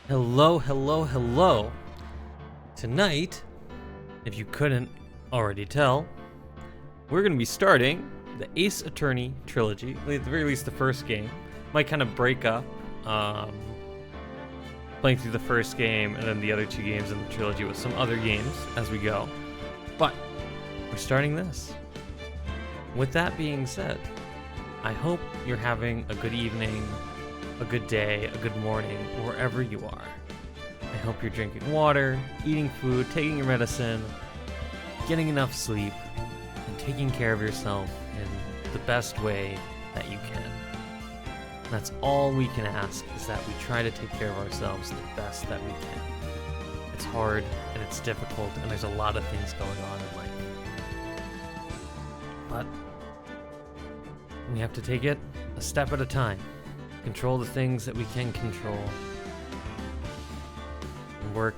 Hello, hello, hello. Tonight, if you couldn't already tell, we're going to be starting the Ace Attorney Trilogy, at the very least the first game. Might kind of break up, playing through the first game and then the other two games in the trilogy with some other games as we go. But we're starting this. With that being said, I hope you're having a good evening, a good day, a good morning, wherever you are. I hope you're drinking water, eating food, taking your medicine, getting enough sleep, and taking care of yourself in the best way that you can. That's all we can ask, is that we try to take care of ourselves the best that we can. It's hard and it's difficult and there's a lot of things going on in life. But we have to take it a step at a time. Control the things that we can control. And work,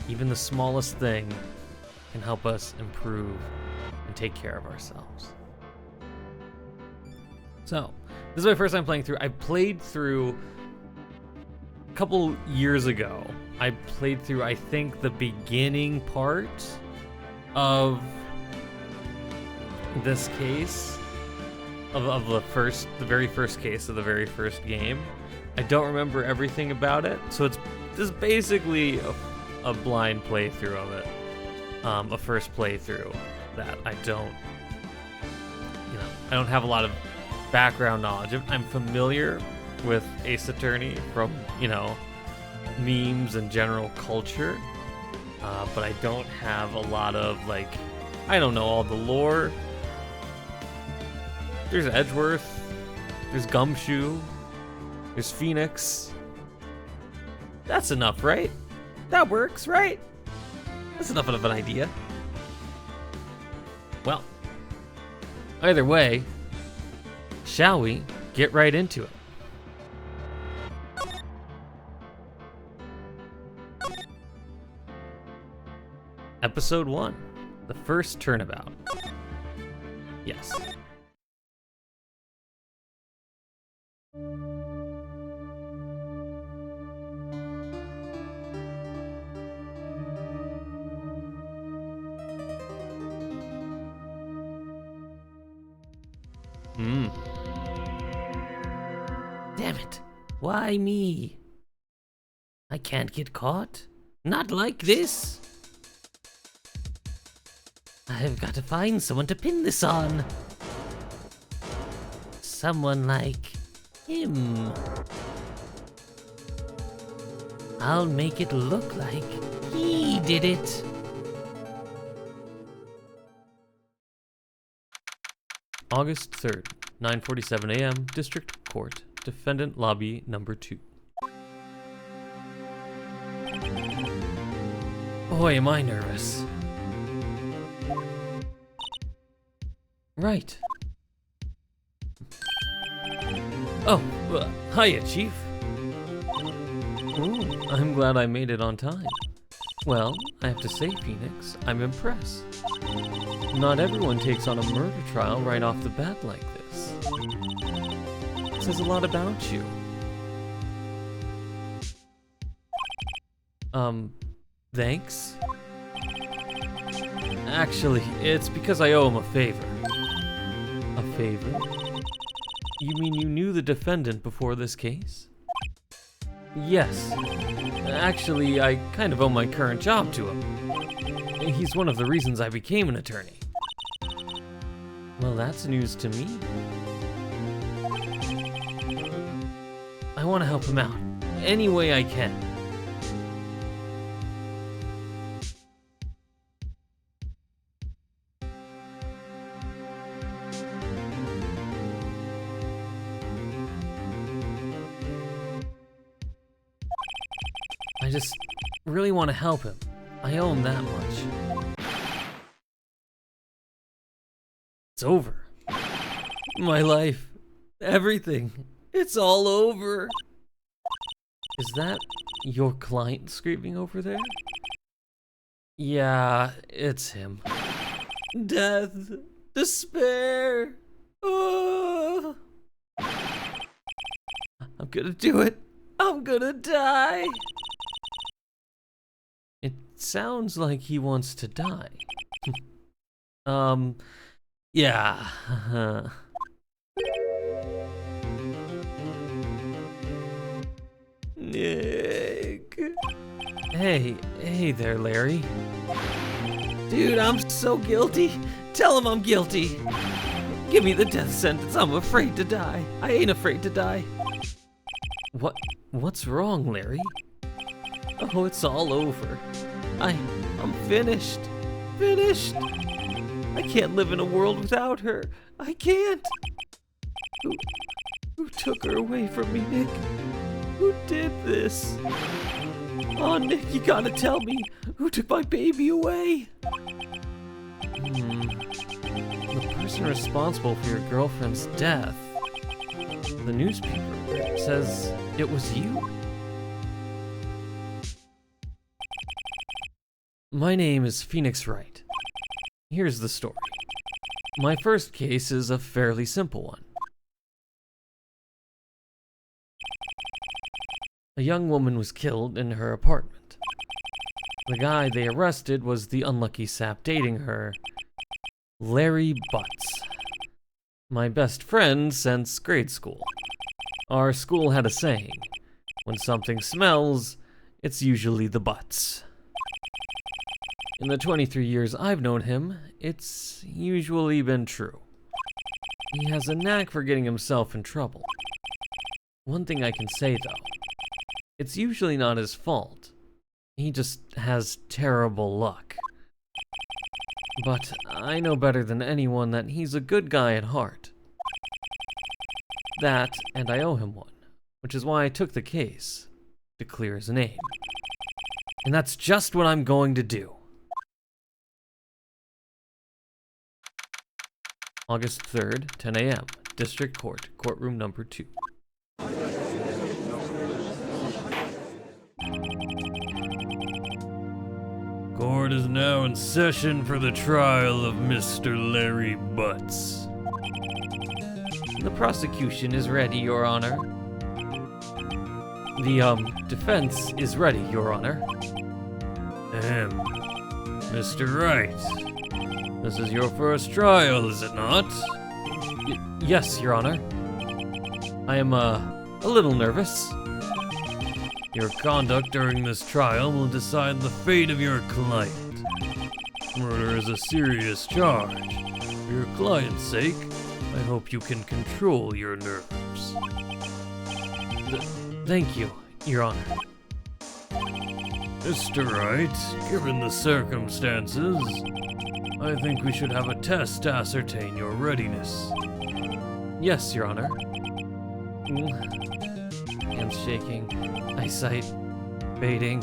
even the smallest thing can help us improve and take care of ourselves. So, this is my first time playing through. I played through a couple years ago. I played through, I think, the beginning part of this case. Of the very first case of the very first game. I don't remember everything about it, so it's just basically a blind playthrough of it. A first playthrough that I don't have a lot of background knowledge. I'm familiar with Ace Attorney from, memes and general culture, but I don't have a lot of, I don't know all the lore. There's Edgeworth, there's Gumshoe, there's Phoenix. That's enough, right? That works, right? That's enough of an idea. Well, either way, shall we get right into it? Episode 1, the first turnabout. Yes. Damn it. Why me? I can't get caught. Not like this. I've got to find someone to pin this on. Someone like him. I'll make it look like he did it. August 3rd, 9:47 a.m., District Court, Defendant Lobby Number 2. Boy, am I nervous. Right. Oh, hiya, Chief. Ooh, I'm glad I made it on time. Well, I have to say, Phoenix, I'm impressed. Not everyone takes on a murder trial right off the bat like this. It says a lot about you. Thanks? Actually, it's because I owe him a favor. A favor? You mean you knew the defendant before this case? Yes. Actually, I kind of owe my current job to him. He's one of the reasons I became an attorney. Well, that's news to me. I want to help him out, any way I can. I just really want to help him. I owe him that much. It's over. My life. Everything. It's all over. Is that your client screaming over there? Yeah, it's him. Death. Despair. Oh. I'm gonna do it. I'm gonna die. It sounds like he wants to die. Yeah. Nick. Hey there, Larry. Dude, I'm so guilty. Tell him I'm guilty. Give me the death sentence. I'm afraid to die. I ain't afraid to die. What's wrong, Larry? Oh, it's all over. I'm finished. Finished. I can't live in a world without her. I can't. Who took her away from me, Nick? Who did this? Oh, Nick, you gotta tell me. Who took my baby away? The person responsible for your girlfriend's death. The newspaper says it was you. My name is Phoenix Wright. Here's the story. My first case is a fairly simple one. A young woman was killed in her apartment. The guy they arrested was the unlucky sap dating her, Larry Butts. My best friend since grade school. Our school had a saying, when something smells, it's usually the butts. In the 23 years I've known him, it's usually been true. He has a knack for getting himself in trouble. One thing I can say though, it's usually not his fault. He just has terrible luck. But I know better than anyone that he's a good guy at heart. That, and I owe him one, which is why I took the case, to clear his name. And that's just what I'm going to do. August 3rd, 10 a.m., District Court, Courtroom Number 2. Court is now in session for the trial of Mr. Larry Butts. The prosecution is ready, Your Honor. The, defense is ready, Your Honor. Mr. Wright, this is your first trial, is it not? Yes, Your Honor. I am, a little nervous. Your conduct during this trial will decide the fate of your client. Murder is a serious charge. For your client's sake, I hope you can control your nerves. Thank you, Your Honor. Mr. Wright, given the circumstances, I think we should have a test to ascertain your readiness. Yes, Your Honor. Hands shaking, eyesight fading.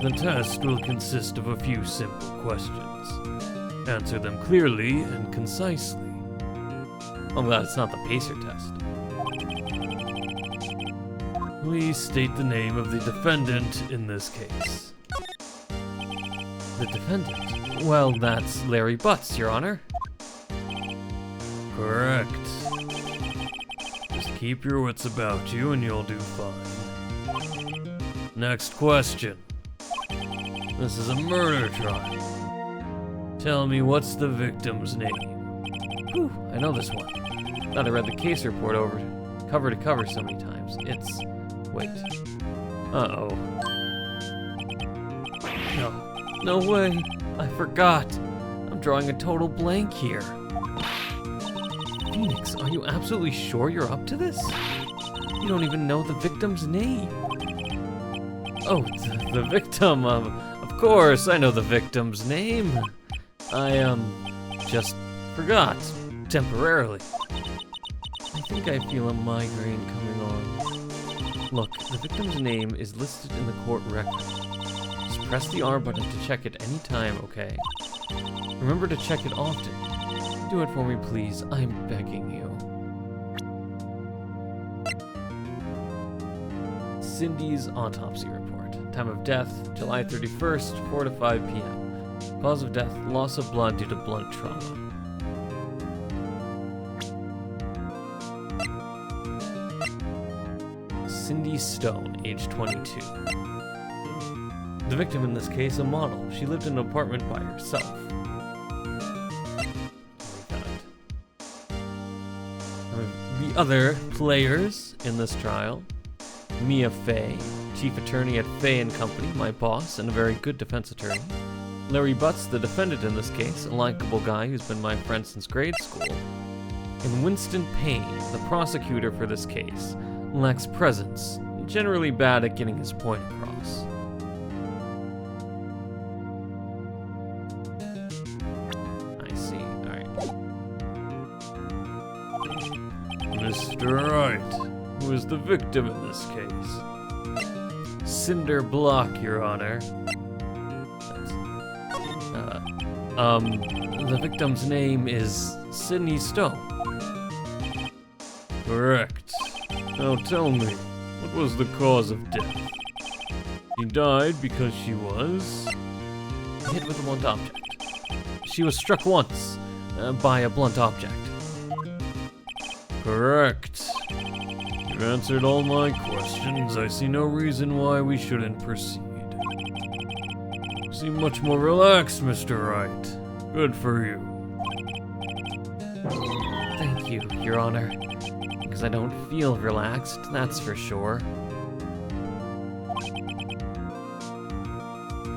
The test will consist of a few simple questions. Answer them clearly and concisely. I'm glad it's not the pacer test. Please state the name of the defendant in this case. The defendant? Well, that's Larry Butts, Your Honor. Correct. Just keep your wits about you and you'll do fine. Next question. This is a murder trial. Tell me, what's the victim's name? Whew, I know this one. Thought I read the case report over cover to cover so many times. It's... wait. Uh-oh. No way. I forgot. I'm drawing a total blank here. Phoenix, are you absolutely sure you're up to this? You don't even know the victim's name. Oh, the victim, of course, I know the victim's name. I, just forgot, temporarily. I think I feel a migraine coming on. Look, the victim's name is listed in the court record. Just press the R button to check it any time, okay? Remember to check it often. Do it for me, please. I'm begging you. Cindy's autopsy report. Time of death, July 31st, 4 to 5 p.m. Cause of death, loss of blood due to blunt trauma. Cindy Stone, age 22. The victim in this case, a model. She lived in an apartment by herself. The other players in this trial: Mia Fey, chief attorney at Fey & Company, my boss, and a very good defense attorney. Larry Butts, the defendant in this case, a likable guy who's been my friend since grade school. And Winston Payne, the prosecutor for this case, lacks presence, generally bad at getting his point across. I see, alright. Mr. Wright, who is the victim in this case? Cinder Block, Your Honor. The victim's name is Sydney Stone. Correct. Now tell me, what was the cause of death? She died because she was hit with a blunt object. She was struck once by a blunt object. Correct. You've answered all my questions. I see no reason why we shouldn't proceed. You seem much more relaxed, Mr. Wright. Good for you. Thank you, Your Honor. Because I don't feel relaxed, that's for sure.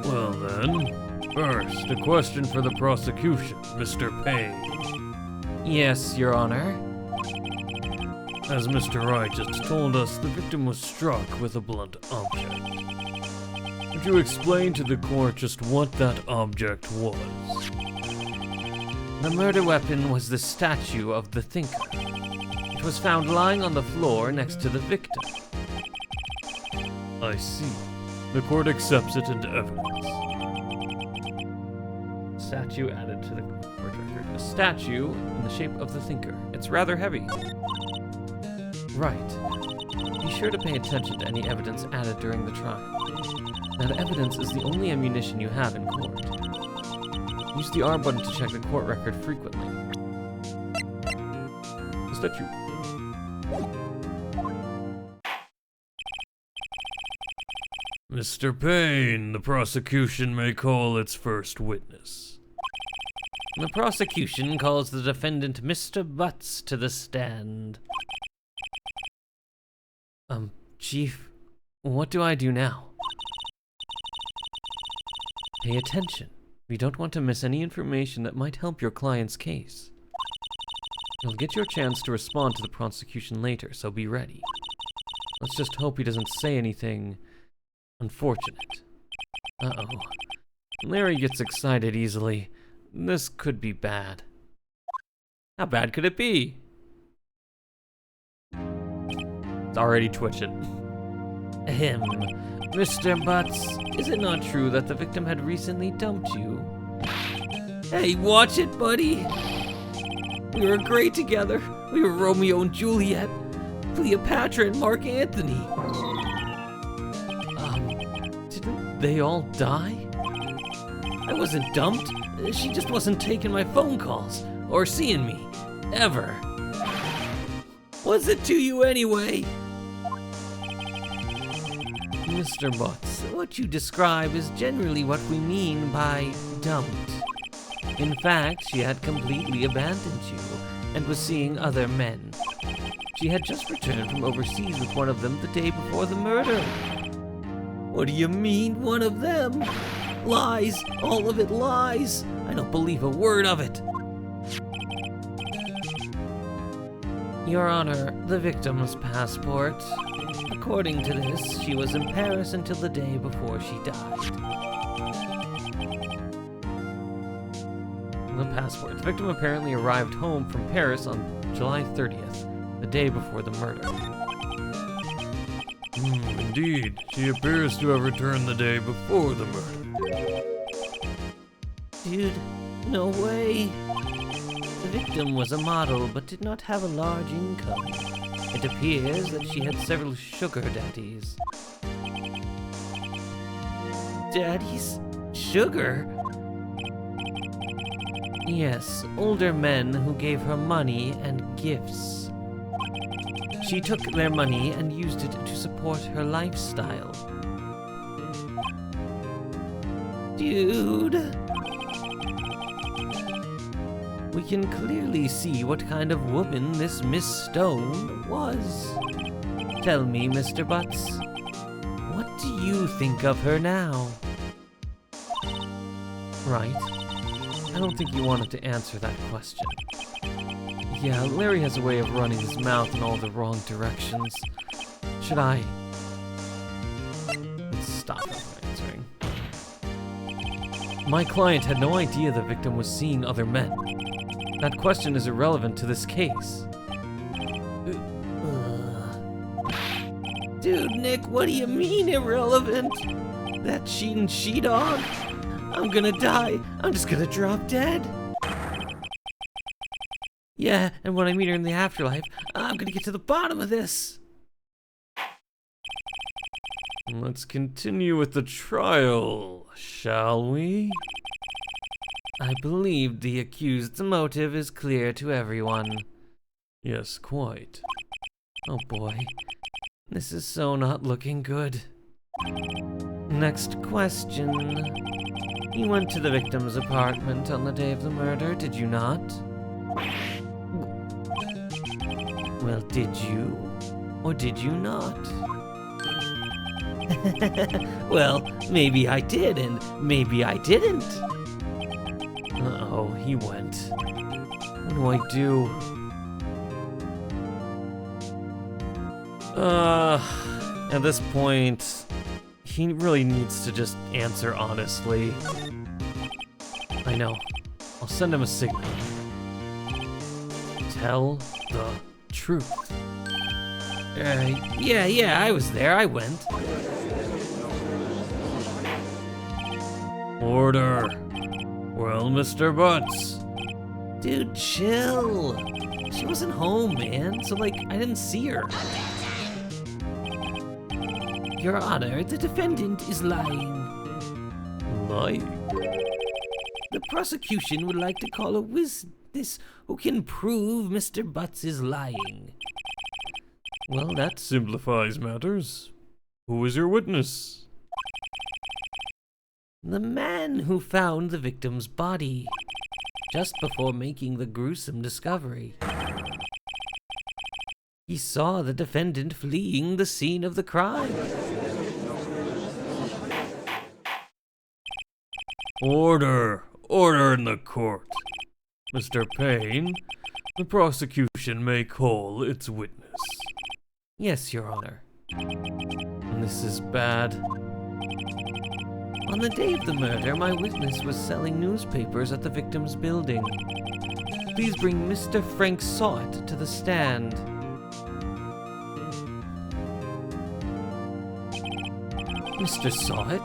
Well then, first, a question for the prosecution, Mr. Payne. Yes, Your Honor. As Mr. Wright just told us, the victim was struck with a blunt object. Would you explain to the court just what that object was? The murder weapon was the statue of the thinker. It was found lying on the floor next to the victim. I see. The court accepts it into evidence. Statue added to the court record. A statue in the shape of the thinker. It's rather heavy. Right. Be sure to pay attention to any evidence added during the trial. That evidence is the only ammunition you have in court. Use the R button to check the court record frequently. Is that you? Mr. Payne, the prosecution may call its first witness. The prosecution calls the defendant Mr. Butts to the stand. Chief, what do I do now? Pay attention. We don't want to miss any information that might help your client's case. You'll get your chance to respond to the prosecution later, so be ready. Let's just hope he doesn't say anything unfortunate. Uh-oh. Larry gets excited easily. This could be bad. How bad could it be? It's already twitching. Ahem. Mr. Butts, is it not true that the victim had recently dumped you? Hey, watch it, buddy! We were great together. We were Romeo and Juliet, Cleopatra and Mark Antony. Didn't they all die? I wasn't dumped. She just wasn't taking my phone calls or seeing me, ever. What's it to you anyway? Mr. Butts, what you describe is generally what we mean by dumped. In fact, she had completely abandoned you and was seeing other men. She had just returned from overseas with one of them the day before the murder. What do you mean, one of them? Lies! All of it lies! I don't believe a word of it! Your Honor, the victim's passport. According to this, she was in Paris until the day before she died. The passport. The victim apparently arrived home from Paris on July 30th, the day before the murder. Indeed, she appears to have returned the day before the murder. Dude, no way. The victim was a model, but did not have a large income. It appears that she had several sugar daddies. Daddies? Sugar? Yes, older men who gave her money and gifts. She took their money and used it to support her lifestyle. Dude, we can clearly see what kind of woman this Miss Stone was. Tell me, Mr. Butts, what do you think of her now? Right. I don't think you wanted to answer that question. Yeah, Larry has a way of running his mouth in all the wrong directions. Should I? Let's stop him from answering. My client had no idea the victim was seeing other men. That question is irrelevant to this case. Dude, Nick, what do you mean irrelevant? That she-dog? I'm gonna die. I'm just gonna drop dead. Yeah, and when I meet her in the afterlife, I'm gonna get to the bottom of this. Let's continue with the trial, shall we? I believe the accused's motive is clear to everyone. Yes, quite. Oh boy, this is so not looking good. Next question. You went to the victim's apartment on the day of the murder, did you not? Well, did you? Or did you not? Well, maybe I did, and maybe I didn't. Uh-oh, he went. What do I do? At this point, he really needs to just answer honestly. I know. I'll send him a signal. Tell the truth. Yeah, I was there. I went. Order. Well, Mr. Butts. Dude, chill. She wasn't home, man. So, I didn't see her. Your Honor, the defendant is lying. Lying? The prosecution would like to call a witness who can prove Mr. Butts is lying. Well, that simplifies matters. Who is your witness? The man who found the victim's body just before making the gruesome discovery. He saw the defendant fleeing the scene of the crime. Order! Order in the court. Mr. Payne, the prosecution may call its witness. Yes, Your Honor. This is bad. On the day of the murder, my witness was selling newspapers at the victim's building. Please bring Mr. Frank Sawt to the stand. Mr. Sawt,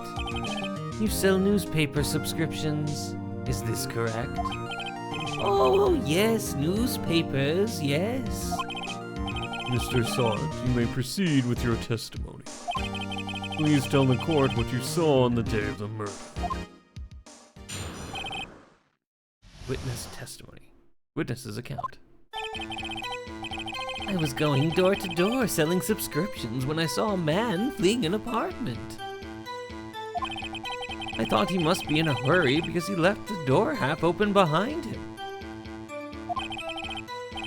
you sell newspaper subscriptions. Is this correct? Oh, yes, newspapers, yes. Mr. Sawt, you may proceed with your testimony. Please tell the court what you saw on the day of the murder. Witness testimony. Witness's account. I was going door to door selling subscriptions when I saw a man fleeing an apartment. I thought he must be in a hurry because he left the door half open behind him.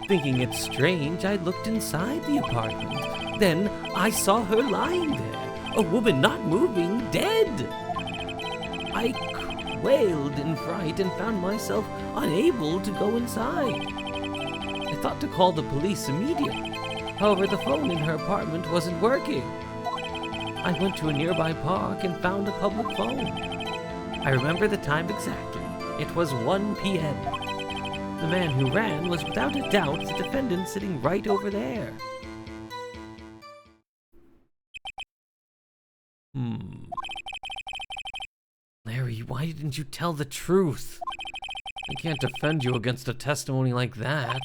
Thinking it strange, I looked inside the apartment. Then I saw her lying there, a woman not moving, dead. I quailed in fright and found myself unable to go inside. I thought to call the police immediately. However, the phone in her apartment wasn't working. I went to a nearby park and found a public phone. I remember the time exactly. It was 1 p.m. The man who ran was without a doubt the defendant sitting right over there. Larry, why didn't you tell the truth? I can't defend you against a testimony like that.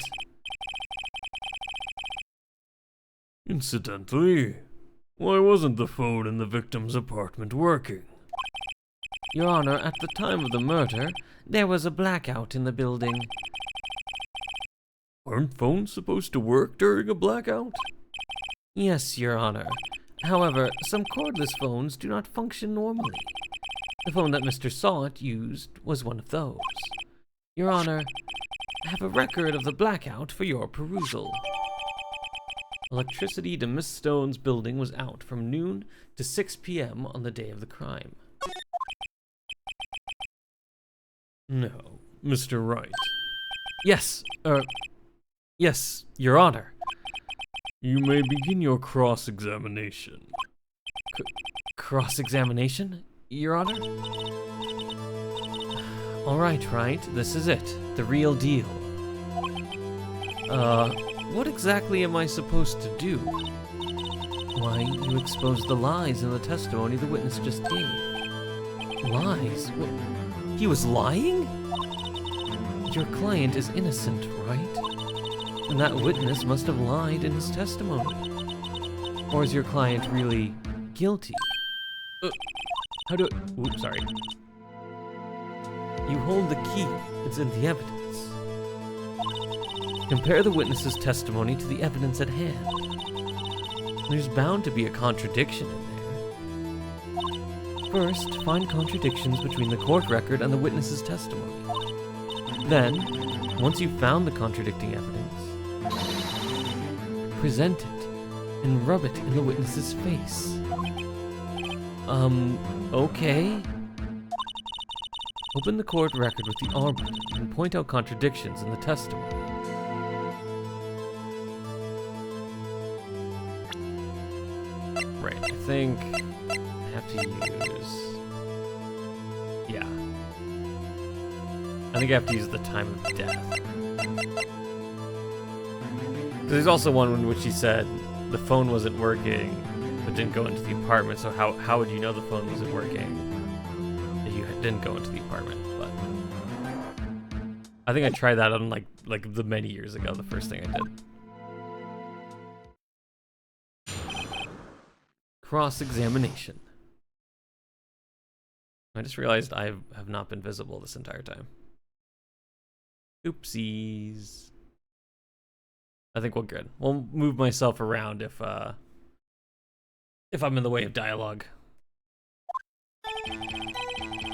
Incidentally, why wasn't the phone in the victim's apartment working? Your Honor, at the time of the murder, there was a blackout in the building. Aren't phones supposed to work during a blackout? Yes, Your Honor. However, some cordless phones do not function normally. The phone that Mr. Sawt used was one of those. Your Honor, I have a record of the blackout for your perusal. Electricity to Miss Stone's building was out from noon to 6 p.m. on the day of the crime. No, Mr. Wright. Yes, yes, Your Honor. You may begin your cross-examination. Cross-examination, Your Honor? All right, Wright, this is it. The real deal. What exactly am I supposed to do? Why, you exposed the lies in the testimony the witness just gave. Lies? What? He was lying? Your client is innocent, right? And that witness must have lied in his testimony. Or is your client really guilty? How do I... Oops, sorry. You hold the key. It's in the evidence. Compare the witness's testimony to the evidence at hand. There's bound to be a contradiction in there. First, find contradictions between the court record and the witness's testimony. Then, once you've found the contradicting evidence, present it and rub it in the witness's face. Okay. Open the court record with the arm button and point out contradictions in the testimony. Right, I think I have to use... Yeah. I think I have to use the time of death. There's also one in which he said the phone wasn't working, but didn't go into the apartment, so how would you know the phone wasn't working if you didn't go into the apartment? But I think I tried that on like the many years ago, the first thing I did. Cross-examination. I just realized I have not been visible this entire time. Oopsies. I think we're good. We'll move myself around if I'm in the way of dialogue.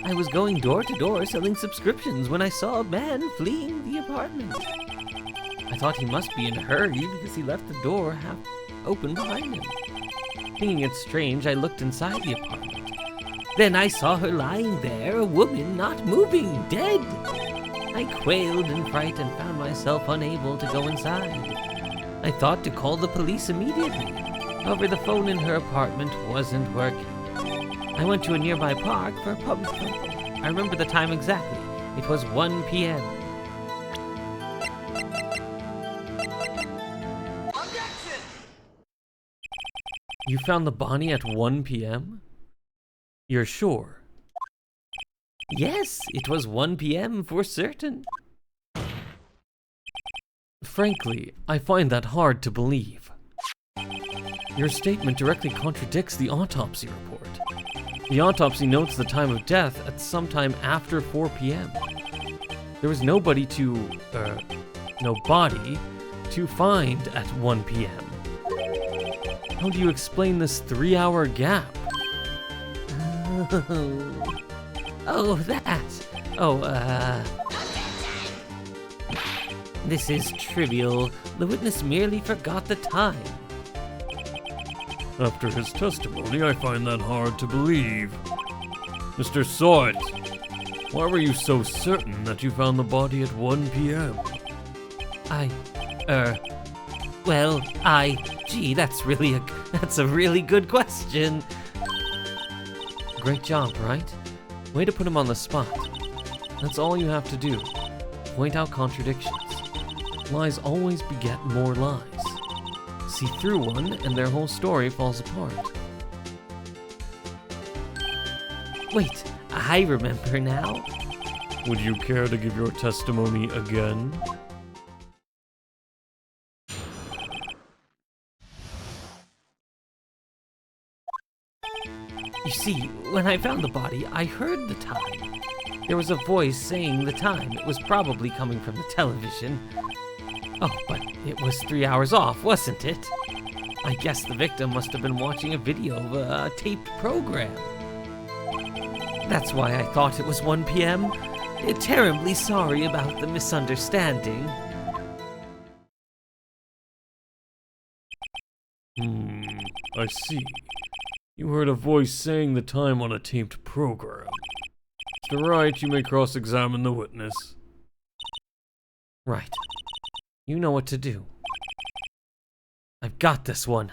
I was going door to door selling subscriptions when I saw a man fleeing the apartment. I thought he must be in a hurry because he left the door half open behind him. Thinking it strange, I looked inside the apartment. Then I saw her lying there, a woman not moving, dead. I quailed in fright and found myself unable to go inside. I thought to call the police immediately. However, the phone in her apartment wasn't working. I went to a nearby park for a pub photo. I remember the time exactly. It was 1 p.m. Objection! You found the body at 1 p.m.? You're sure? Yes, it was 1 p.m. for certain. Frankly, I find that hard to believe. Your statement directly contradicts the autopsy report. The autopsy notes the time of death at sometime after 4 p.m. There was no body to find at 1 p.m. How do you explain this 3-hour gap? This is trivial. The witness merely forgot the time. After his testimony, I find that hard to believe. Mr. Sawt, why were you so certain that you found the body at 1 p.m.? Gee, that's a really good question. Great job, right? Way to put him on the spot. That's all you have to do. Point out contradictions. Lies always beget more lies. See through one, and their whole story falls apart. Wait, I remember now. Would you care to give your testimony again? You see, when I found the body, I heard the time. There was a voice saying the time. It was probably coming from the television. Oh, but it was 3 hours off, wasn't it? I guess the victim must have been watching a video of a taped program. That's why I thought it was 1 p.m. Terribly sorry about the misunderstanding. I see. You heard a voice saying the time on a taped program. Mr. Wright, you may cross-examine the witness. Right. You know what to do. I've got this one.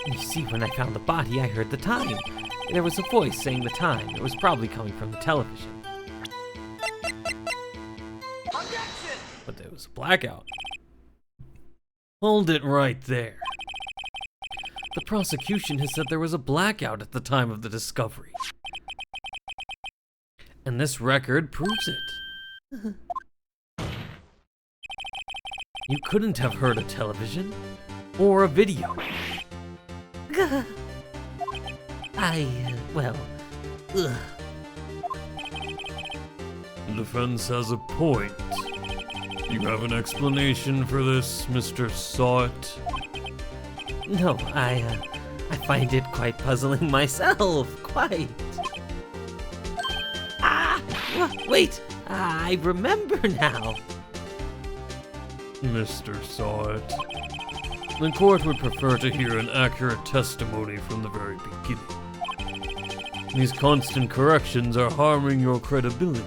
You see, when I found the body, I heard the time. There was a voice saying the time. It was probably coming from the television. But there was a blackout. Hold it right there. The prosecution has said there was a blackout at the time of the discovery. And this record proves it. You couldn't have heard a television or a video. Well, ugh. The defense has a point. You have an explanation for this, Mr. Sot? No, I find it quite puzzling myself, quite. Wait, I remember now. Mr. Sot, the court would prefer to hear an accurate testimony from the very beginning. These constant corrections are harming your credibility.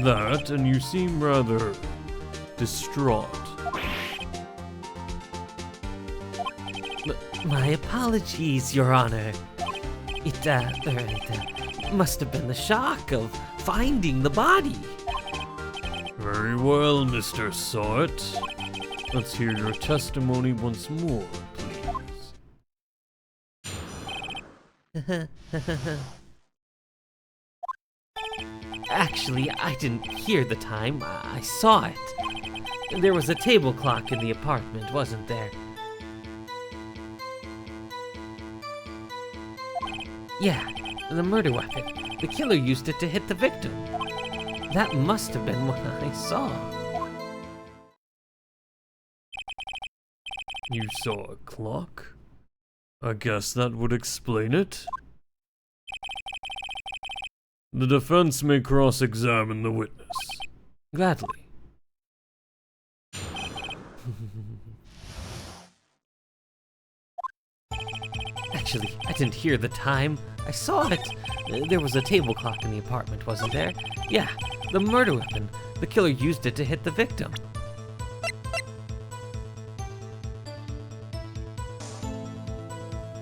That, and you seem rather distraught. My apologies, Your Honor. It must have been the shock of finding the body. Very well, Mr. Sot. Let's hear your testimony once more, please. Actually, I didn't hear the time. I saw it. There was a table clock in the apartment, wasn't there? Yeah, the murder weapon. The killer used it to hit the victim. That must have been what I saw. You saw a clock? I guess that would explain it. The defense may cross-examine the witness. Gladly. Actually, I didn't hear the time. I saw it. There was a table clock in the apartment, wasn't there? Yeah, the murder weapon. The killer used it to hit the victim.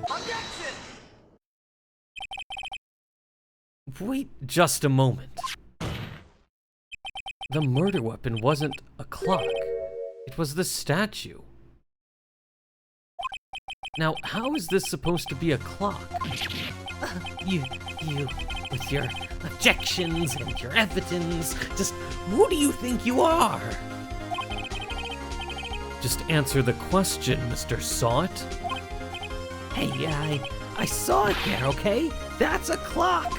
Objection! Wait just a moment. The murder weapon wasn't a clock. It was the statue. Now, how is this supposed to be a clock? You, with your objections and your evidence, just who do you think you are? Just answer the question, Mr. Sot. Hey, I saw it there, okay? That's a clock.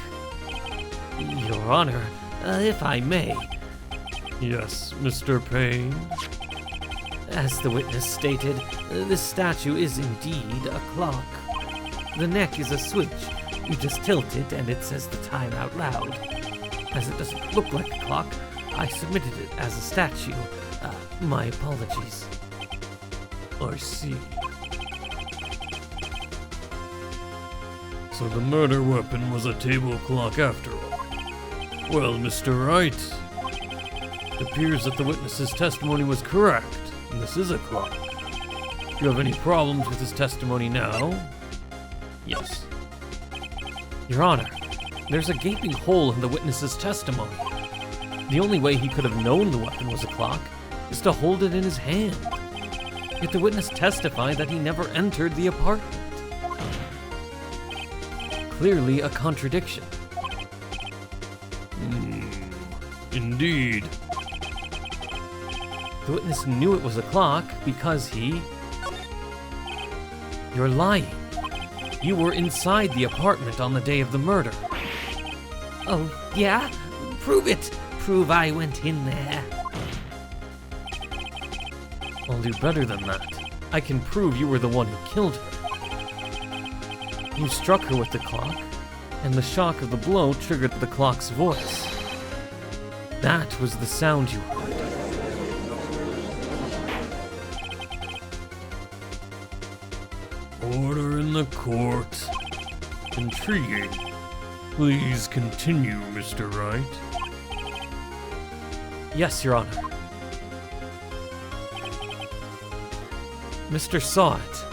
Your Honor, if I may. Yes, Mr. Payne. As the witness stated, this statue is indeed a clock. The neck is a switch. You just tilt it and it says the time out loud. As it doesn't look like a clock, I submitted it as a statue. My apologies. I see. So the murder weapon was a table clock after all. Well, Mr. Wright, it appears that the witness's testimony was correct, and this is a clock. Do you have any problems with his testimony now? Yes. Your Honor, there's a gaping hole in the witness's testimony. The only way he could have known the weapon was a clock is to hold it in his hand. Yet the witness testified that he never entered the apartment. Clearly a contradiction. Indeed. The witness knew it was a clock because he... You're lying. You were inside the apartment on the day of the murder. Oh, yeah? Prove it! Prove I went in there. I'll do better than that. I can prove you were the one who killed her. You struck her with the clock, and the shock of the blow triggered the clock's voice. That was the sound you heard. Order in the court. Intriguing. Please continue, Mr. Wright. Yes, Your Honor. Mr. saw it.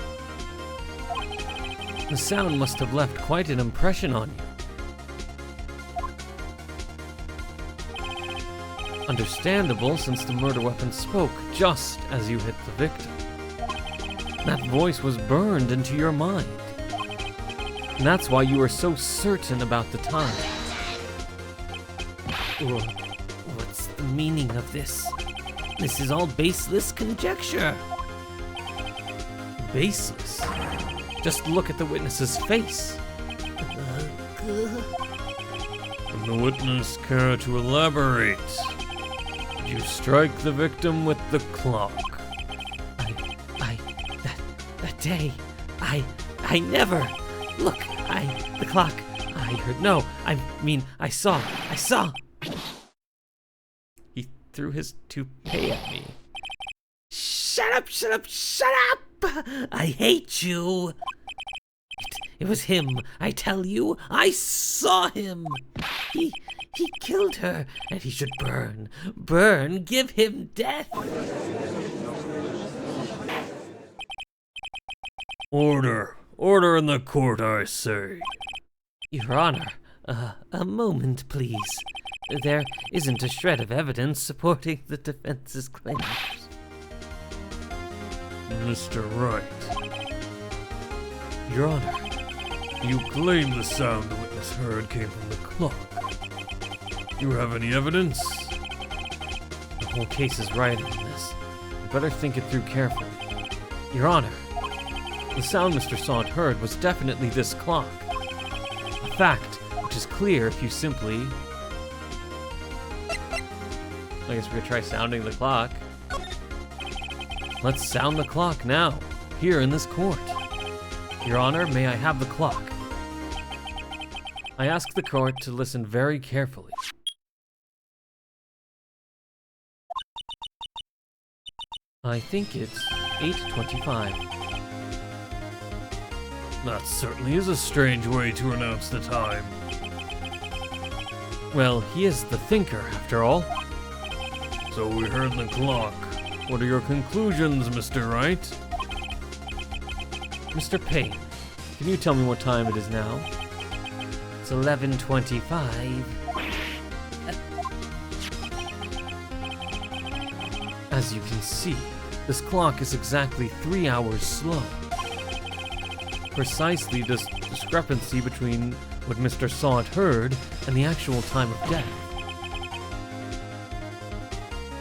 The sound must have left quite an impression on you. Understandable, since the murder weapon spoke just as you hit the victim. That voice was burned into your mind. And that's why you were so certain about the time. What's the meaning of this? This is all baseless conjecture. Baseless? Just look at the witness's face. Would the witness care to elaborate? Did you strike the victim with the clock? That day, I never. Look, the clock. I heard, no, I mean, I saw. He threw his toupee at me. Shut up! I hate you. It was him, I tell you. I saw him. He killed her, and he should burn. Burn, give him death. Order in the court, I say. Your Honor, a moment, please. There isn't a shred of evidence supporting the defense's claims. Mr. Wright, Your Honor, you claim the sound the witness heard came from the clock. You have any evidence? the whole case is riding on this. You better think it through carefully. Your Honor, the sound Mr. Salt heard was definitely this clock. A fact which is clear if you simply... I guess we could try sounding the clock. Let's sound the clock now, here in this court. Your Honor, may I have the clock? I ask the court to listen very carefully. I think it's 8:25. That certainly is a strange way to announce the time. Well, he is the thinker, after all. So we heard the clock. What are your conclusions, Mr. Wright? Mr. Payne, can you tell me what time it is now? It's 11:25. As you can see, this clock is exactly 3 hours slow. Precisely this discrepancy between what Mr. Salt heard and the actual time of death.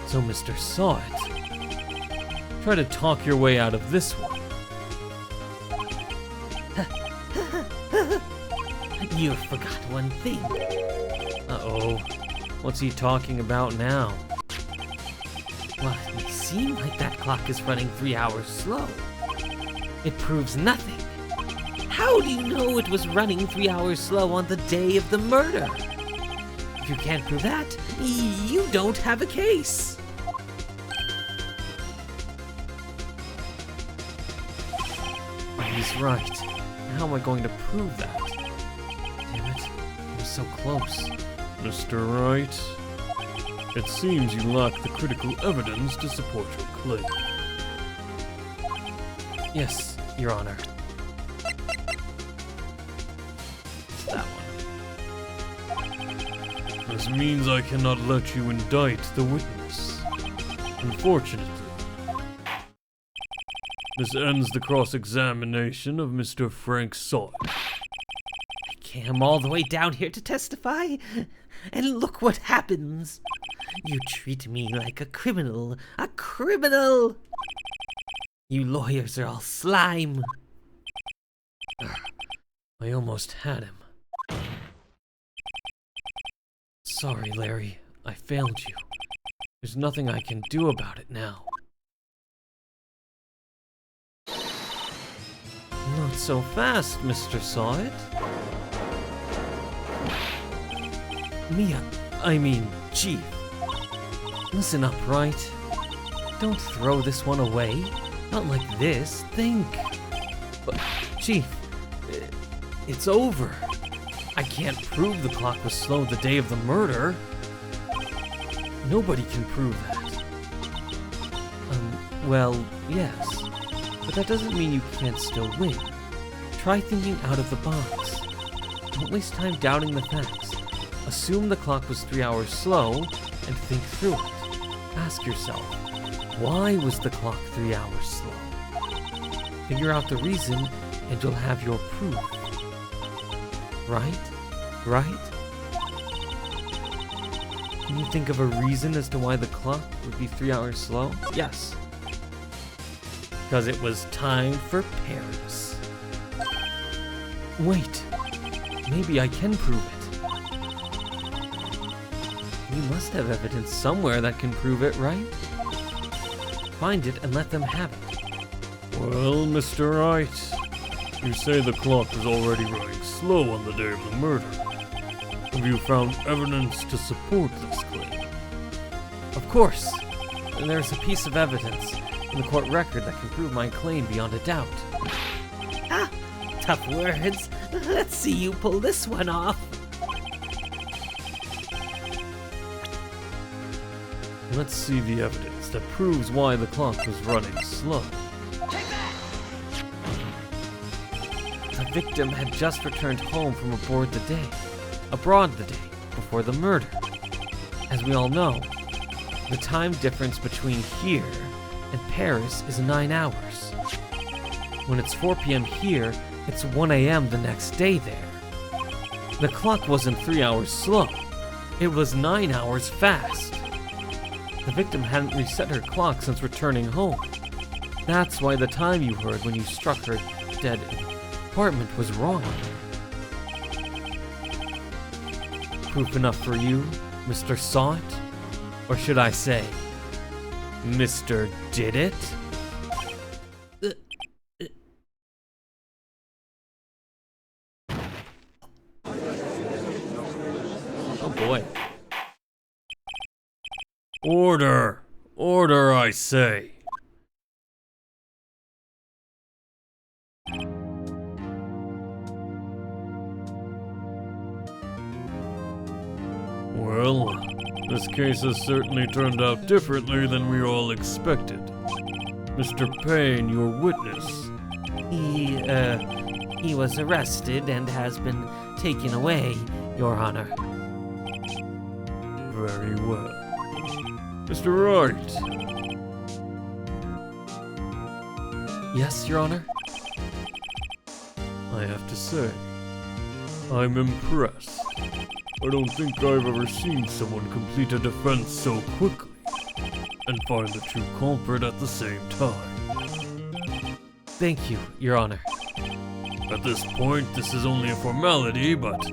So, Mr. Salt, try to talk your way out of this one. You forgot one thing. Uh-oh. What's he talking about now? Well, it may seem like that clock is running 3 hours slow. It proves nothing. How do you know it was running 3 hours slow on the day of the murder? If you can't prove that, you don't have a case. He's right. How am I going to prove that? Damn it, I was so close. Mr. Wright, it seems you lack the critical evidence to support your claim. Yes, Your Honor. It's that one. This means I cannot let you indict the witness. Unfortunately, this ends the cross-examination of Mr. Frank Salt. I came all the way down here to testify, and look what happens. You treat me like a criminal. A criminal! You lawyers are all slime. I almost had him. Sorry, Larry. I failed you. There's nothing I can do about it now. Not so fast, Mr. Sawit. Chief. Listen up, right? Don't throw this one away. Not like this. Think. But, Chief, it's over. I can't prove the clock was slow the day of the murder. Nobody can prove that. Well, yes. But that doesn't mean you can't still win. Try thinking out of the box. Don't waste time doubting the facts. Assume the clock was 3 hours slow and think through it. Ask yourself, why was the clock 3 hours slow? Figure out the reason and you'll have your proof. Right? Right? Can you think of a reason as to why the clock would be 3 hours slow? Yes. Because it was time for Paris. Wait. Maybe I can prove it. You must have evidence somewhere that can prove it, right? Find it and let them have it. Well, Mr. Wright, you say the clock was already running slow on the day of the murder. Have you found evidence to support this claim? Of course. And there's a piece of evidence in the court record that can prove my claim beyond a doubt. Ah, tough words. Let's see you pull this one off. Let's see the evidence that proves why the clock was running slow. The victim had just returned home from abroad the day before the murder. As we all know, the time difference between here and Paris is 9 hours. When it's 4 p.m. here, it's 1 a.m. the next day there. The clock wasn't 3 hours slow, it was 9 hours fast. The victim hadn't reset her clock since returning home. That's why the time you heard when you struck her dead apartment was wrong. Proof enough for you, Mr. Sawit? Or should I say, Mr. Did It? Oh boy. Order! Order, I say! Well, this case has certainly turned out differently than we all expected. Mr. Payne, your witness. He was arrested and has been taken away, Your Honor. Very well. Mr. Wright. Yes, Your Honor? I have to say, I'm impressed. I don't think I've ever seen someone complete a defense so quickly and find the true culprit at the same time. Thank you, Your Honor. At this point, this is only a formality, but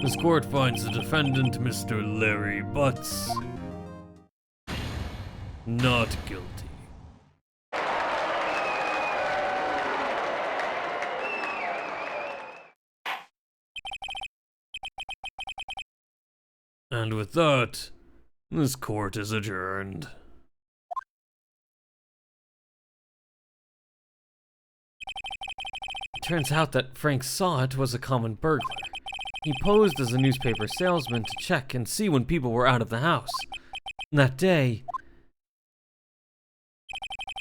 this court finds the defendant, Mr. Larry Butts, not guilty. And with that, this court is adjourned. It turns out that Frank Sawit was a common burglar. He posed as a newspaper salesman to check and see when people were out of the house. And that day,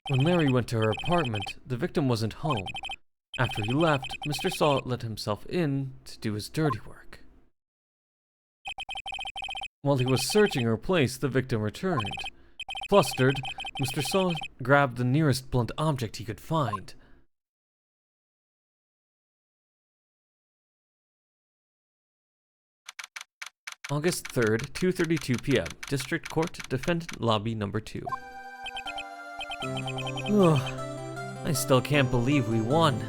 when Larry went to her apartment, the victim wasn't home. After he left, Mr. Sawit let himself in to do his dirty work. While he was searching her place, the victim returned. Flustered, Mr. Sawit grabbed the nearest blunt object he could find. August 3rd, 2:32 p.m. District Court, Defendant Lobby Number 2. I still can't believe we won.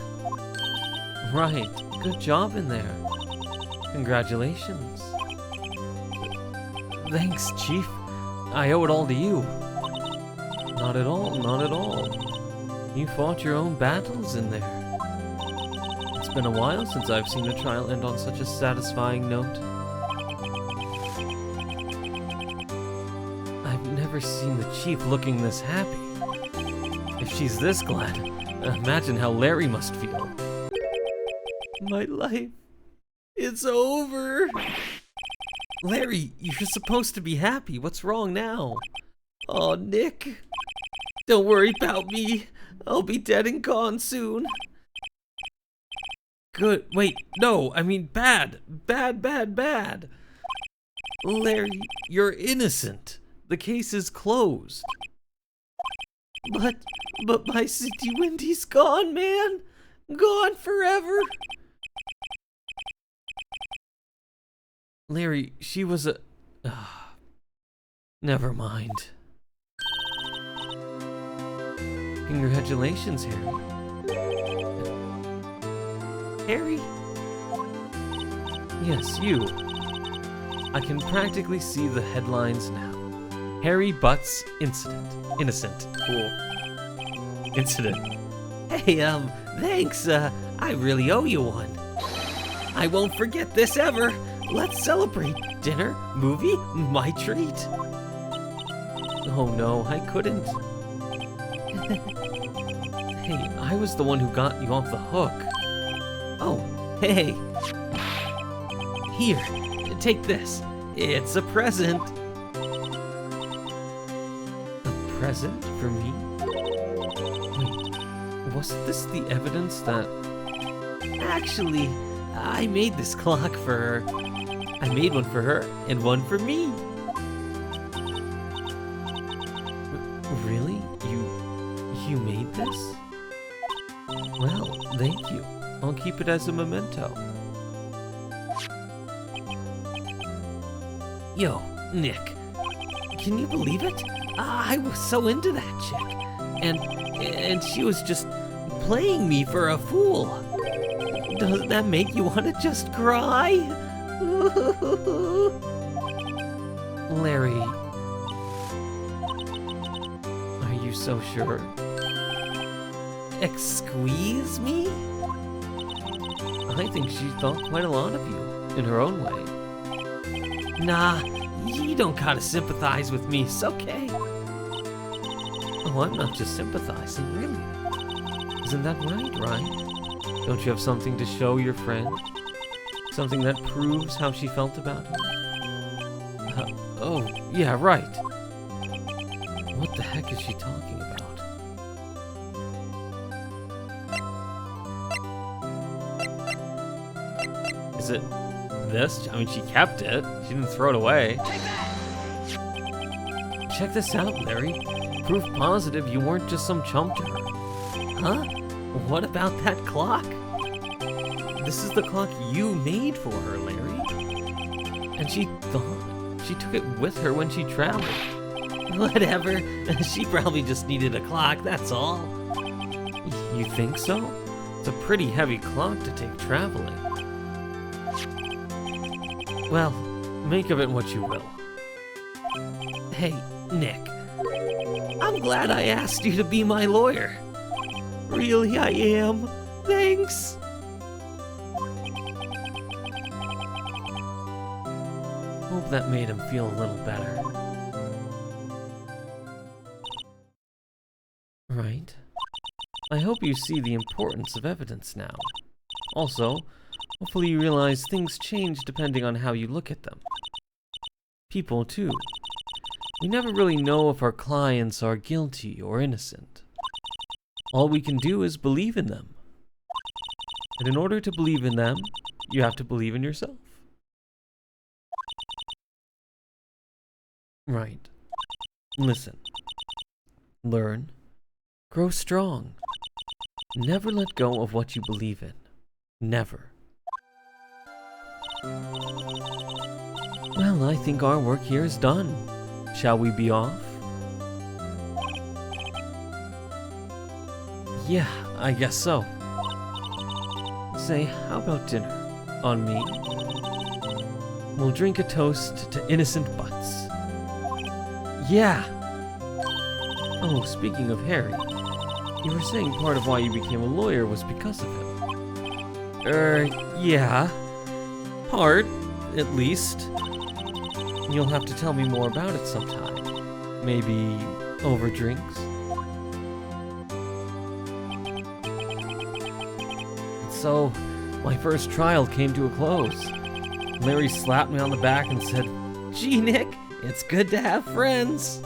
Right, good job in there. Congratulations. Thanks, Chief. I owe it all to you. Not at all, not at all. You fought your own battles in there. It's been a while since I've seen a trial end on such a satisfying note. I've never seen the Chief looking this happy. If she's this glad, imagine how Larry must feel. My life is over. Larry, you're supposed to be happy. What's wrong now? Oh, Nick. Don't worry about me. I'll be dead and gone soon. Good. Wait, no, I mean bad. Bad, bad, bad. Larry, you're innocent. The case is closed. But my Cindy Windy's gone, man. Gone forever. Larry, she was a... never mind. Congratulations, Harry. Harry? Yes, you. I can practically see the headlines now. Harry Butts incident. Innocent. Cool. Incident. Hey, thanks. I really owe you one. I won't forget this ever. Let's celebrate. Dinner? Movie? My treat. Oh no, I couldn't. Hey, I was the one who got you off the hook. Oh, hey. Here, take this. It's a present. A present for me? Wait, wasn't this the evidence that... Actually, I made this clock for her. I made one for her and one for me. Really? You made this? Well, thank you. I'll keep it as a memento. Yo, Nick, can you believe it? I was so into that chick, and she was just playing me for a fool. Doesn't that make you want to just cry? Larry, are you so sure? Excuse me? I think she thought quite a lot of you, in her own way. Nah, you don't gotta sympathize with me, it's okay. Oh, I'm not just sympathizing, really. Isn't that right? Don't you have something to show your friend? Something that proves how she felt about him? Oh, yeah, right. What the heck is she talking about? Is it this? I mean, she kept it. She didn't throw it away. Check this out, Larry. Proof positive you weren't just some chump to her. Huh? What about that clock? This is the clock you made for her, Larry. And she thought she took it with her when she traveled. Whatever. She probably just needed a clock, that's all. You think so? It's a pretty heavy clock to take traveling. Well, make of it what you will. Hey, Nick. I'm glad I asked you to be my lawyer. Really, I am. Thanks. Hope that made him feel a little better. Right. I hope you see the importance of evidence now. Also, hopefully you realize things change depending on how you look at them. People, too. We never really know if our clients are guilty or innocent. All we can do is believe in them. And in order to believe in them, you have to believe in yourself. Right. Listen. Learn. Grow strong. Never let go of what you believe in. Never. Well, I think our work here is done. Shall we be off? Yeah, I guess so. Say, how about dinner? On me? We'll drink a toast to innocent butts. Yeah! Oh, speaking of Harry, you were saying part of why you became a lawyer was because of him. Yeah. Part, at least. You'll have to tell me more about it sometime. Maybe over drinks? So, my first trial came to a close. Larry slapped me on the back and said, "Gee, Nick, it's good to have friends."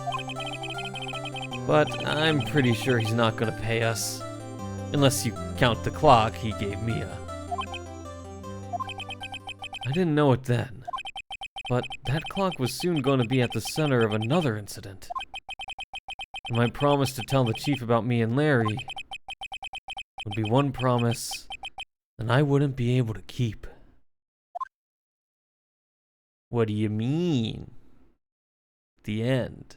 But I'm pretty sure he's not gonna pay us. Unless you count the clock he gave Mia. I didn't know it then, but that clock was soon going to be at the center of another incident. And my promise to tell the chief about me and Larry would be one promise that I wouldn't be able to keep. What do you mean? The end.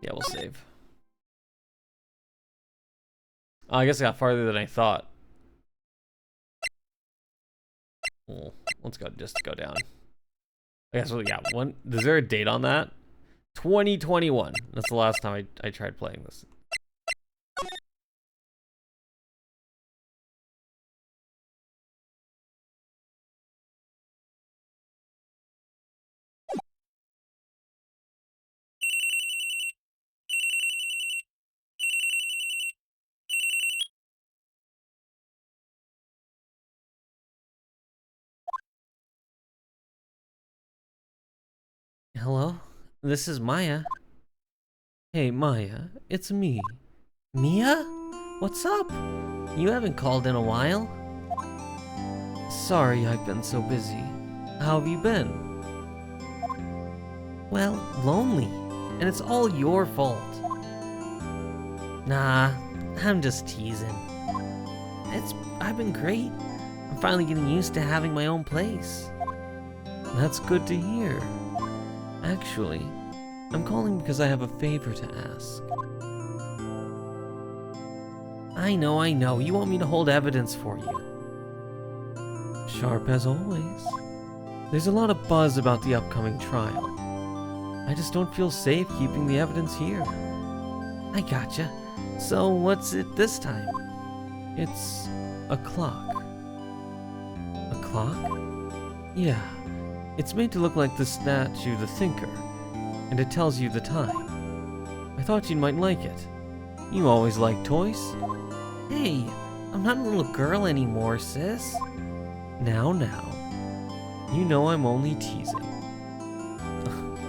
Yeah, we'll save. Oh, I guess I got farther than I thought. Well, let's go down. I guess, well, yeah, is there a date on that? 2021. That's the last time I tried playing this. Hello? This is Maya. Hey, Maya, it's me. Mia? What's up? You haven't called in a while. Sorry, I've been so busy. How have you been? Well, lonely. And it's all your fault. Nah, I'm just teasing. I've been great. I'm finally getting used to having my own place. That's good to hear. Actually, I'm calling because I have a favor to ask. I know. You want me to hold evidence for you. Sharp as always. There's a lot of buzz about the upcoming trial. I just don't feel safe keeping the evidence here. I gotcha. So what's it this time? It's a clock. A clock? Yeah. It's made to look like the statue, the Thinker, and it tells you the time. I thought you might like it. You always like toys? Hey, I'm not a little girl anymore, sis. Now. You know I'm only teasing.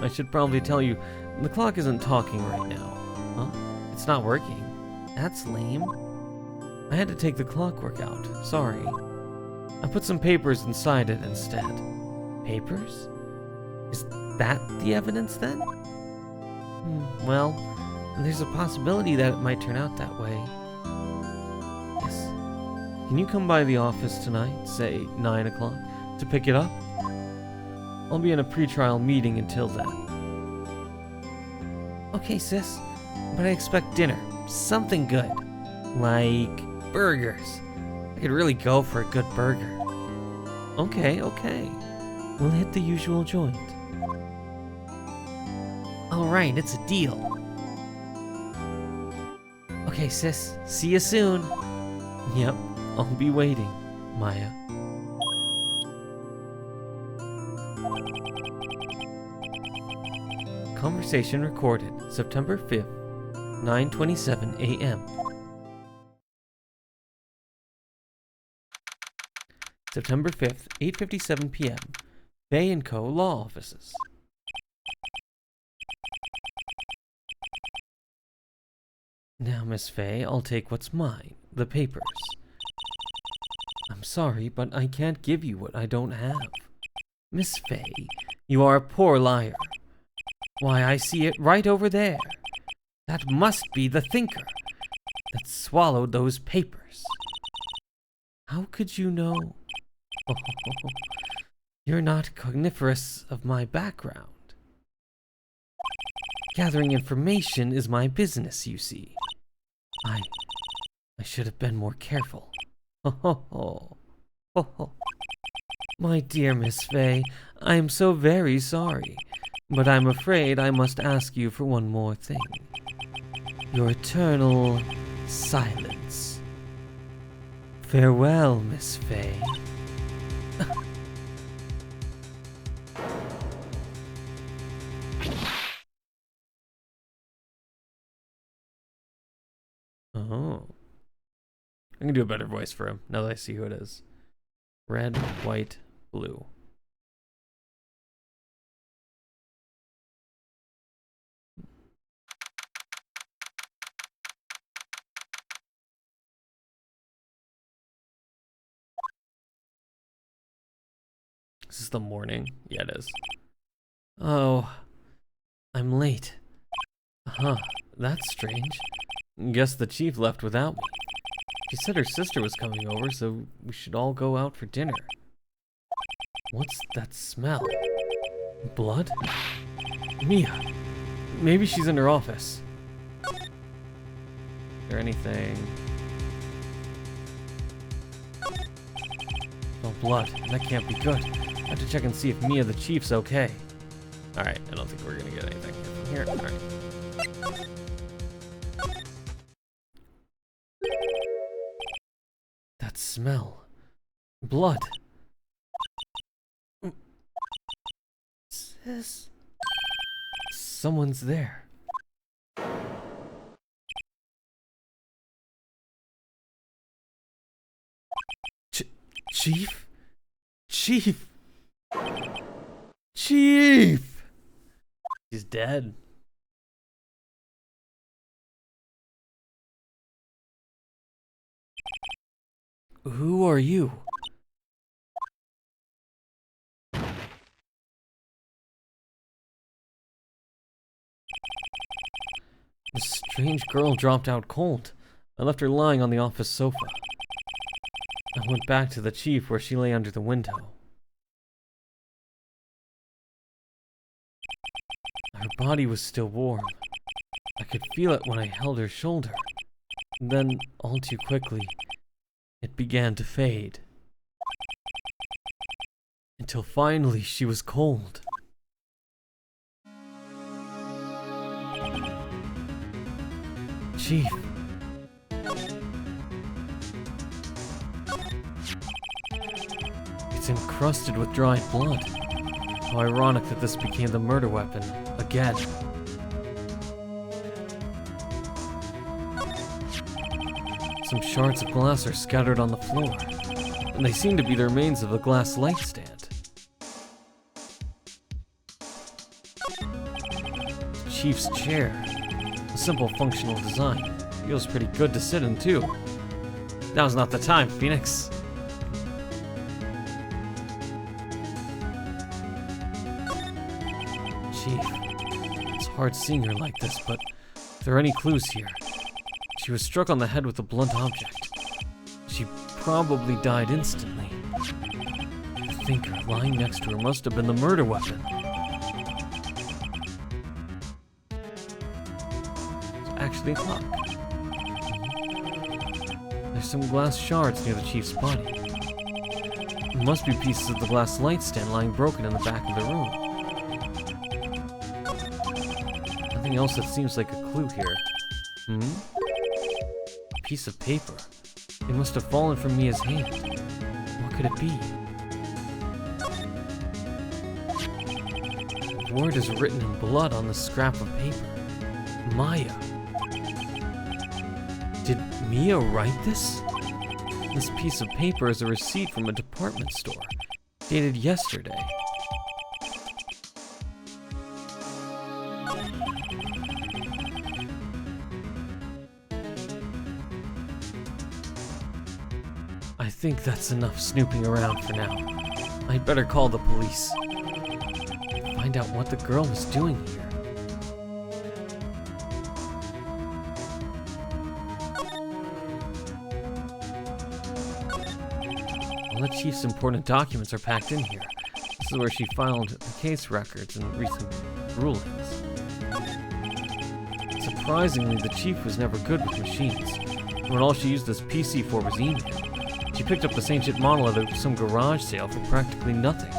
I should probably tell you, the clock isn't talking right now. Huh? It's not working. That's lame. I had to take the clockwork out, sorry. I put some papers inside it instead. Papers? Is that the evidence then? Well, there's a possibility that it might turn out that way. Yes. Can you come by the office tonight, say 9 o'clock, to pick it up? I'll be in a pre-trial meeting until then. Okay, sis, but I expect dinner. Something good. Like burgers. I could really go for a good burger. Okay. We'll hit the usual joint. Alright, it's a deal. Okay, sis. See you soon. Yep, I'll be waiting, Maya. Conversation recorded September 5th, 9:27 a.m. September 5th, 8:57 p.m. Bay & Co. Law Offices. Now, Miss Fay, I'll take what's mine, the papers. I'm sorry, but I can't give you what I don't have. Miss Fay, you are a poor liar. Why, I see it right over there. That must be the Thinker that swallowed those papers. How could you know? Oh, you're not cogniferous of my background. Gathering information is my business, you see. I should have been more careful. Ho ho ho. Ho ho. My dear Miss Fay, I am so very sorry, but I'm afraid I must ask you for one more thing. Your eternal silence. Farewell, Miss Fay. Oh. I can do a better voice for him now that I see who it is. Red, white, blue. Is this the morning? Yeah, it is. Oh, I'm late. Huh, that's strange. Guess the chief left without me. She said her sister was coming over, so we should all go out for dinner. What's that smell? Blood? Mia! Maybe she's in her office. Is there anything? Oh, blood. That can't be good. I have to check and see if Mia the chief's okay. Alright, I don't think we're gonna get anything from here. Alright. That smell. Blood. Sis. Someone's there. Chief? Chief! Chief! He's dead. Who are you? The strange girl dropped out cold. I left her lying on the office sofa. I went back to the chief where she lay under the window. Her body was still warm. I could feel it when I held her shoulder. Then, all too quickly, it began to fade. Until finally she was cold. Chief. It's encrusted with dried blood. How ironic that this became the murder weapon again. Some shards of glass are scattered on the floor, and they seem to be the remains of a glass light stand. The chief's chair, a simple functional design, feels pretty good to sit in too. Now's not the time, Phoenix. Chief, it's hard seeing her like this, but if there are any clues here, she was struck on the head with a blunt object. She probably died instantly. I think her lying next to her must have been the murder weapon. It's actually a clock. There's some glass shards near the chief's body. It must be pieces of the glass light stand lying broken in the back of the room. Nothing else that seems like a clue here. A piece of paper. It must have fallen from Mia's hand. What could it be? The word is written in blood on the scrap of paper. Maya. Did Mia write this? This piece of paper is a receipt from a department store, dated yesterday. I think that's enough snooping around for now. I'd better call the police. Find out what the girl was doing here. All the chief's important documents are packed in here. This is where she filed the case records and recent rulings. Surprisingly, the chief was never good with machines. When all she used this PC for was email. She picked up this ancient monolith at some garage sale for practically nothing.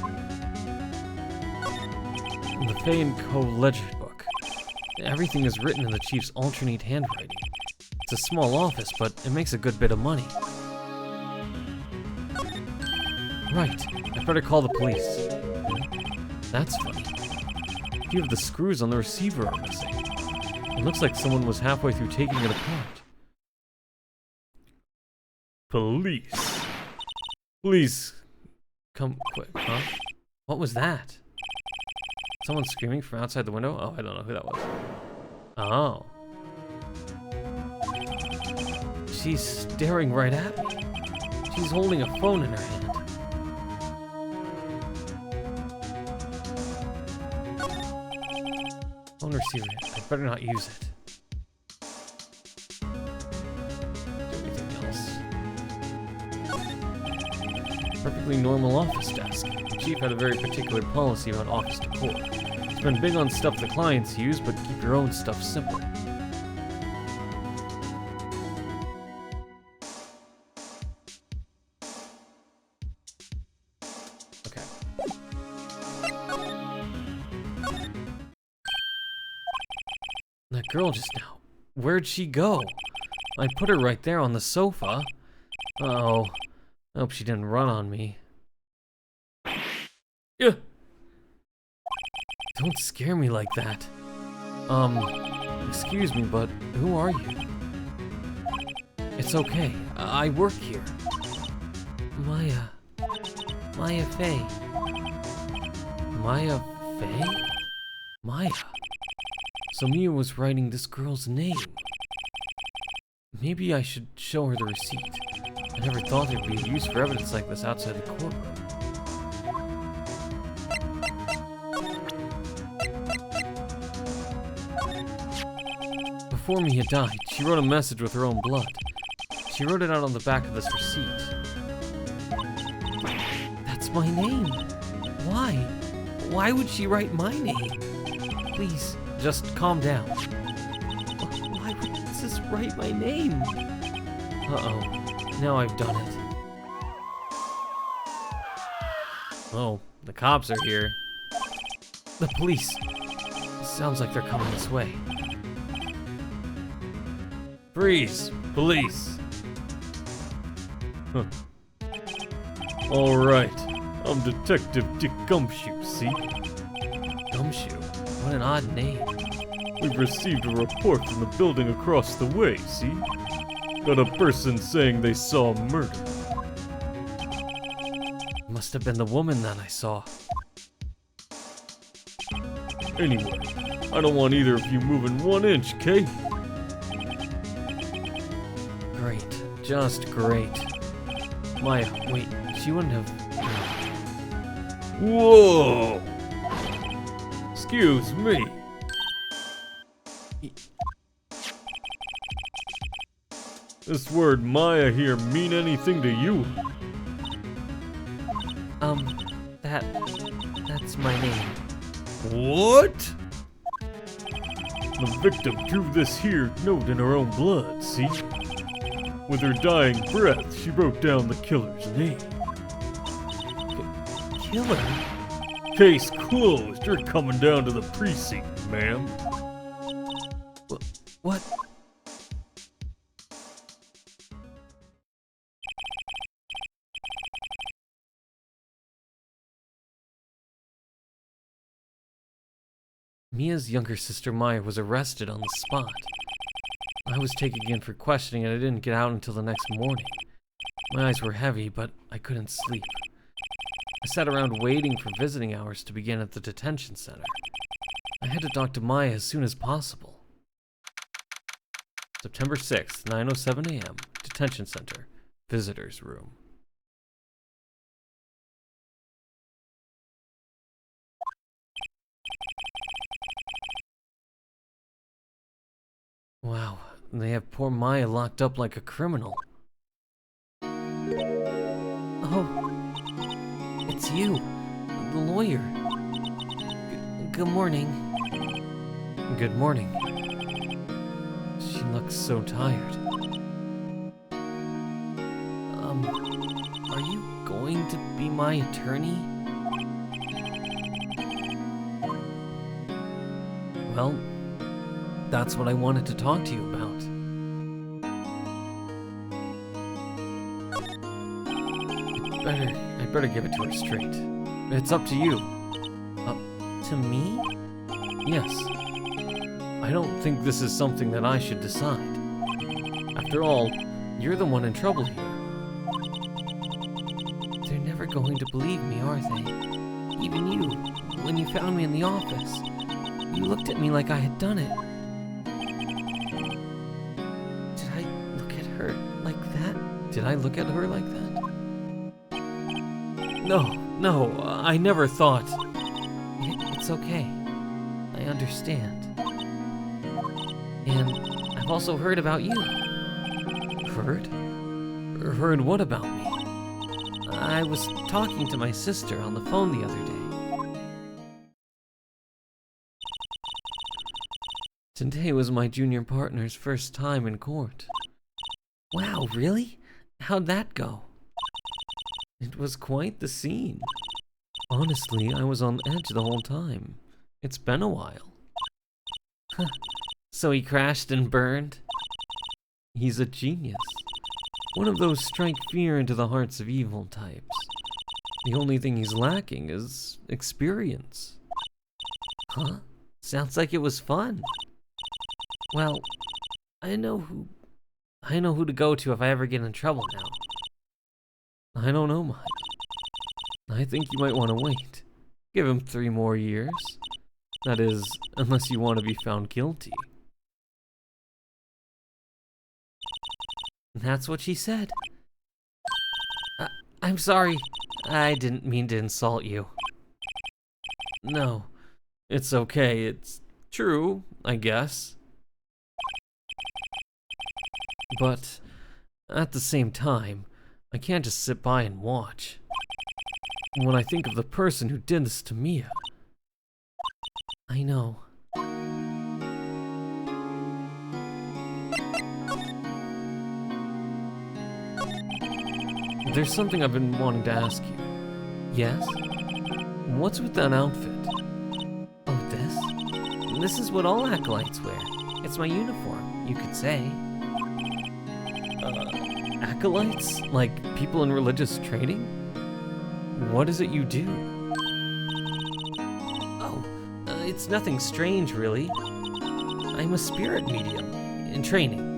The Fay & Co. ledger book. Everything is written in the chief's alternate handwriting. It's a small office, but it makes a good bit of money. Right, I better call the police. That's funny. A few of the screws on the receiver are missing. It looks like someone was halfway through taking it apart. Police. Please, come quick, huh? What was that? Someone screaming from outside the window? Oh, I don't know who that was. Oh. She's staring right at me. She's holding a phone in her hand. Phone receiver. I better not use it. Do anything else. Perfectly normal office desk. The chief had a very particular policy about office decor. He's been big on stuff the clients use, but keep your own stuff simple. Okay. That girl just now. Where'd she go? I put her right there on the sofa. Uh-oh. I hope she didn't run on me. Yeah. Don't scare me like that. Excuse me, but who are you? It's okay. I work here. Maya Fay. Maya Fay? Maya. So Mia was writing this girl's name. Maybe I should show her the receipt. I never thought there'd be a use for evidence like this outside the courtroom. Before Mia died, she wrote a message with her own blood. She wrote it out on the back of this receipt. That's my name. Why? Why would she write my name? Please, just calm down. Why would this write my name? Uh-oh. Now I've done it. Oh, the cops are here. The police. Sounds like they're coming this way. Freeze! Police! Huh. Alright, I'm Detective Dick Gumshoe, see? Gumshoe? What an odd name. We've received a report from the building across the way, see? Got a person saying they saw a murder. Must have been the woman that I saw. Anyway, I don't want either of you moving 1 inch, Kay? Great. Just great. Maya, wait, she wouldn't have... Whoa! Excuse me. This word Maya here mean anything to you? That's my name. What? The victim drew this here note in her own blood, see? With her dying breath, she wrote down the killer's name. Killer? Case closed. You're coming down to the precinct, ma'am. What? Mia's younger sister Maya was arrested on the spot. I was taken in for questioning and I didn't get out until the next morning. My eyes were heavy, but I couldn't sleep. I sat around waiting for visiting hours to begin at the detention center. I had to talk to Maya as soon as possible. September 6th, 9:07 a.m., detention center, visitor's room. Wow, they have poor Maya locked up like a criminal. Oh, it's you, the lawyer. Good morning. Good morning. She looks so tired. be my attorney? Well, that's what I wanted to talk to you about. I better give it to her straight. It's up to you. Up to me? Yes. I don't think this is something that I should decide. After all, you're the one in trouble here. They're never going to believe me, are they? Even you, when you found me in the office, you looked at me like I had done it. Did I look at her like that? Did I look at her like that? No, I never thought. It's okay. I understand. And I've also heard about you. Heard? Heard what about me? I was talking to my sister on the phone the other day. Today was my junior partner's first time in court. Wow, really? How'd that go? It was quite the scene. Honestly, I was on edge the whole time. It's been a while. Huh. So he crashed and burned? He's a genius. One of those strike fear into the hearts of evil types. The only thing he's lacking is experience. Huh? Sounds like it was fun. Well, I know who to go to if I ever get in trouble now. I don't know mine. I think you might want to wait. Give him 3 more years. That is, unless you want to be found guilty. That's what she said. I'm sorry. I didn't mean to insult you. No, it's okay. It's true, I guess. But at the same time, I can't just sit by and watch. When I think of the person who did this to Mia, I know. There's something I've been wanting to ask you. Yes? What's with that outfit? Oh, this? This is what all acolytes wear. It's my uniform, you could say. Acolytes? Like people in religious training? What is it you do? Oh, it's nothing strange, really. I'm a spirit medium in training.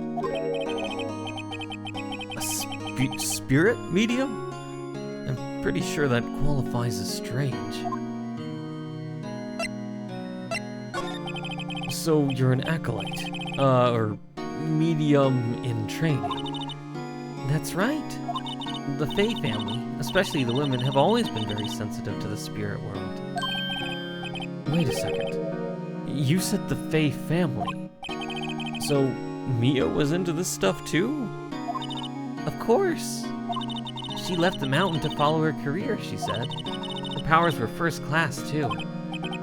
A spirit medium? I'm pretty sure that qualifies as strange. So you're an acolyte, or medium in training. That's right. The Fae family, especially the women, have always been very sensitive to the spirit world. Wait a second. You said the Fae family. So Mia was into this stuff too? Of course. She left the mountain to follow her career, she said. Her powers were first class too.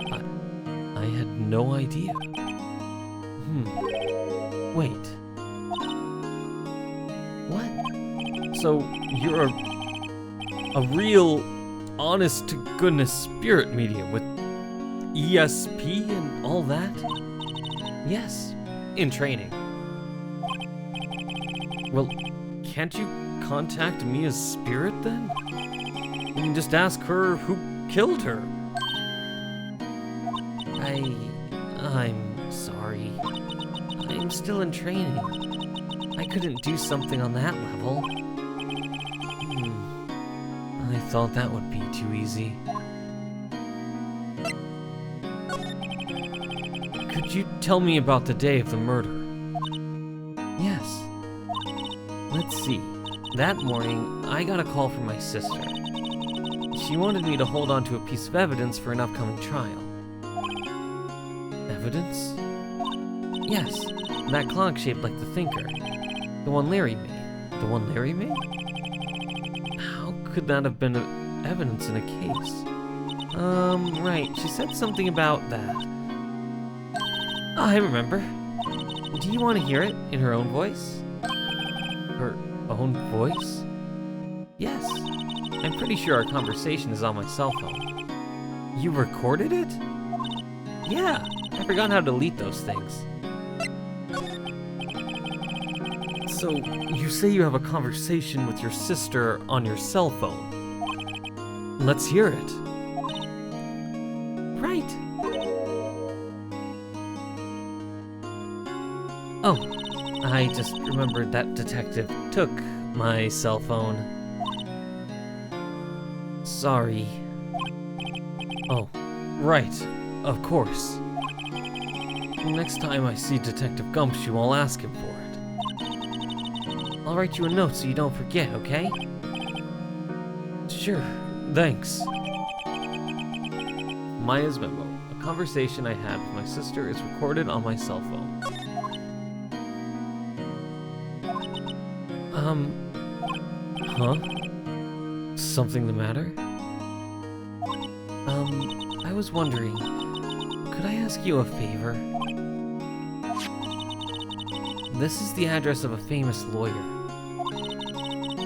But I had no idea. Wait. What? So you're a real, honest-to-goodness spirit medium with ESP and all that? Yes, in training. Well, can't you contact Mia's spirit then? You can just ask her who killed her. I'm sorry. I'm still in training. I couldn't do something on that level. I thought that would be too easy. Could you tell me about the day of the murder? Yes. Let's see. That morning, I got a call from my sister. She wanted me to hold on to a piece of evidence for an upcoming trial. Evidence? Yes, that clock shaped like the Thinker. The one Larry made. The one Larry made? How could that have been evidence in a case? Right, she said something about that. Oh, I remember. Do you want to hear it in her own voice? Her own voice? Yes. I'm pretty sure our conversation is on my cell phone. You recorded it? Yeah, I forgot how to delete those things. So, you say you have a conversation with your sister on your cell phone. Let's hear it. Right. Oh, I just remembered that detective took my cell phone. Sorry. Oh, right, of course. Next time I see Detective Gumshoe, I'll ask him for it. I'll write you a note so you don't forget, okay? Sure, thanks. Maya's memo. A conversation I had with my sister is recorded on my cell phone. Huh? Something the matter? I was wondering, could I ask you a favor? This is the address of a famous lawyer.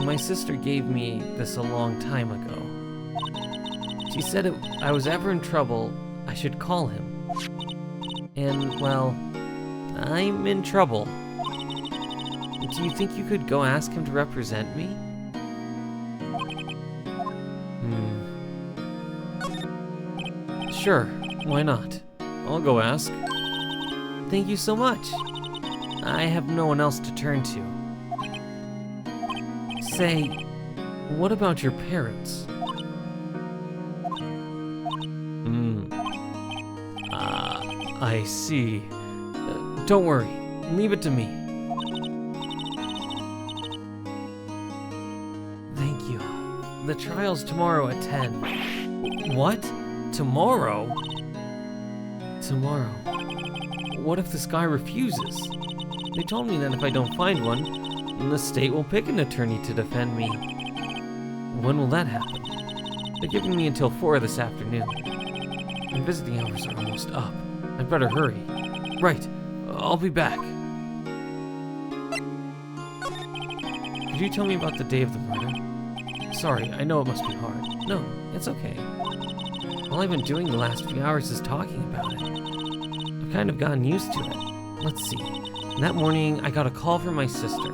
My sister gave me this a long time ago. She said if I was ever in trouble, I should call him. And, well, I'm in trouble. Do you think you could go ask him to represent me? Sure, why not? I'll go ask. Thank you so much. I have no one else to turn to. Say, what about your parents? I see. Don't worry, leave it to me. Thank you. The trial's tomorrow at 10. What? Tomorrow? Tomorrow. What if this guy refuses? They told me that if I don't find one, the state will pick an attorney to defend me. When will that happen? They're giving me until 4 this afternoon. And visiting hours are almost up. I'd better hurry. Right, I'll be back. Could you tell me about the day of the murder? Sorry, I know it must be hard. No, it's okay. All I've been doing the last few hours is talking about it. I've kind of gotten used to it. Let's see. That morning, I got a call from my sister.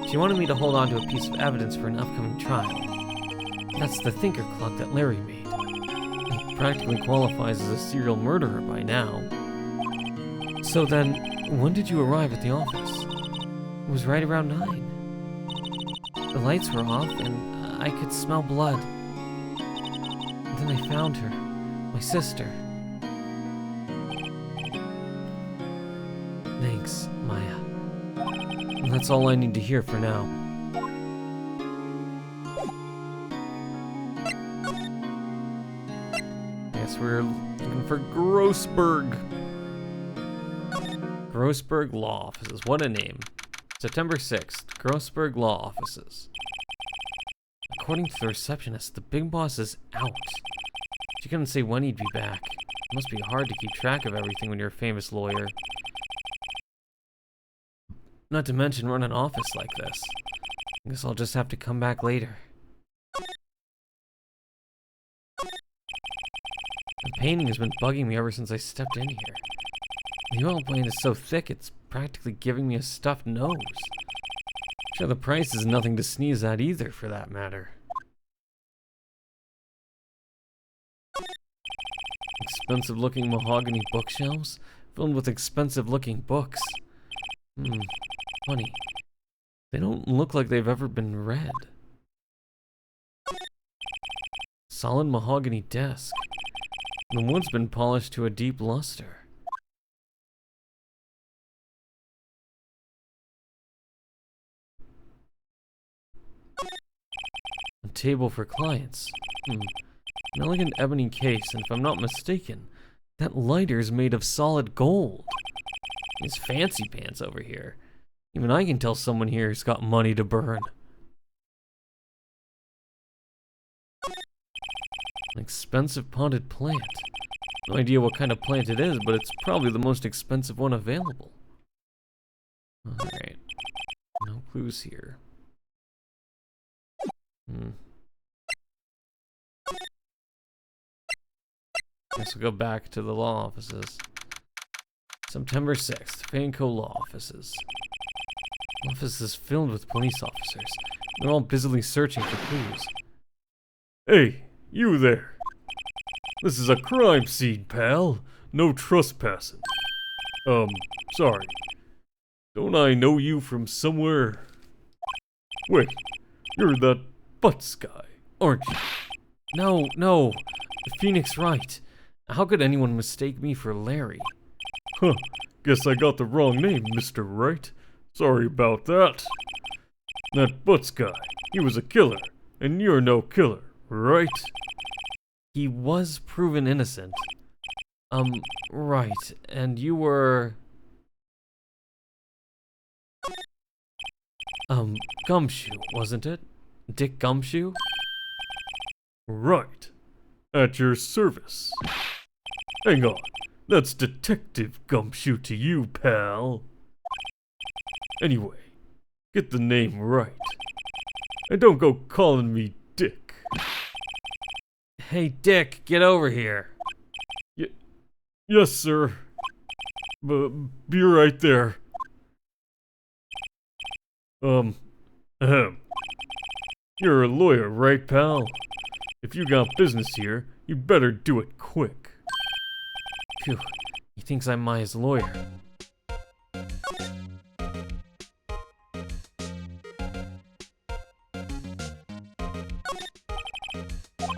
She wanted me to hold on to a piece of evidence for an upcoming trial. That's the thinker clock that Larry made. He practically qualifies as a serial murderer by now. So then, when did you arrive at the office? It was right around 9. The lights were off, and I could smell blood. Then I found her, my sister. Thanks, Maya. And that's all I need to hear for now. I guess we're looking for Grossberg. Grossberg Law Offices. What a name. September 6th, Grossberg Law Offices. According to the receptionist, the big boss is out. She couldn't say when he'd be back. It must be hard to keep track of everything when you're a famous lawyer. Not to mention run an office like this. I guess I'll just have to come back later. The painting has been bugging me ever since I stepped in here. The oil paint is so thick it's practically giving me a stuffed nose. Sure, the price is nothing to sneeze at either, for that matter. Expensive-looking mahogany bookshelves filled with expensive-looking books. Funny. They don't look like they've ever been read. Solid mahogany desk. The wood's been polished to a deep luster. A table for clients. An elegant ebony case, and if I'm not mistaken, that lighter's made of solid gold. These fancy pants over here. Even I can tell someone here's got money to burn. An expensive potted plant. No idea what kind of plant it is, but it's probably the most expensive one available. Alright. No clues here. Guess we'll go back to the law offices. September 6th, Fanco Law Offices. Office is filled with police officers. They're all busily searching for clues. Hey, you there. This is a crime scene, pal. No trespassing. Sorry. Don't I know you from somewhere? Wait, you're that Butts guy, aren't you? No. Phoenix Wright. How could anyone mistake me for Larry? Huh, guess I got the wrong name, Mr. Wright. Sorry about that. That Butts guy, he was a killer, and you're no killer, right? He was proven innocent. Right. And you were... Gumshoe, wasn't it? Dick Gumshoe? Right. At your service. Hang on. That's Detective Gumshoe to you, pal. Anyway, get the name right. And don't go calling me Dick. Hey, Dick, get over here. Yes, sir. Be right there. You're a lawyer, right, pal? If you got business here, you better do it quick. Phew, he thinks I'm Maya's lawyer.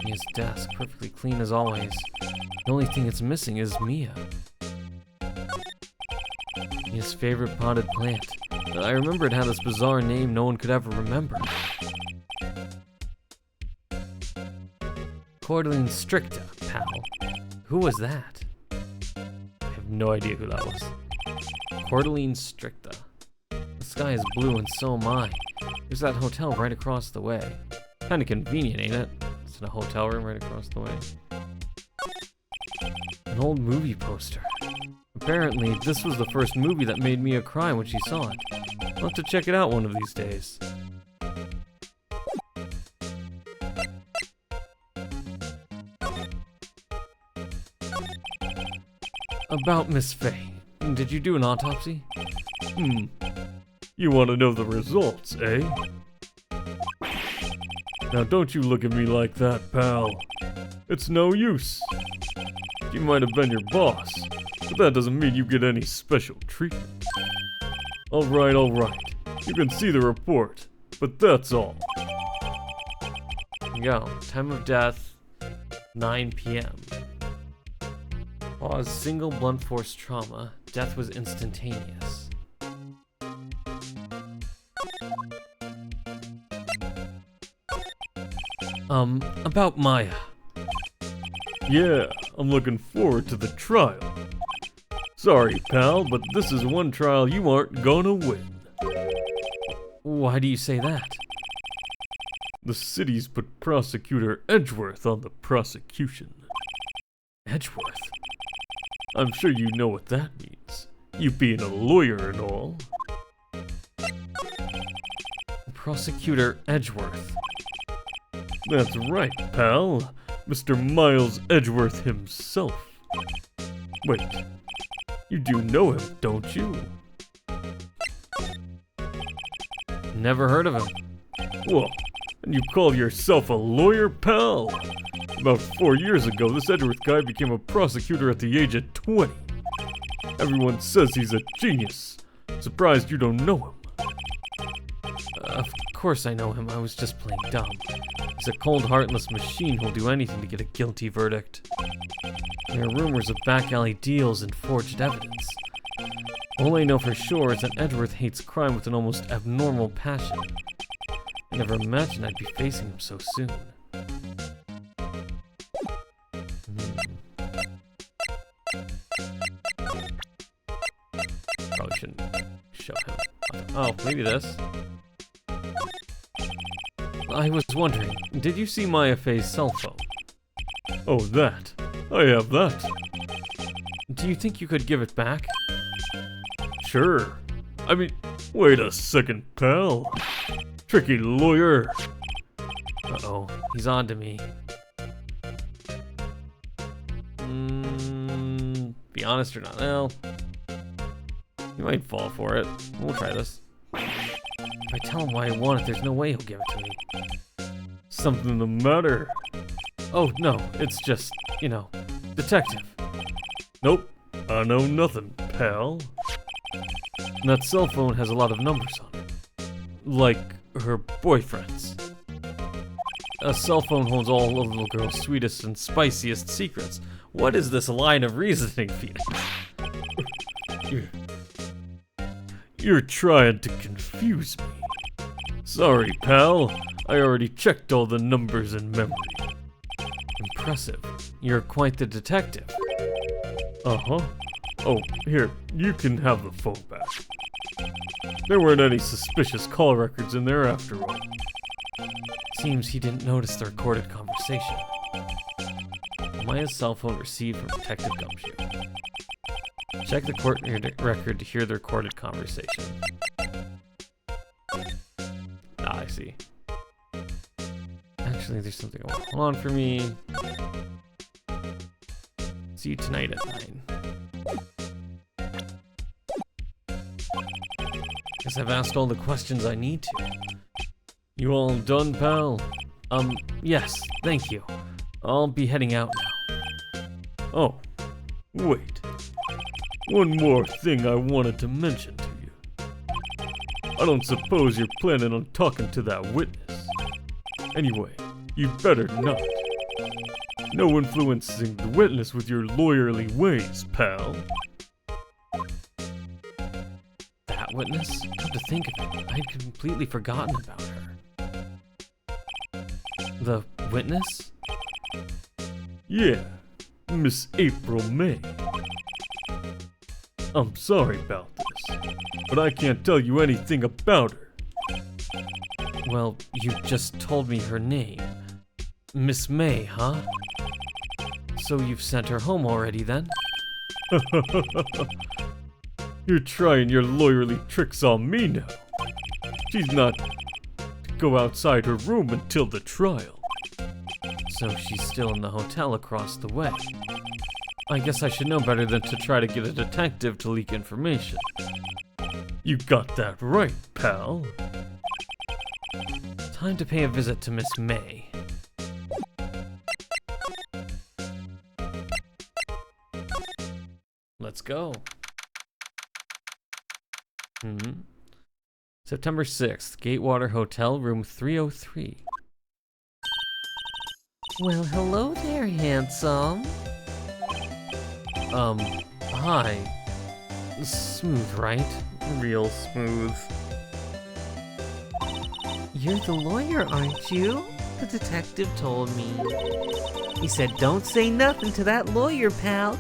His desk, perfectly clean as always. The only thing it's missing is Mia. Mia's favorite potted plant. I remember it had this bizarre name no one could ever remember. Cordeline Stricta, pal. Who was that? I have no idea who that was. Cordeline Stricta. The sky is blue and so am I. There's that hotel right across the way. Kinda convenient, ain't it? It's in a hotel room right across the way. An old movie poster. Apparently, this was the first movie that made Mia cry when she saw it. I'll have to check it out one of these days. About Miss Faye. Did you do an autopsy? You want to know the results, eh? Now don't you look at me like that, pal. It's no use. She might have been your boss, but that doesn't mean you get any special treatment. Alright. You can see the report, but that's all. Here you go. Time of death, 9 p.m. Cause single blunt force trauma. Death was instantaneous. About Maya. Yeah, I'm looking forward to the trial. Sorry, pal, but this is one trial you aren't gonna win. Why do you say that? The city's put Prosecutor Edgeworth on the prosecution. Edgeworth? I'm sure you know what that means. You being a lawyer and all. Prosecutor Edgeworth. That's right, pal. Mr. Miles Edgeworth himself. Wait, you do know him, don't you? Never heard of him. Whoa, and you call yourself a lawyer, pal? About 4 years ago, this Edgeworth guy became a prosecutor at the age of 20. Everyone says he's a genius. Surprised you don't know him. Of course I know him, I was just playing dumb. He's a cold, heartless machine who'll do anything to get a guilty verdict. There are rumors of back alley deals and forged evidence. All I know for sure is that Edgeworth hates crime with an almost abnormal passion. I never imagined I'd be facing him so soon. Probably shouldn't show him. Oh, maybe this. I was wondering, did you see Maya Faye's cell phone? Oh, that. I have that. Do you think you could give it back? Sure. I mean, wait a second, pal. Tricky lawyer. Uh-oh, he's on to me. Be honest or not? Well, you might fall for it. We'll try this. If I tell him why I want it, there's no way he'll give it to me. Something the matter? Oh, no, it's just, you know, detective. Nope, I know nothing, pal. And that cell phone has a lot of numbers on it. Like her boyfriend's. A cell phone holds all a little girl's sweetest and spiciest secrets. What is this line of reasoning, Phoenix? You're trying to confuse me. Sorry, pal. I already checked all the numbers in memory. Impressive. You're quite the detective. Uh-huh. Oh, here, you can have the phone back. There weren't any suspicious call records in there after all. Seems he didn't notice the recorded conversation. Maya's cell phone received from Detective Gumshoe. Check the court record to hear the recorded conversation. Ah, I see. Actually, there's something going on for me. See you tonight at 9. Guess I've asked all the questions I need to. You all done, pal? Yes, thank you. I'll be heading out now. Oh, wait. One more thing I wanted to mention to you. I don't suppose you're planning on talking to that witness. Anyway, you better not. No influencing the witness with your lawyerly ways, pal. That witness? Come to think of it, I'd completely forgotten about her. The witness? Yeah, Miss April May. I'm sorry about this, but I can't tell you anything about her. Well, you just told me her name. Miss May, huh? So you've sent her home already then? You're trying your lawyerly tricks on me now. She's not to go outside her room until the trial. So she's still in the hotel across the way. I guess I should know better than to try to get a detective to leak information. You got that right, pal. Time to pay a visit to Miss May. Let's go. September 6th, Gatewater Hotel, room 303. Well, hello there, handsome. Hi. Smooth, right? Real smooth. You're the lawyer, aren't you? The detective told me. He said, don't say nothing to that lawyer, pal.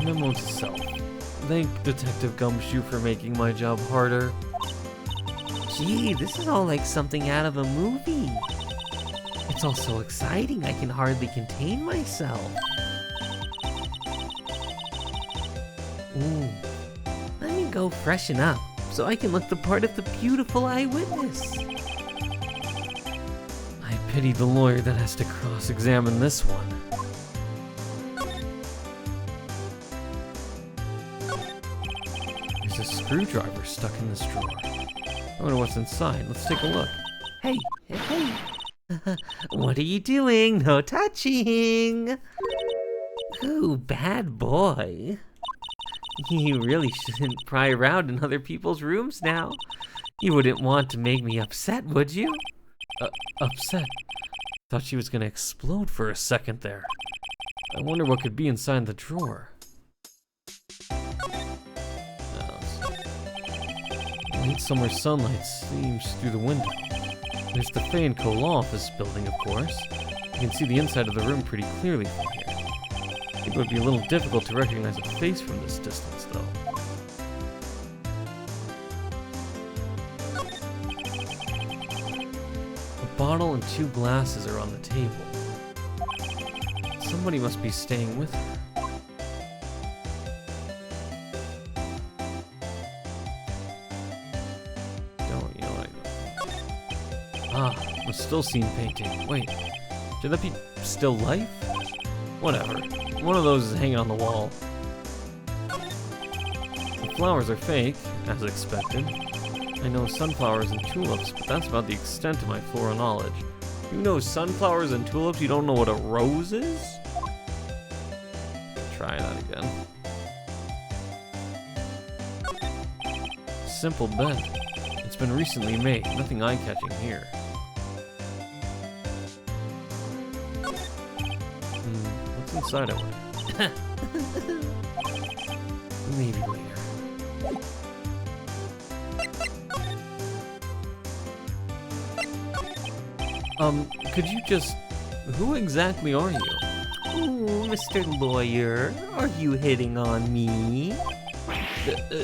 Memo to self. Thank Detective Gumshoe for making my job harder. Gee, this is all like something out of a movie. It's all so exciting, I can hardly contain myself. Ooh, let me go freshen up so I can look the part of the beautiful eyewitness. I pity the lawyer that has to cross-examine this one. There's a screwdriver stuck in this drawer. I wonder what's inside. Let's take a look. Hey, hey. What are you doing? No touching. Ooh, bad boy. You really shouldn't pry around in other people's rooms now. You wouldn't want to make me upset, would you? Upset? Thought she was gonna explode for a second there. I wonder what could be inside the drawer. Late summer sunlight streams through the window. There's the Fay & Co. Law Office building, of course. You can see the inside of the room pretty clearly from here. I think it would be a little difficult to recognize a face from this distance, though. A bottle and 2 glasses are on the table. Somebody must be staying with her. Ah, a still scene painting. Wait, should that be still life? Whatever. One of those is hanging on the wall. The flowers are fake, as expected. I know sunflowers and tulips, but that's about the extent of my floral knowledge. You know sunflowers and tulips, you don't know what a rose is? Try that again. Simple bed. It's been recently made, nothing eye-catching here. What's inside of it? Maybe later. Could you just... Who exactly are you? Ooh, Mr. Lawyer, are you hitting on me?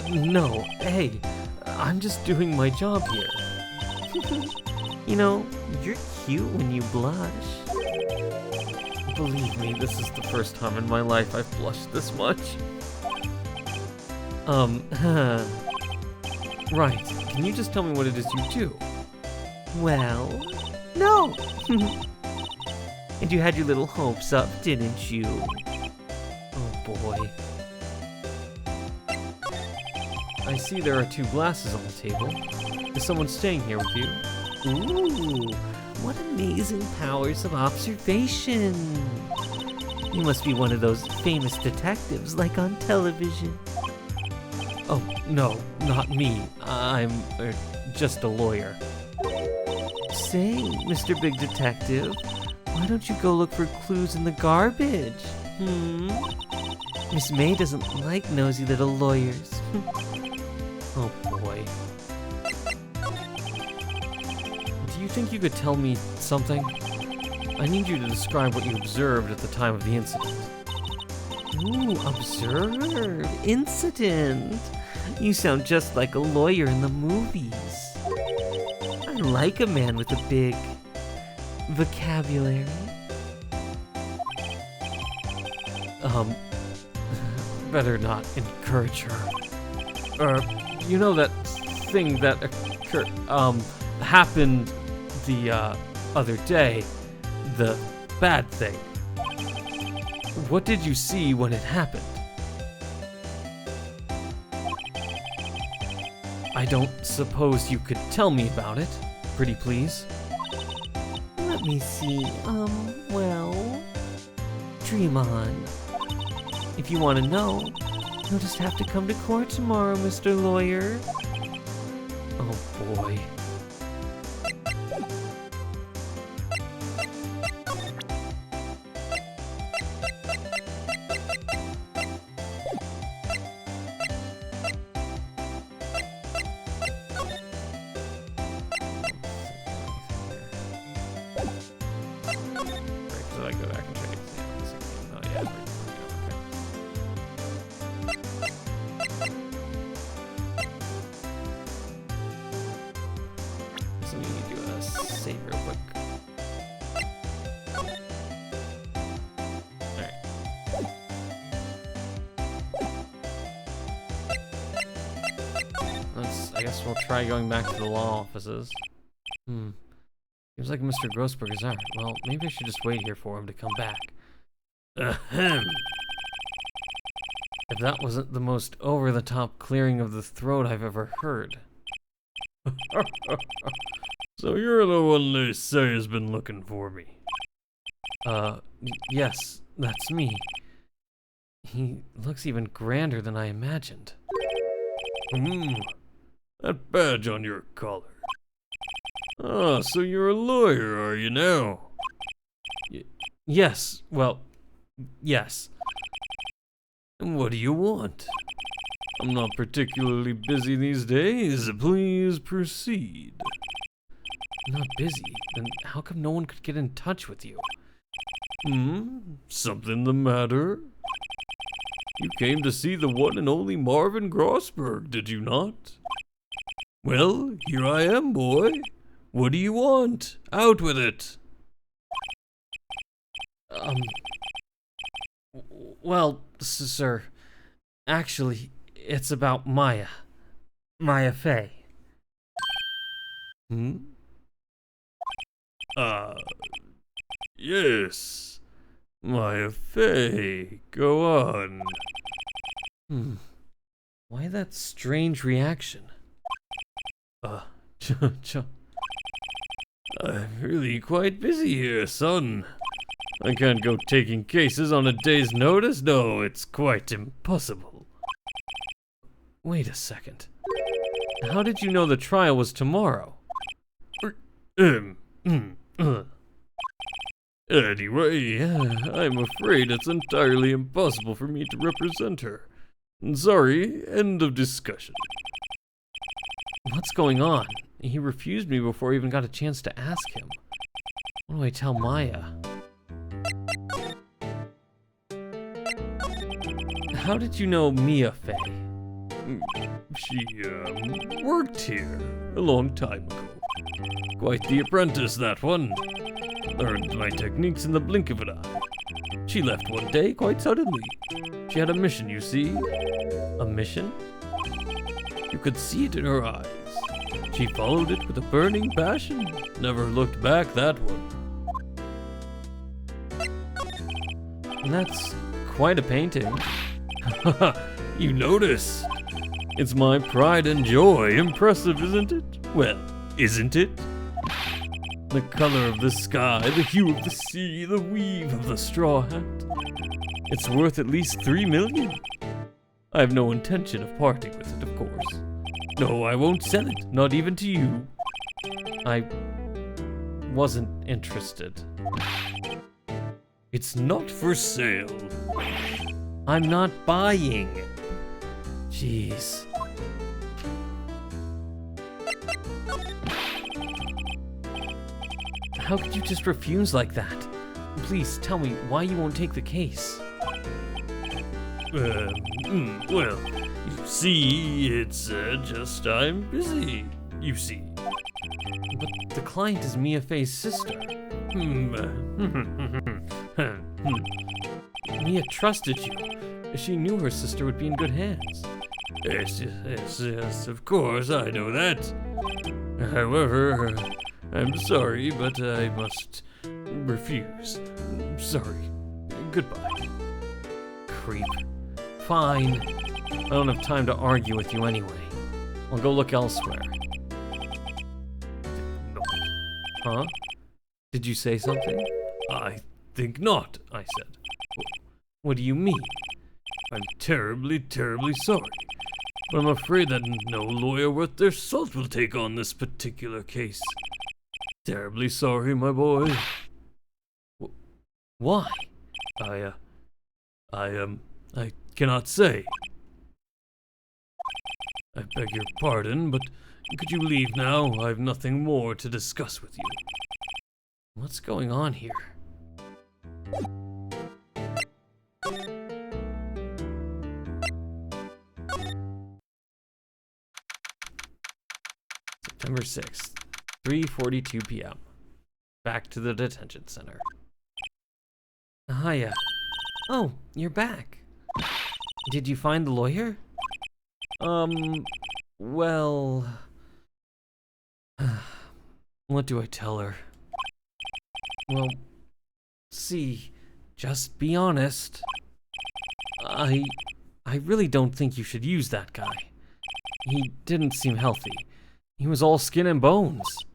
No, hey, I'm just doing my job here. You know, you're cute when you blush. Believe me, this is the first time in my life I've blushed this much. Right, can you just tell me what it is you do? Well, no. And you had your little hopes up, didn't you? Oh boy. I see there are 2 glasses on the table. Is someone staying here with you? Ooh, what amazing powers of observation. You must be one of those famous detectives like on television. Oh, no, not me. I'm just a lawyer. Say, Mr. Big Detective, why don't you go look for clues in the garbage? Miss May doesn't like nosy little lawyers. Oh boy. Do you think you could tell me something? I need you to describe what you observed at the time of the incident. Ooh, observe. Incident. You sound just like a lawyer in the movies. I like a man with a big vocabulary. Better not encourage her. You know that thing that happened the other day? The bad thing. What did you see when it happened? I don't suppose you could tell me about it, pretty please. Let me see. Well, dream on. If you want to know, you'll just have to come to court tomorrow, Mr. Lawyer. Oh boy. I go back and check it. Oh yeah, okay. So we need to do a save real quick. Alright. I guess we'll try going back to the law offices. Seems like Mr. Grossberg is out. Well, maybe I should just wait here for him to come back. Ahem. If that wasn't the most over-the-top clearing of the throat I've ever heard. So you're the one they say has been looking for me. Yes, that's me. He looks even grander than I imagined. That badge on your collar. Ah, so you're a lawyer, are you now? Yes, well, yes. And what do you want? I'm not particularly busy these days. Please proceed. Not busy? Then how come no one could get in touch with you? Something the matter? You came to see the one and only Marvin Grossberg, did you not? Well, here I am, boy. What do you want? Out with it. Well, sir, actually, it's about Maya. Maya Fey. Yes. Maya Fey, go on. Why that strange reaction? I'm really quite busy here, son. I can't go taking cases on a day's notice. No, it's quite impossible. Wait a second. How did you know the trial was tomorrow? Anyway, I'm afraid it's entirely impossible for me to represent her. Sorry, end of discussion. What's going on? He refused me before I even got a chance to ask him. What do I tell Maya? How did you know Mia Fey? She, worked here a long time ago. Quite the apprentice, that one. Learned my techniques in the blink of an eye. She left one day quite suddenly. She had a mission, you see. A mission? You could see it in her eyes. She followed it with a burning passion. Never looked back, that one. And that's quite a painting. You notice? It's my pride and joy. Impressive, isn't it? Well, isn't it? The color of the sky, the hue of the sea, the weave of the straw hat. It's worth at least 3 million. I have no intention of parting with it, of course. No, I won't sell it, not even to you. I wasn't interested. It's not for sale. I'm not buying. Jeez. How could you just refuse like that? Please tell me why you won't take the case. Well, you see, it's just I'm busy, you see. But the client is Mia Fey's sister. Mia trusted you. She knew her sister would be in good hands. Yes, of course, I know that. However, I'm sorry, but I must refuse. Sorry. Goodbye. Creep. Fine. I don't have time to argue with you anyway. I'll go look elsewhere. No. Huh? Did you say something? I think not, I said. What do you mean? I'm terribly, terribly sorry. But I'm afraid that no lawyer worth their salt will take on this particular case. Terribly sorry, my boy. Why? I cannot say. I beg your pardon, but could you leave now? I've nothing more to discuss with you. What's going on here? September 6th, 3:42 p.m. Back to the detention center. Hiya. Oh, you're back. Did you find the lawyer? Well... What do I tell her? Well, see, just be honest. I really don't think you should use that guy. He didn't seem healthy. He was all skin and bones.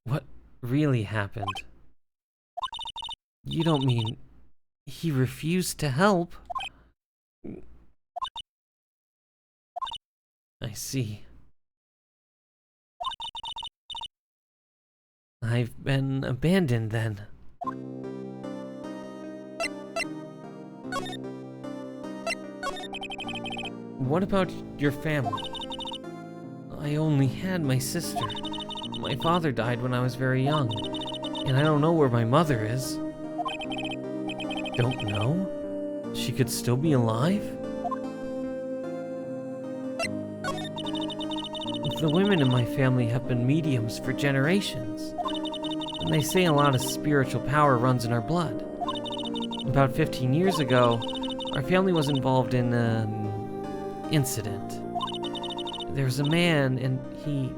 What really happened? You don't mean he refused to help? I see. I've been abandoned then. What about your family? I only had my sister. My father died when I was very young, and I don't know where my mother is. Don't know? She could still be alive? The women in my family have been mediums for generations, and they say a lot of spiritual power runs in our blood. About 15 years ago, our family was involved in an incident. There was a man, and he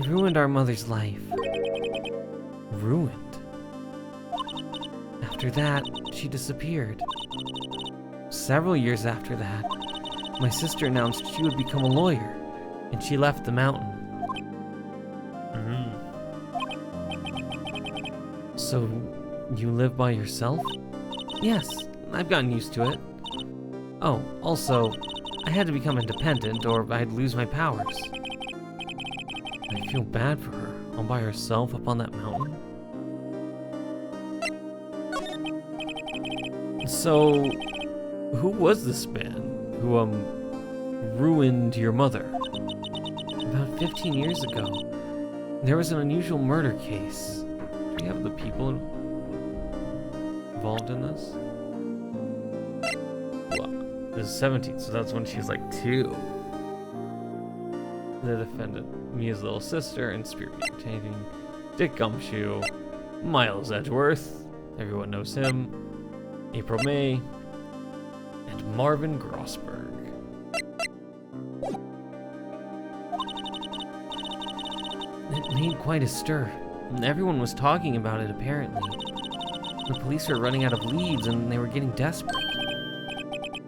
ruined our mother's life. ruined. After that, she disappeared. Several years after that, my sister announced she would become a lawyer, and she left the mountain. So, you live by yourself? Yes, I've gotten used to it. Oh, also, I had to become independent or I'd lose my powers. I feel bad for her, all by herself up on that mountain. So, who was this man who, ruined your mother? About 15 years ago, there was an unusual murder case. Do you have the people involved in this? Well, this is 17, so that's when she was like 2. The defendant, Mia's little sister, and spirit mutating Dick Gumshoe, Miles Edgeworth, everyone knows him, April May, and Marvin Grossberg. It made quite a stir. Everyone was talking about it, apparently. The police were running out of leads and they were getting desperate.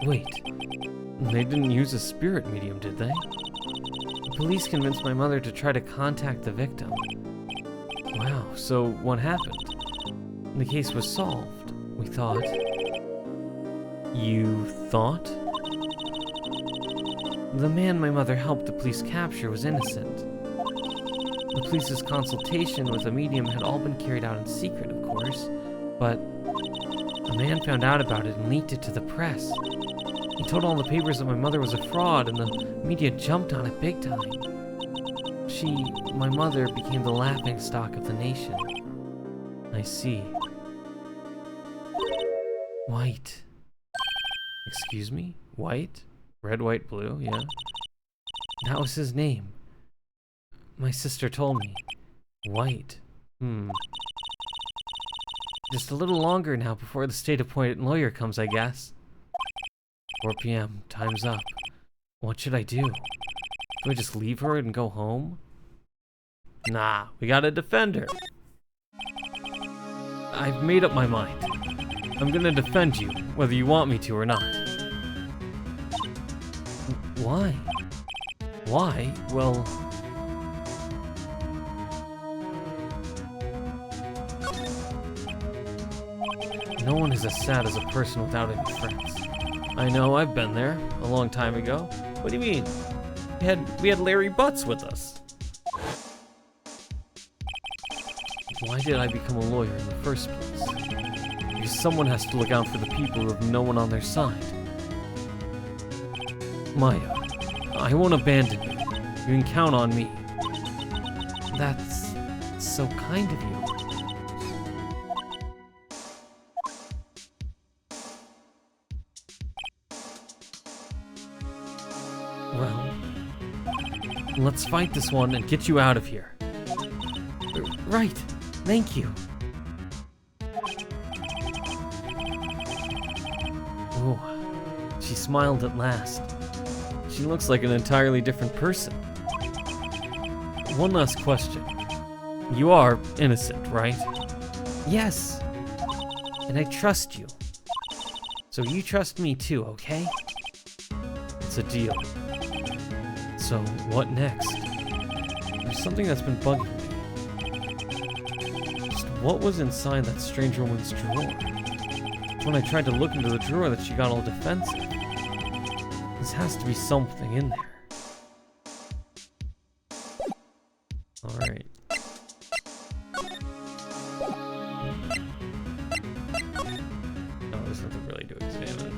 Wait, they didn't use a spirit medium, did they? The police convinced my mother to try to contact the victim. Wow, so what happened? The case was solved, we thought. You thought? The man my mother helped the police capture was innocent. The police's consultation with a medium had all been carried out in secret, of course, but a man found out about it and leaked it to the press. He told all the papers that my mother was a fraud, and the media jumped on it big time. My mother, became the laughingstock of the nation. I see. White. Excuse me? White? Red, white, blue, yeah. That was his name. My sister told me. White. Just a little longer now before the state-appointed lawyer comes, I guess. 4 p.m. Time's up. What should I do? Do I just leave her and go home? Nah, we gotta defend her. I've made up my mind. I'm gonna defend you, whether you want me to or not. Why? Why? Well... No one is as sad as a person without any friends. I know, I've been there, a long time ago. What do you mean? We had Larry Butts with us. Why did I become a lawyer in the first place? Because someone has to look out for the people who have no one on their side. Maya, I won't abandon you. You can count on me. That's so kind of you. Well, let's fight this one and get you out of here. Right, thank you. Oh, she smiled at last. She looks like an entirely different person. One last question. You are innocent, right? Yes. And I trust you. So you trust me too, okay? It's a deal. So, what next? There's something that's been bugging me. Just what was inside that strange woman's drawer? When I tried to look into the drawer that she got all defensive. This has to be something in there. Alright. No, there's nothing really to examine.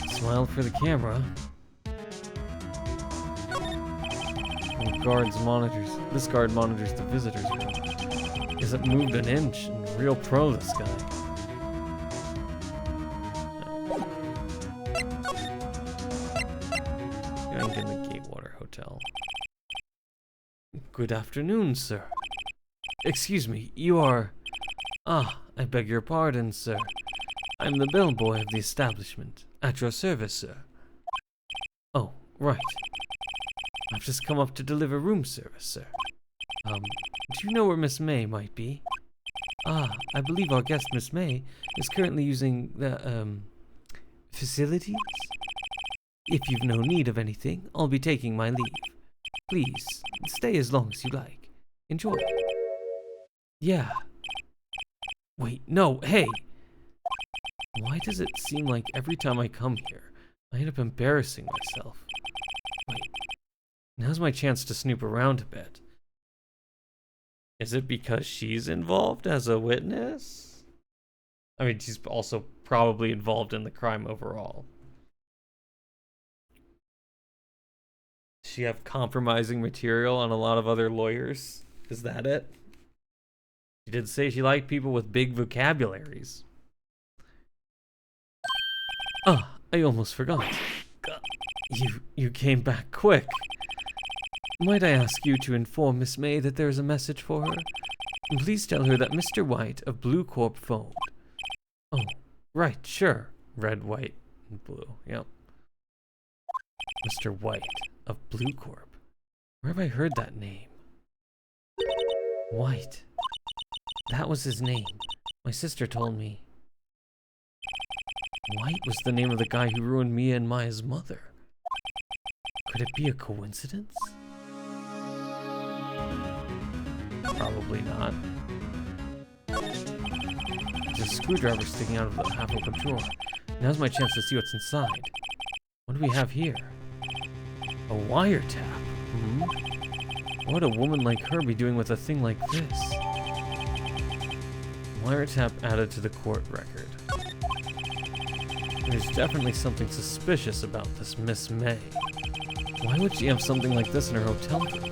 Smiled for the camera. This guard monitors the visitors room. Hasn't moved an inch. Real pro, this guy. Going in the Gatewater Hotel. Good afternoon, sir. Excuse me, you are... Ah, I beg your pardon, sir. I'm the bellboy of the establishment. At your service, sir. Oh, right. I've just come up to deliver room service, sir. Do you know where Miss May might be? Ah, I believe our guest, Miss May, is currently using the, facilities? If you've no need of anything, I'll be taking my leave. Please, stay as long as you like. Enjoy. Yeah. Wait, no, hey! Why does it seem like every time I come here, I end up embarrassing myself? Wait, now's my chance to snoop around a bit. Is it because she's involved as a witness? I mean, she's also probably involved in the crime overall. Does she have compromising material on a lot of other lawyers? Is that it? She did say she liked people with big vocabularies. Ah, I almost forgot. You came back quick. Might I ask you to inform Miss May that there is a message for her? And please tell her that Mr. White of Blue Corp phoned. Oh, right, sure. Red, white, and blue. Yep. Mr. White of Blue Corp. Where have I heard that name? White. That was his name. My sister told me. White was the name of the guy who ruined Mia and Maya's mother. Could it be a coincidence? Probably not. There's a screwdriver sticking out of the half-open drawer. Now's my chance to see what's inside. What do we have here? A wiretap. What would a woman like her be doing with a thing like this? Wiretap added to the court record. There's definitely something suspicious about this Miss May. Why would she have something like this in her hotel room?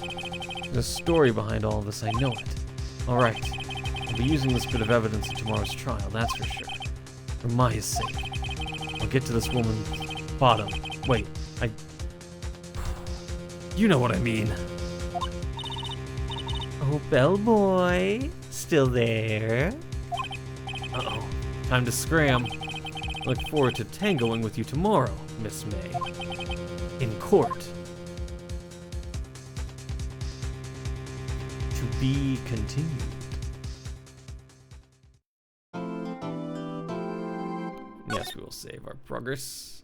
There's a story behind all of this, I know it. Alright, I'll be using this bit of evidence in tomorrow's trial, that's for sure. For Maya's sake. I'll get to this woman's bottom. Wait, You know what I mean. Oh, bellboy. Still there? Uh-oh. Time to scram. Look forward to tangoing with you tomorrow, Miss May. In court. To be continued. Yes, we will save our progress.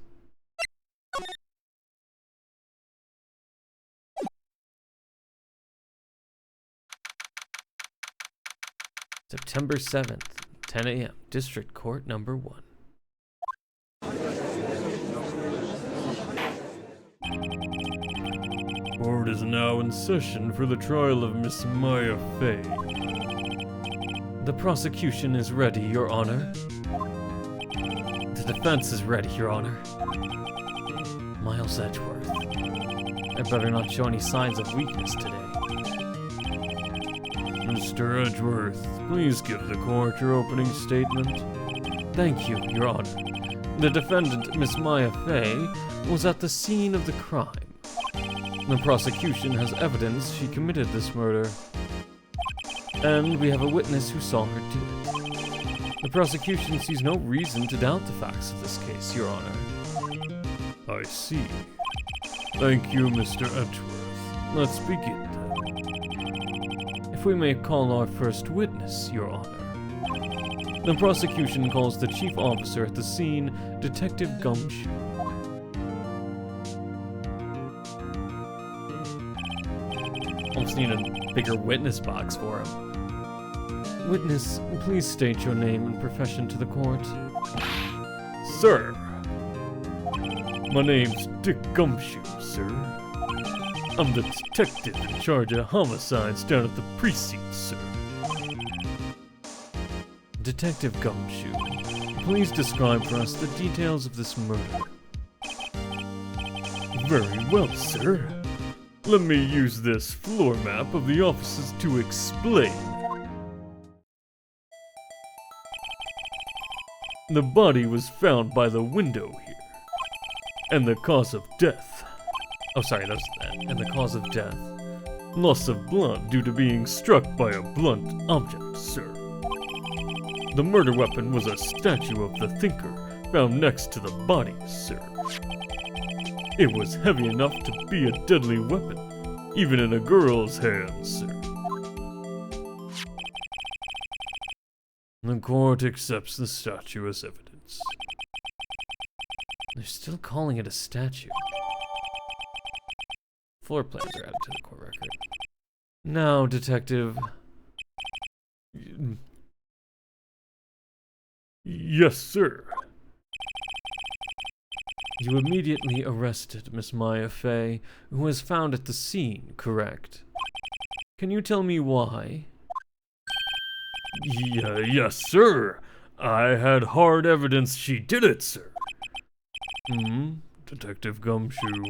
September 7th, 10 a.m., District Court Number 1. Court is now in session for the trial of Miss Maya Fey. The prosecution is ready, Your Honor. The defense is ready, Your Honor. Miles Edgeworth. I better not show any signs of weakness today. Mr. Edgeworth, please give the court your opening statement. Thank you, Your Honor. The defendant, Miss Maya Fey, was at the scene of the crime. The prosecution has evidence she committed this murder. And we have a witness who saw her do it. The prosecution sees no reason to doubt the facts of this case, Your Honor. I see. Thank you, Mr. Edgeworth. Let's begin then. If we may call our first witness, Your Honor. The prosecution calls the chief officer at the scene, Detective Gumshoe. Almost need a bigger witness box for him. Witness, please state your name and profession to the court. Sir, my name's Dick Gumshoe, sir. I'm the detective in charge of homicides down at the precinct, sir. Detective Gumshoe, please describe for us the details of this murder. Very well, sir. Let me use this floor map of the offices to explain. The body was found by the window here. And the cause of death. Oh, sorry, that was that. And the cause of death. Loss of blood due to being struck by a blunt object, sir. The murder weapon was a statue of the thinker found next to the body, sir. It was heavy enough to be a deadly weapon, even in a girl's hands, sir. The court accepts the statue as evidence. They're still calling it a statue. Floor plans are added to the court record. Now, Detective. Yes, sir. You immediately arrested Miss Maya Fey, who was found at the scene, correct? Can you tell me why? Yes, sir. I had hard evidence she did it, sir. Detective Gumshoe,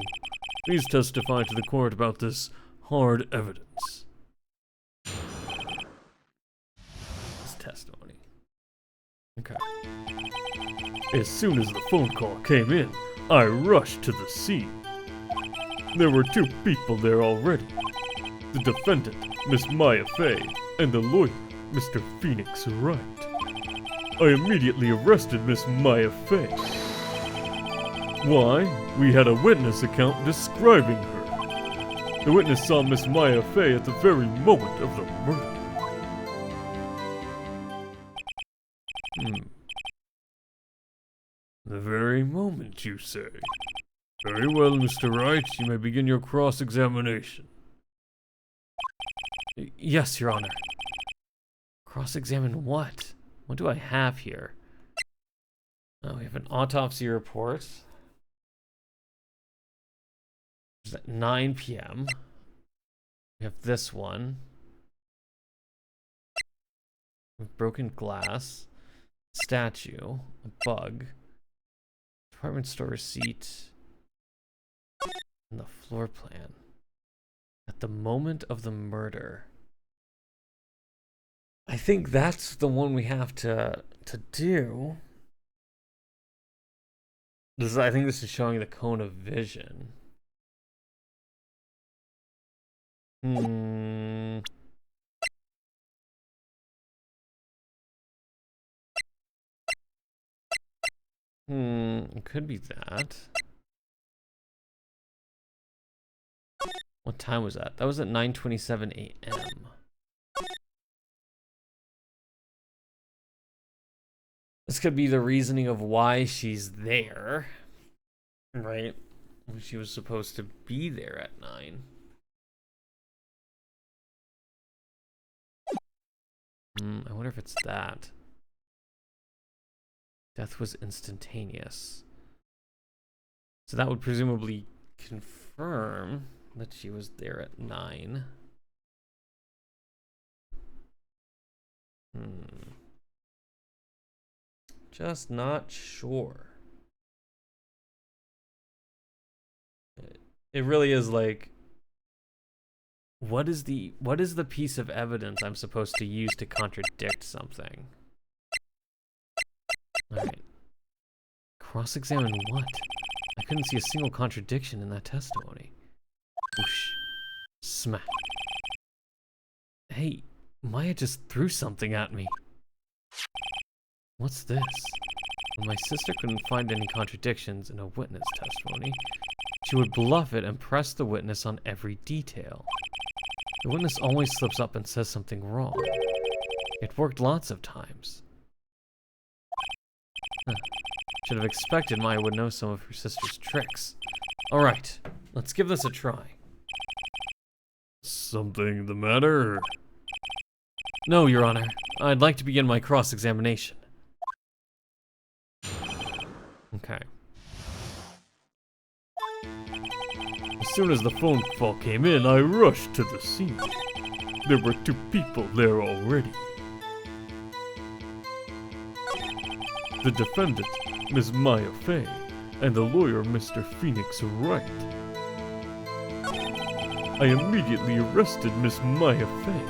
please testify to the court about this hard evidence. This testimony. Okay. As soon as the phone call came in, I rushed to the scene. There were 2 people there already. The defendant, Miss Maya Fey, and the lawyer, Mr. Phoenix Wright. I immediately arrested Miss Maya Fey. Why? We had a witness account describing her. The witness saw Miss Maya Fey at the very moment of the murder. The very moment, you say? Very well, Mr. Wright. You may begin your cross-examination. Yes, Your Honor. Cross-examine what? What do I have here? Oh, we have an autopsy report. It's at 9 p.m. We have this one. We have broken glass. Statue. A bug. Department store receipt. And the floor plan. At the moment of the murder. I think that's the one we have to do. I think this is showing the cone of vision. It could be that. What time was that? That was at 9:27 a.m. This could be the reasoning of why she's there. Right? She was supposed to be there at 9. I wonder if it's that. Death was instantaneous. So that would presumably confirm that she was there at 9. Just not sure. It really is like, what is the piece of evidence I'm supposed to use to contradict something? Alright. Cross-examine what? I couldn't see a single contradiction in that testimony. Whoosh. Smack. Hey, Maya just threw something at me. What's this? When my sister couldn't find any contradictions in a witness testimony, she would bluff it and press the witness on every detail. The witness always slips up and says something wrong. It worked lots of times. Should have expected Maya would know some of her sister's tricks. Alright, let's give this a try. Something the matter? No, Your Honor. I'd like to begin my cross-examination. Okay. As soon as the phone call came in, I rushed to the scene. There were 2 people there already. The defendant, Ms. Maya Fey, and the lawyer, Mr. Phoenix Wright. I immediately arrested Ms. Maya Fey.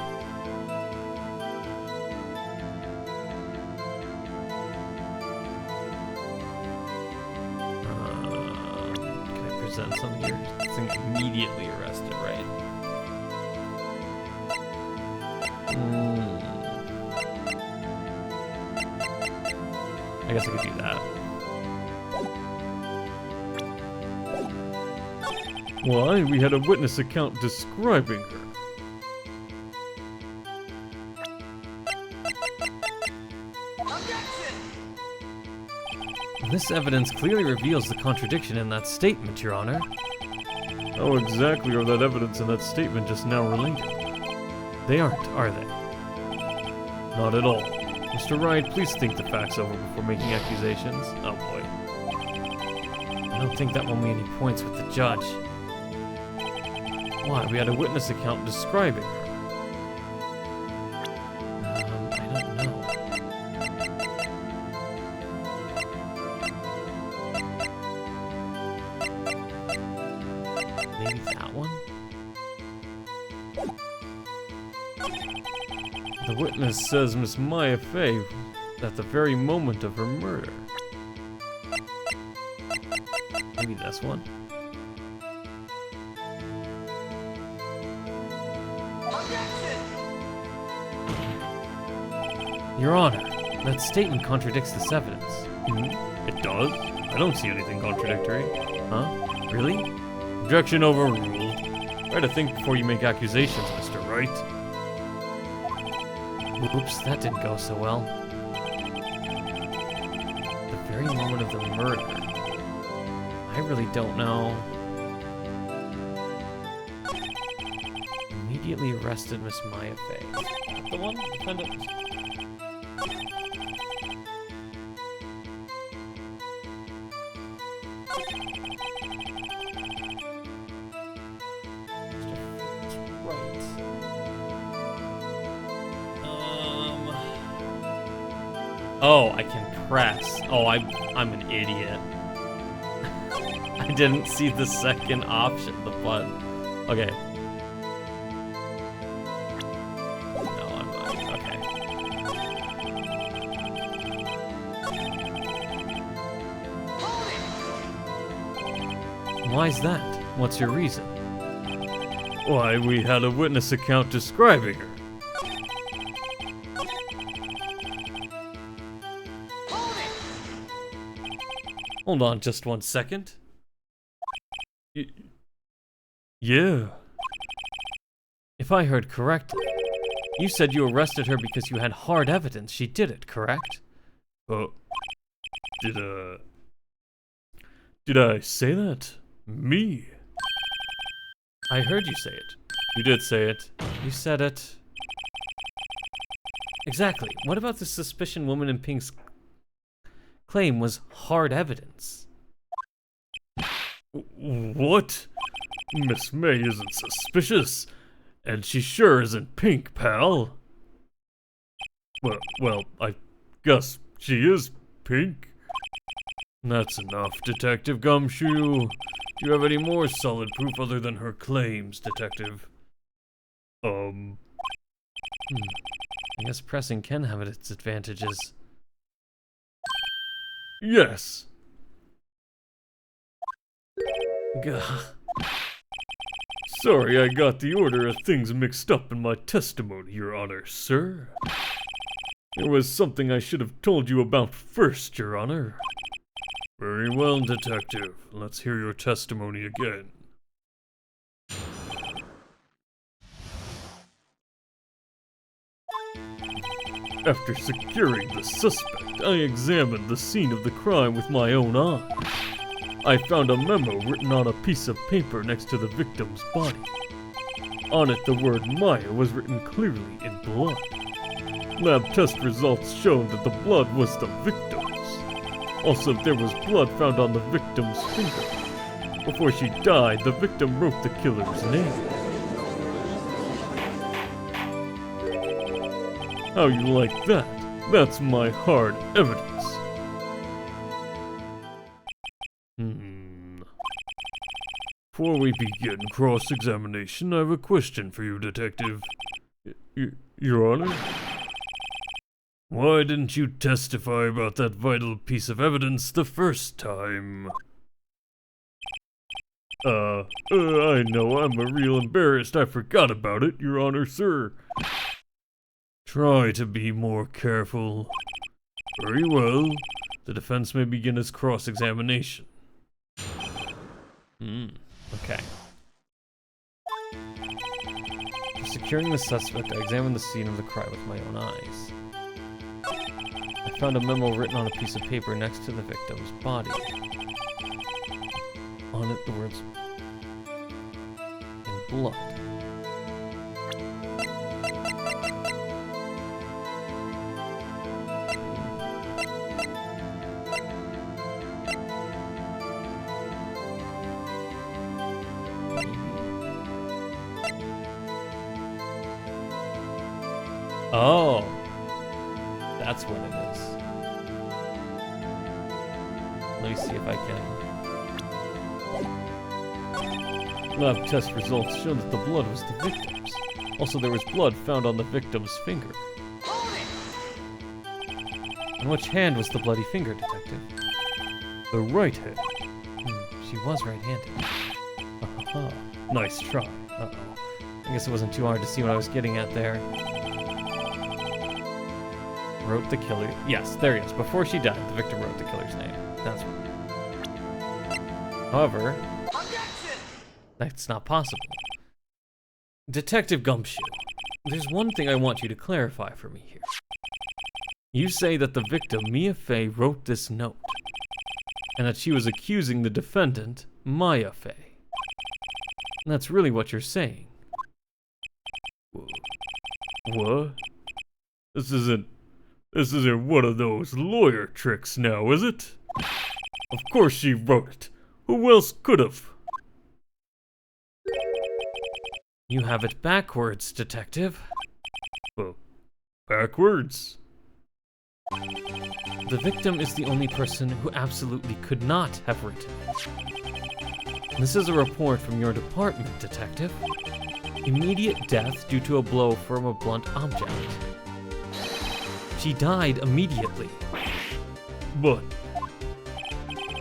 Can I present something here? It's immediately arrested, right? I guess I could do that. Why, we had a witness account describing her. This evidence clearly reveals the contradiction in that statement, Your Honor. How exactly are that evidence and that statement just now related? They aren't, are they? Not at all. Mr. Wright, please think the facts over before making accusations. Oh boy. I don't think that won me any points with the judge. Why? We had a witness account describing her. I don't know. Maybe that one? The witness says Miss Maya Fey at the very moment of her murder. Maybe this one? Your Honor, that statement contradicts this evidence. It does? I don't see anything contradictory. Huh? Really? Objection overruled. Try to think before you make accusations, Mr. Wright. Oops, that didn't go so well. The very moment of the murder. I really don't know. Immediately arrested Miss Maya Fey. The one? Defendant. Oh, I can press. Oh, I'm an idiot. I didn't see the second option, the button. Okay. No, I'm not. Okay. Why's that? What's your reason? Why, we had a witness account describing her. Hold on just 1 second. Yeah. If I heard correctly, you said you arrested her because you had hard evidence she did it, correct? Did I say that? Me? I heard you say it. You did say it. You said it. Exactly. What about the suspicion woman in pink's claim was hard evidence? What? Miss May isn't suspicious, and she sure isn't pink, pal. Well, I guess she is pink. That's enough, Detective Gumshoe. Do you have any more solid proof other than her claims, Detective? I guess pressing can have its advantages. Yes. Gah. Sorry, I got the order of things mixed up in my testimony, Your Honor, sir. There was something I should have told you about first, Your Honor. Very well, Detective. Let's hear your testimony again. After securing the suspect, I examined the scene of the crime with my own eyes. I found a memo written on a piece of paper next to the victim's body. On it, the word Maya was written clearly in blood. Lab test results showed that the blood was the victim's. Also, there was blood found on the victim's finger. Before she died, the victim wrote the killer's name. How you like that? That's my hard evidence. Before we begin cross-examination, I have a question for you, Detective. Your Honor? Why didn't you testify about that vital piece of evidence the first time? I know, I'm a real embarrassed I forgot about it, Your Honor, sir. Try to be more careful. Very well. The defense may begin its cross-examination. Okay. For securing the suspect, I examined the scene of the crime with my own eyes. I found a memo written on a piece of paper next to the victim's body. On it, the words in blood. Oh, that's what it is. Let me see if I can. Lab test results show that the blood was the victim's. Also, there was blood found on the victim's finger. On which hand was the bloody finger, Detective? The right hand. She was right-handed. Nice try. Uh-oh. I guess it wasn't too hard to see what I was getting at there. Wrote the killer. Yes, there he is. Before she died, the victim wrote the killer's name. That's right. However, that's not possible. Detective Gumshoe, there's one thing I want you to clarify for me here. You say that the victim, Mia Fey, wrote this note, and that she was accusing the defendant, Maya Fey. And that's really what you're saying. What? This isn't one of those lawyer tricks now, is it? Of course she wrote it. Who else could have? You have it backwards, Detective. Backwards? The victim is the only person who absolutely could not have written it. This is a report from your department, Detective. Immediate death due to a blow from a blunt object. She died immediately. But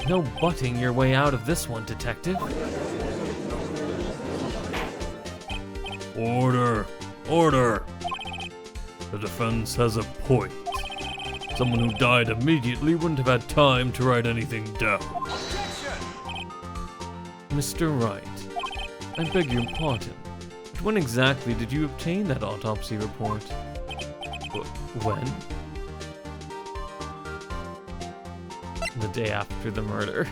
No butting your way out of this one, Detective. order, order. The defense has a point. Someone who died immediately wouldn't have had time to write anything down. Mr. Wright, I beg your pardon, but when exactly did you obtain that autopsy report? When? The day after the murder.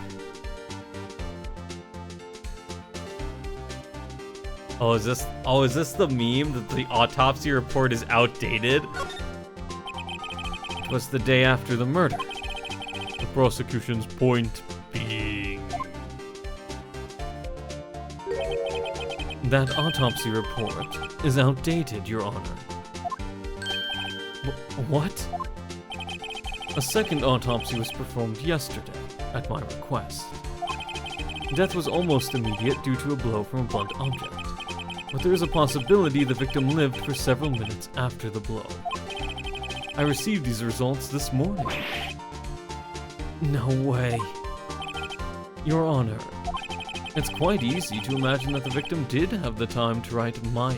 Oh, is this the meme that the autopsy report is outdated? It was the day after the murder. The prosecution's point being... That autopsy report is outdated, Your Honor. What? A second autopsy was performed yesterday, at my request. Death was almost immediate due to a blow from a blunt object, but there is a possibility the victim lived for several minutes after the blow. I received these results this morning. No way. Your Honor, it's quite easy to imagine that the victim did have the time to write Maya.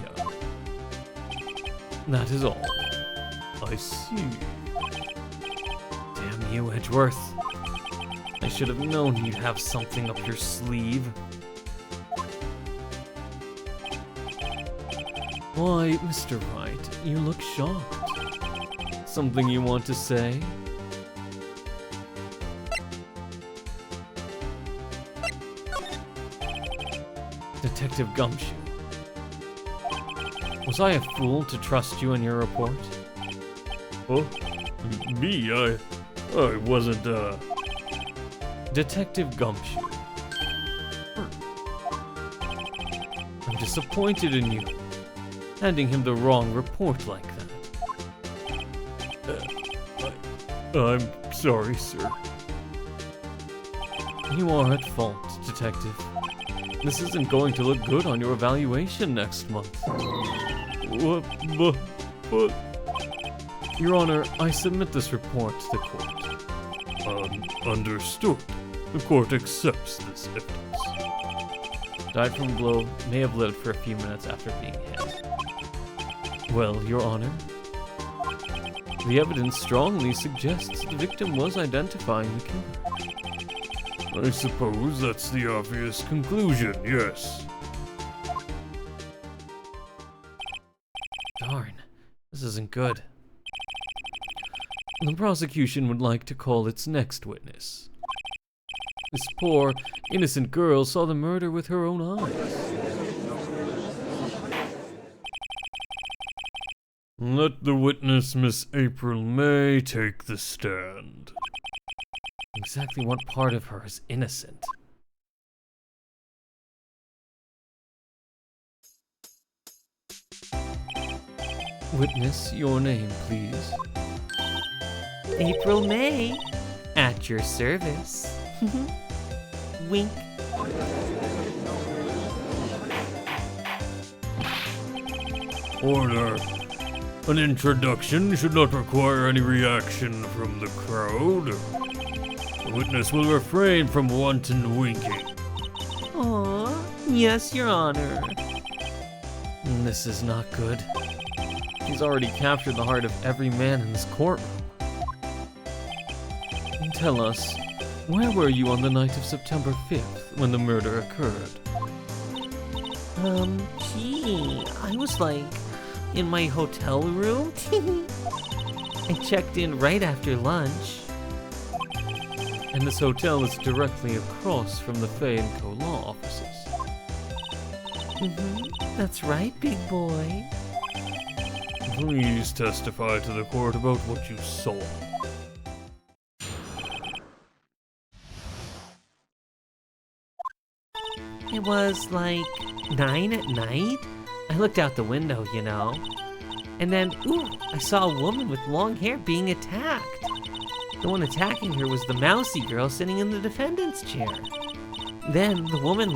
That is all. I see. Damn you, Edgeworth. I should have known you'd have something up your sleeve. Why, Mr. Wright, you look shocked. Something you want to say? Detective Gumshoe. Was I a fool to trust you in your report? Oh, me? I wasn't, Detective Gumshoe. I'm disappointed in you. Handing him the wrong report like that. I'm sorry, sir. You are at fault, Detective. This isn't going to look good on your evaluation next month. What? Your Honor, I submit this report to the court. Understood. The court accepts this evidence. Died from a blow, may have lived for a few minutes after being hit. Well, Your Honor, the evidence strongly suggests the victim was identifying the killer. I suppose that's the obvious conclusion, yes. Darn, this isn't good. The prosecution would like to call its next witness. This poor, innocent girl saw the murder with her own eyes. Let the witness, Miss April May, take the stand. Exactly what part of her is innocent? Witness, your name, please. April May, at your service. Wink. Order. An introduction should not require any reaction from the crowd. The witness will refrain from wanton winking. Aw, yes, Your Honor. This is not good. She's already captured the heart of every man in this courtroom. Tell us, where were you on the night of September 5th when the murder occurred? I was like in my hotel room. I checked in right after lunch. And this hotel is directly across from the Fay & Co. law offices. That's right, big boy. Please testify to the court about what you saw. It was like 9 at night. I looked out the window, you know. And then, I saw a woman with long hair being attacked. The one attacking her was the mousy girl sitting in the defendant's chair. Then the woman,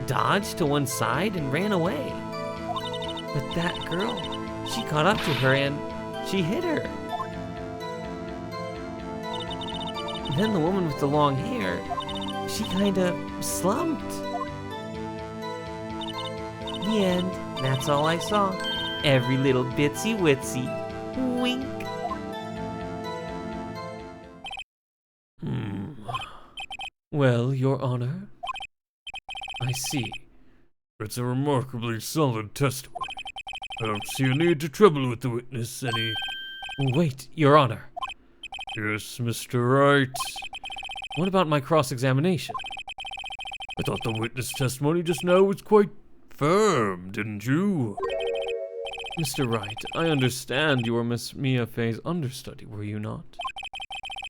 dodged to one side and ran away. But that girl, she caught up to her and she hit her. Then the woman with the long hair, she kinda slumped. The end. That's all I saw. Every little bitsy witsy. Wink. Well, Your Honor, I see. It's a remarkably solid testimony. I don't see a need to trouble with the witness any... Wait, Your Honor. Yes, Mr. Wright. What about my cross-examination? I thought the witness testimony just now was quite firm, didn't you? Mr. Wright, I understand you were Miss Mia Fey's understudy, were you not?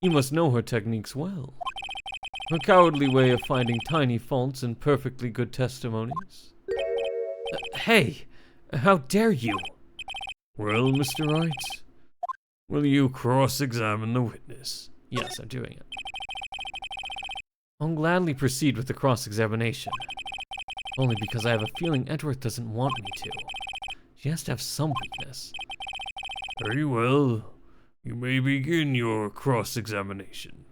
You must know her techniques well. Her cowardly way of finding tiny faults in perfectly good testimonies. Hey! How dare you? Well, Mr. Wright, will you cross-examine the witness? Yes, I'm doing it. I'll gladly proceed with the cross-examination. Only because I have a feeling Edgeworth doesn't want me to. She has to have some weakness. Very well. You may begin your cross-examination.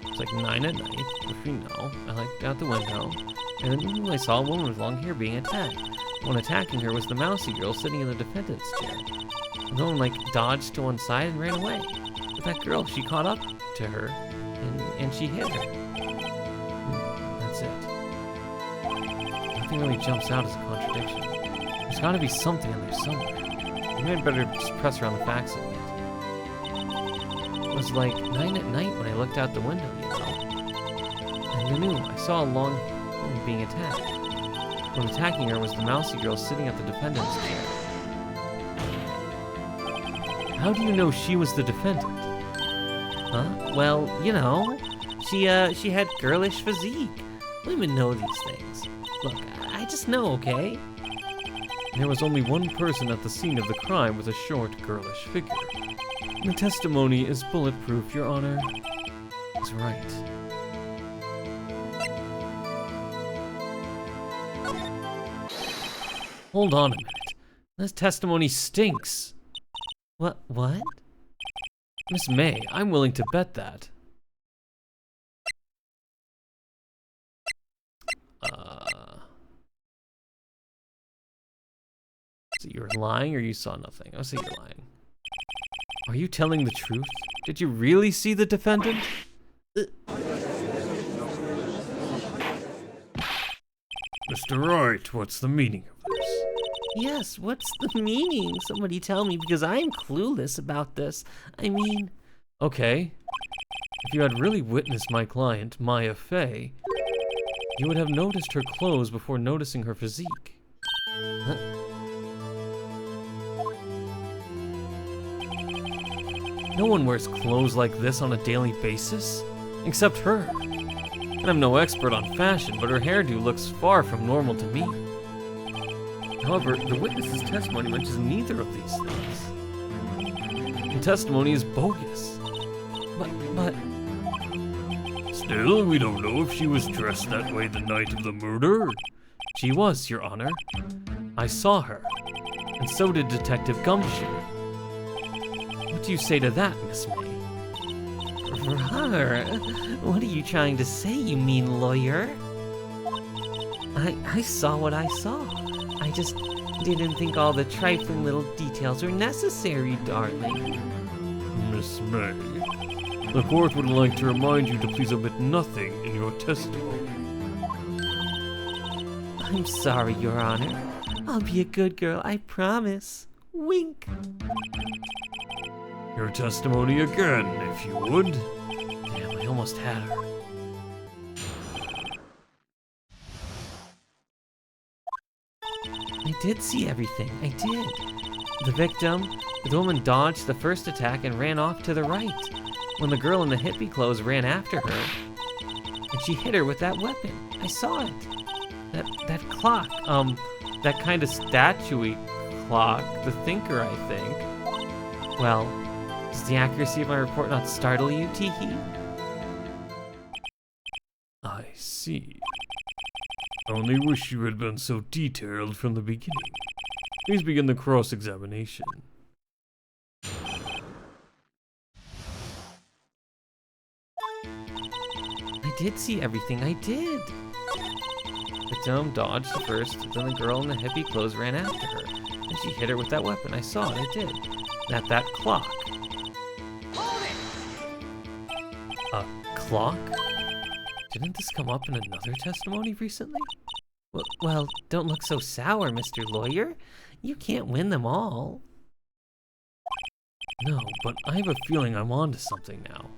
It's like 9 at night, which we know. I looked out the window, and then I saw a woman with long hair being attacked. The one attacking her was the mousy girl sitting in the defendant's chair. The one, dodged to one side and ran away. But that girl, she caught up to her, and she hit her. That's it. Nothing really jumps out as a contradiction. There's gotta be something in there somewhere. You might better just press around the facts a bit. It was like 9 at night when I looked out the window, you know. And I knew I saw a long woman being attacked. When attacking her was the mousy girl sitting at the defendant's chair. How do you know she was the defendant? Huh? Well, you know, she had girlish physique. Women know these things. Look, I just know, okay? There was only one person at the scene of the crime with a short, girlish figure. The testimony is bulletproof, Your Honor. He's right. Hold on a minute. This testimony stinks. What? Miss May, I'm willing to bet that. So you're lying or you saw nothing? I'll say you're lying. Are you telling the truth? Did you really see the defendant? Mr. Wright, what's the meaning of this? Yes, what's the meaning? Somebody tell me, because I'm clueless about this. I mean... Okay. If you had really witnessed my client, Maya Fey, you would have noticed her clothes before noticing her physique. Huh? No one wears clothes like this on a daily basis, except her. And I'm no expert on fashion, but her hairdo looks far from normal to me. However, the witness's testimony mentions neither of these things. The testimony is bogus. But... Still, we don't know if she was dressed that way the night of the murder. She was, Your Honor. I saw her, and so did Detective Gumshoe. What do you say to that, Miss May? Rar, what are you trying to say, you mean lawyer? I saw what I saw. I just didn't think all the trifling little details were necessary, darling. Miss May, the court would like to remind you to please omit nothing in your testimony. I'm sorry, Your Honor. I'll be a good girl, I promise. Wink. Your testimony again, if you would. Damn, I almost had her. I did see everything, I did. The victim, the woman dodged the first attack and ran off to the right, when the girl in the hippie clothes ran after her, and she hit her with that weapon. I saw it. That clock, that kind of statue-y clock, the thinker, I think. Well, does the accuracy of my report not startle you, Teehee? I see. Only wish you had been so detailed from the beginning. Please begin the cross-examination. I did see everything, I did. The victim dodged first, then the girl in the hippie clothes ran after her, and she hit her with that weapon. I saw it, I did. That clock. A clock? Didn't this come up in another testimony recently? Well, don't look so sour, Mr. Lawyer. You can't win them all. No, but I have a feeling I'm onto something now.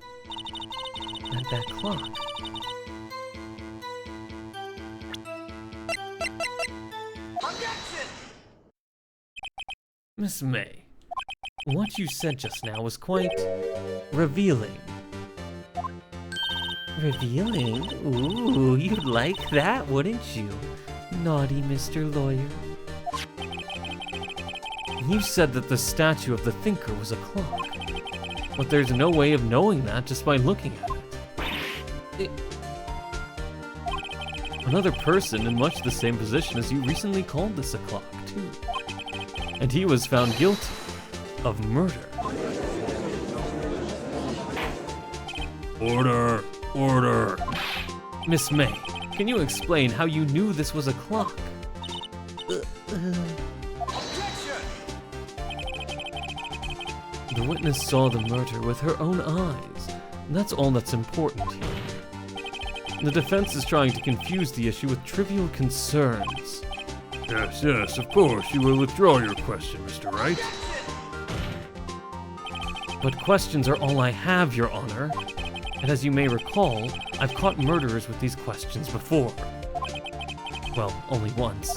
And that clock. Objection! Miss May, what you said just now was quite revealing. Revealing? Ooh, you'd like that, wouldn't you? Naughty Mr. Lawyer. You said that the statue of the thinker was a clock, but there's no way of knowing that just by looking at it. Another person in much the same position as you recently called this a clock, too. And he was found guilty of murder. Order! Order! Miss May, can you explain how you knew this was a clock? Objection! The witness saw the murder with her own eyes, and that's all that's important here. The defense is trying to confuse the issue with trivial concerns. Yes, of course. You will withdraw your question, Mr. Wright. But questions are all I have, Your Honor. And as you may recall, I've caught murderers with these questions before. Well, only once.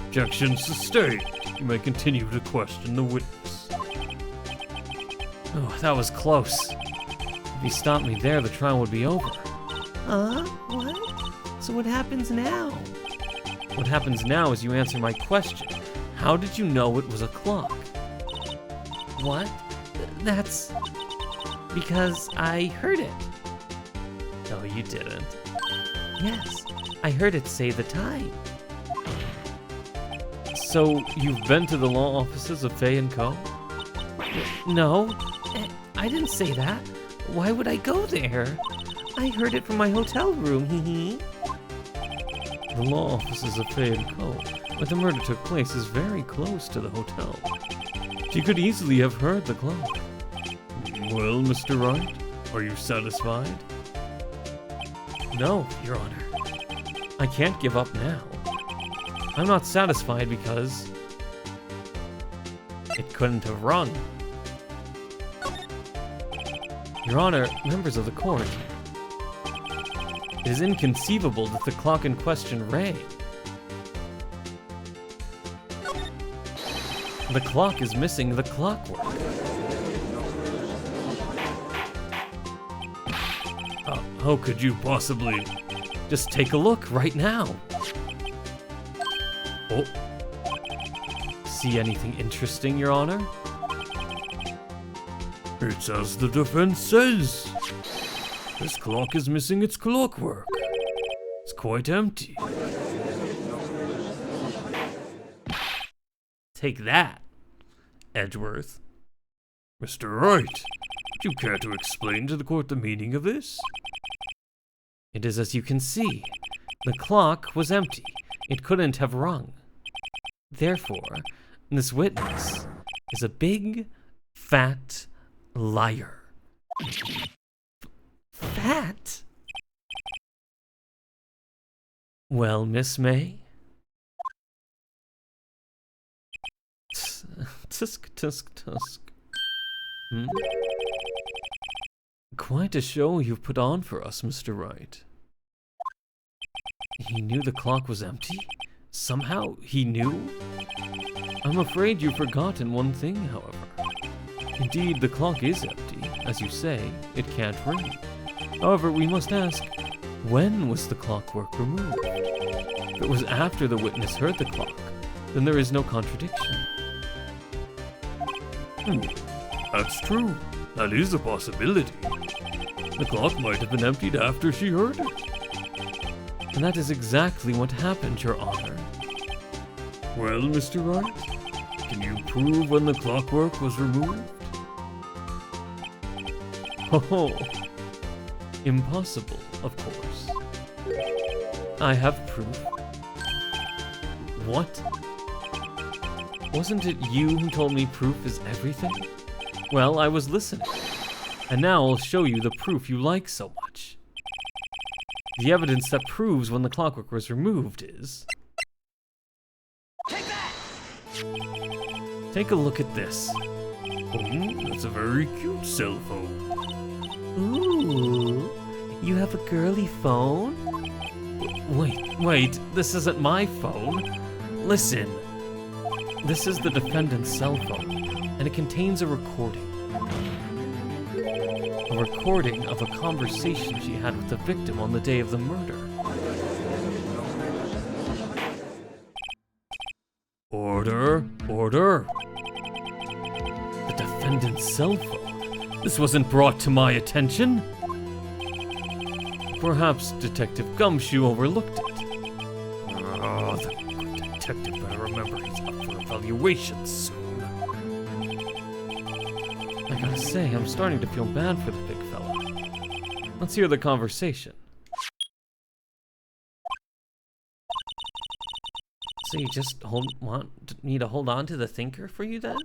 Objection sustained. You may continue to question the witness. Oh, that was close. If he stopped me there, the trial would be over. What? So what happens now? What happens now is you answer my question. How did you know it was a clock? What? That's... because I heard it. No, you didn't. Yes, I heard it say the time. So, you've been to the law offices of Fay & Co.? No, I didn't say that. Why would I go there? I heard it from my hotel room, hee. The law offices of Fay & Co., where the murder took place, is very close to the hotel. She could easily have heard the clock. Well, Mr. Wright, are you satisfied? No, Your Honor. I can't give up now. I'm not satisfied because it couldn't have rung. Your Honor, members of the court, it is inconceivable that the clock in question rang. The clock is missing the clockwork. How could you possibly... Just take a look right now. Oh, See anything interesting, Your Honor? it's as the defense says. This clock is missing its clockwork. It's quite empty. Take that, Edgeworth. Mr. Wright, would you care to explain to the court the meaning of this? It is as you can see. The clock was empty. It couldn't have rung. Therefore, this witness is a big, fat liar. Fat? Well, Miss May? Tusk, tusk, tusk. Quite a show you've put on for us, Mr. Wright. He knew the clock was empty? Somehow he knew? I'm afraid you've forgotten one thing, however. Indeed, the clock is empty. As you say, it can't ring. However, we must ask, when was the clockwork removed? If it was after the witness heard the clock, then there is no contradiction. That's true. That is a possibility. The clock might have been emptied after she heard it. And that is exactly what happened, Your Honor. Well, Mr. Wright, can you prove when the clockwork was removed? Oh, impossible, of course. I have proof. What? Wasn't it you who told me proof is everything? Well, I was listening. And now I'll show you the proof you like so much. The evidence that proves when the clockwork was removed is... Take that! Take a look at this. Oh, that's a very cute cell phone. Ooh, you have a girly phone? Wait, this isn't my phone. Listen. This is the defendant's cell phone, and it contains a recording. A recording of a conversation she had with the victim on the day of the murder. Order, order. The defendant's cell phone? This wasn't brought to my attention. Perhaps Detective Gumshoe overlooked it. Oh, the good detective better remember he's up for evaluation soon. I gotta say, I'm starting to feel bad for the big fella. Let's hear the conversation. So you just want me to hold on to the thinker for you then?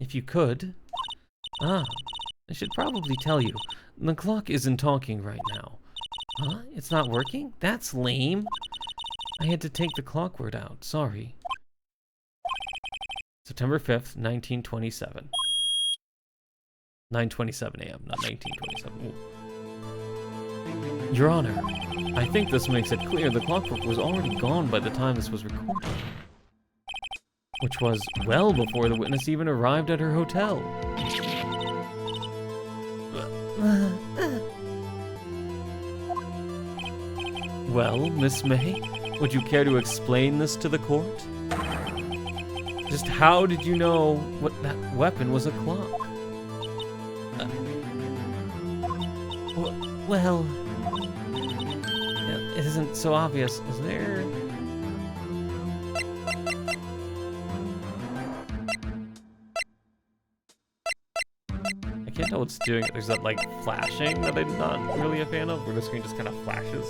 If you could. I should probably tell you, the clock isn't talking right now. Huh? It's not working? That's lame. I had to take the clock word out, sorry. September 5th, 1927. 9:27 a.m., not 1927. Ooh. Your Honor, I think this makes it clear the clockwork was already gone by the time this was recorded. Which was well before the witness even arrived at her hotel. Well, Miss May, would you care to explain this to the court? Just how did you know what that weapon was a clock? Well, it isn't so obvious, is there? I can't tell what's doing it. There's that like flashing that I'm not really a fan of, where the screen just kind of flashes.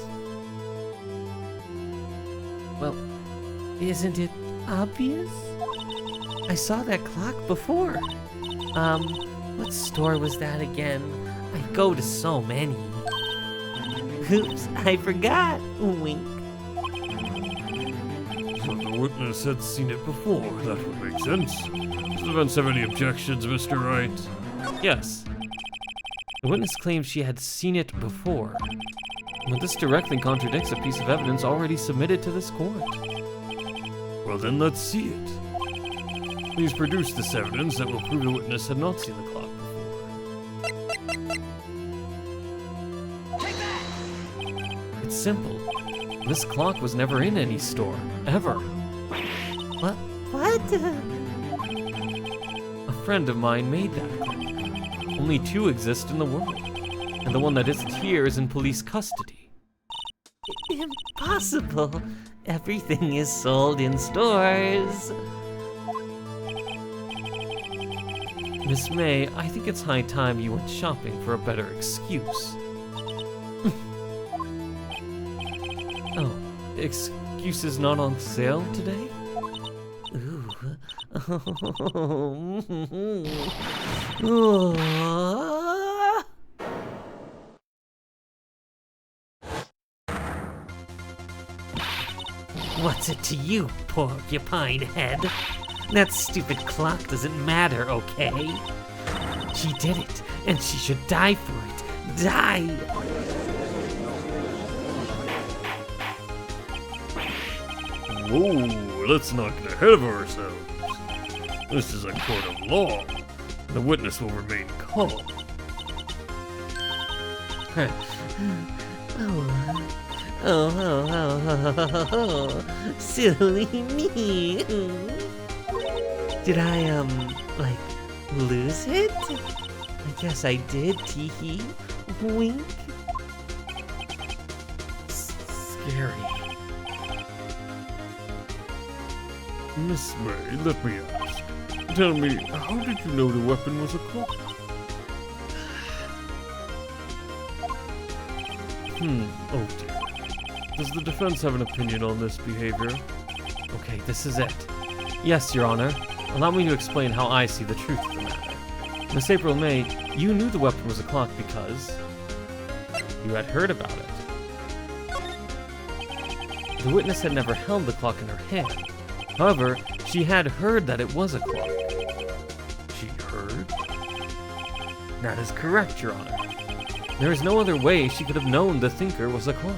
Well, isn't it obvious? I saw that clock before. What store was that again? I go to so many. Oops, I forgot. Wink. So the witness had seen it before. That would make sense. Does the defense have any objections, Mr. Wright? Yes. The witness claims she had seen it before, but this directly contradicts a piece of evidence already submitted to this court. Well then, let's see it. Please produce this evidence that will prove the witness had not seen the clock before. Take that! It's simple. This clock was never in any store, ever. What? A friend of mine made that clock. Only 2 exist in the world, and the one that isn't here is in police custody. Impossible. Everything is sold in stores. Miss May, I think it's high time you went shopping for a better excuse. Oh, excuses not on sale today? Ooh. What's it to you, porcupine head? That stupid clock doesn't matter, okay? She did it, and she should die for it. Die! Whoa, let's not get ahead of ourselves. This is a court of law. The witness will remain calm. Silly me. Did I, like, lose it? I guess I did, tee-hee. Wink. Scary. Miss May, let me ask. Tell me, how did you know the weapon was a clock? Oh dear. Does the defense have an opinion on this behavior? Okay, this is it. Yes, Your Honor. Allow me to explain how I see the truth of the matter. Miss April May, you knew the weapon was a clock because you had heard about it. The witness had never held the clock in her hand. However, she had heard that it was a clock. She heard? That is correct, Your Honor. There is no other way she could have known the thinker was a clock.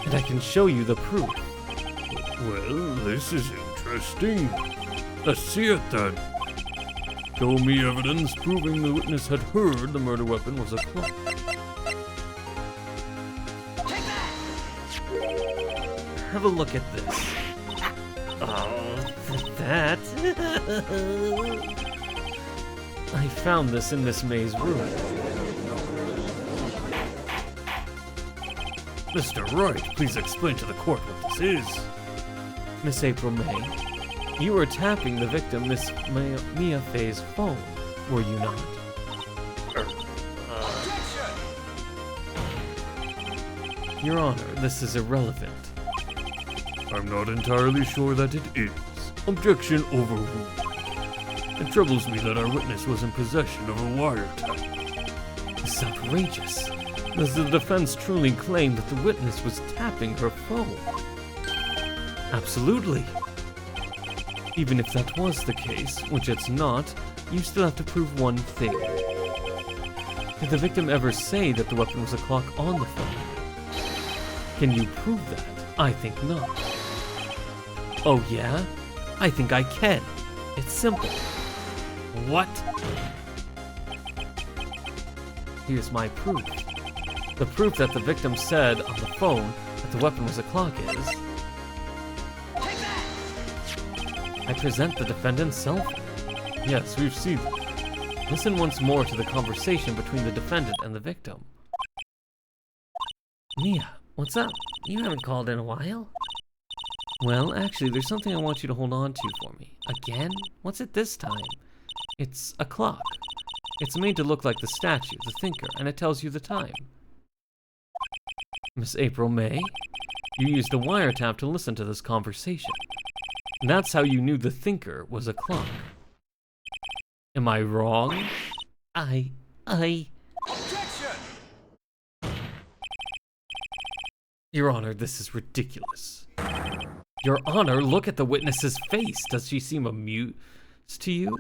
And I can show you the proof. Well, this is interesting. Let's see it then. Show me evidence proving the witness had heard the murder weapon was a clock. Take that! Have a look at this. Oh, that. I found this in Miss May's room. Mr. Wright, please explain to the court what this is. Miss April May, you were tapping the victim, Miss Mia Fey's phone, were you not? Your Honor, this is irrelevant. I'm not entirely sure that it is. Objection overruled. It troubles me that our witness was in possession of a wiretap. This is outrageous. Does the defense truly claim that the witness was tapping her phone? Absolutely. Even if that was the case, which it's not, you still have to prove one thing. Did the victim ever say that the weapon was a clock on the phone? Can you prove that? I think not. Oh yeah? I think I can. It's simple. What? Here's my proof. The proof that the victim said on the phone that the weapon was a clock is... Take that! I present the defendant's cell phone. Yes, we've seen that. Listen once more to the conversation between the defendant and the victim. Mia, what's up? You haven't called in a while. Well, actually, there's something I want you to hold on to for me. Again? What's it this time? It's a clock. It's made to look like the statue, the thinker, and it tells you the time. Miss April May, you used a wiretap to listen to this conversation. That's how you knew the thinker was a clock. Am I wrong? Objection! Your Honor, this is ridiculous. Your Honor, look at the witness's face. Does she seem amused to you?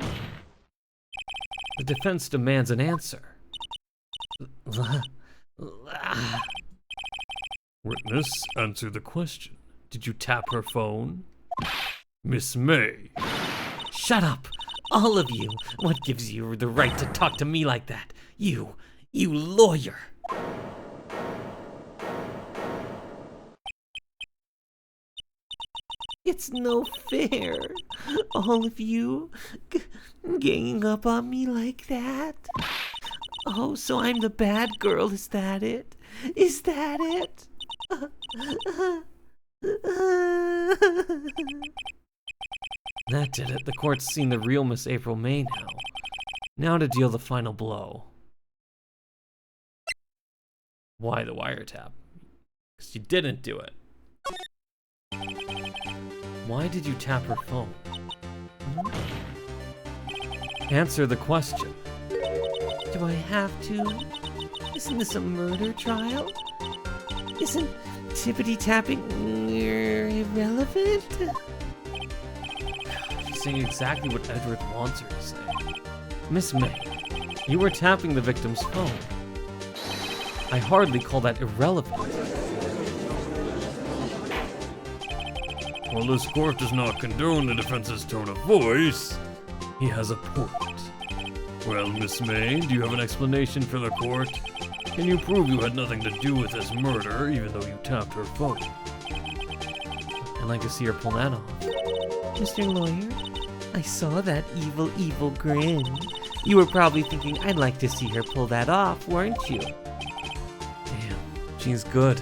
The defense demands an answer. Witness, answer the question. Did you tap her phone? Miss May. Shut up, all of you. What gives you the right to talk to me like that? You lawyer. It's no fair. All of you ganging up on me like that. Oh, so I'm the bad girl, is that it? Is that it? That did it. The court's seen the real Miss April May now. Now to deal the final blow. Why the wiretap? Because you didn't do it. Why did you tap her phone? Answer the question. Do I have to? Isn't this a murder trial? Isn't tippity-tapping irrelevant? She's saying exactly what Edward wants her to say. Miss May, you were tapping the victim's phone. I hardly call that irrelevant. While this court does not condone the defense's tone of voice, he has a point. Well, Miss May, do you have an explanation for the court? Can you prove you had nothing to do with this murder, even though you tapped her phone? I'd like to see her pull that off. Mr. Lawyer, I saw that evil grin. You were probably thinking I'd like to see her pull that off, weren't you? Damn, she's good.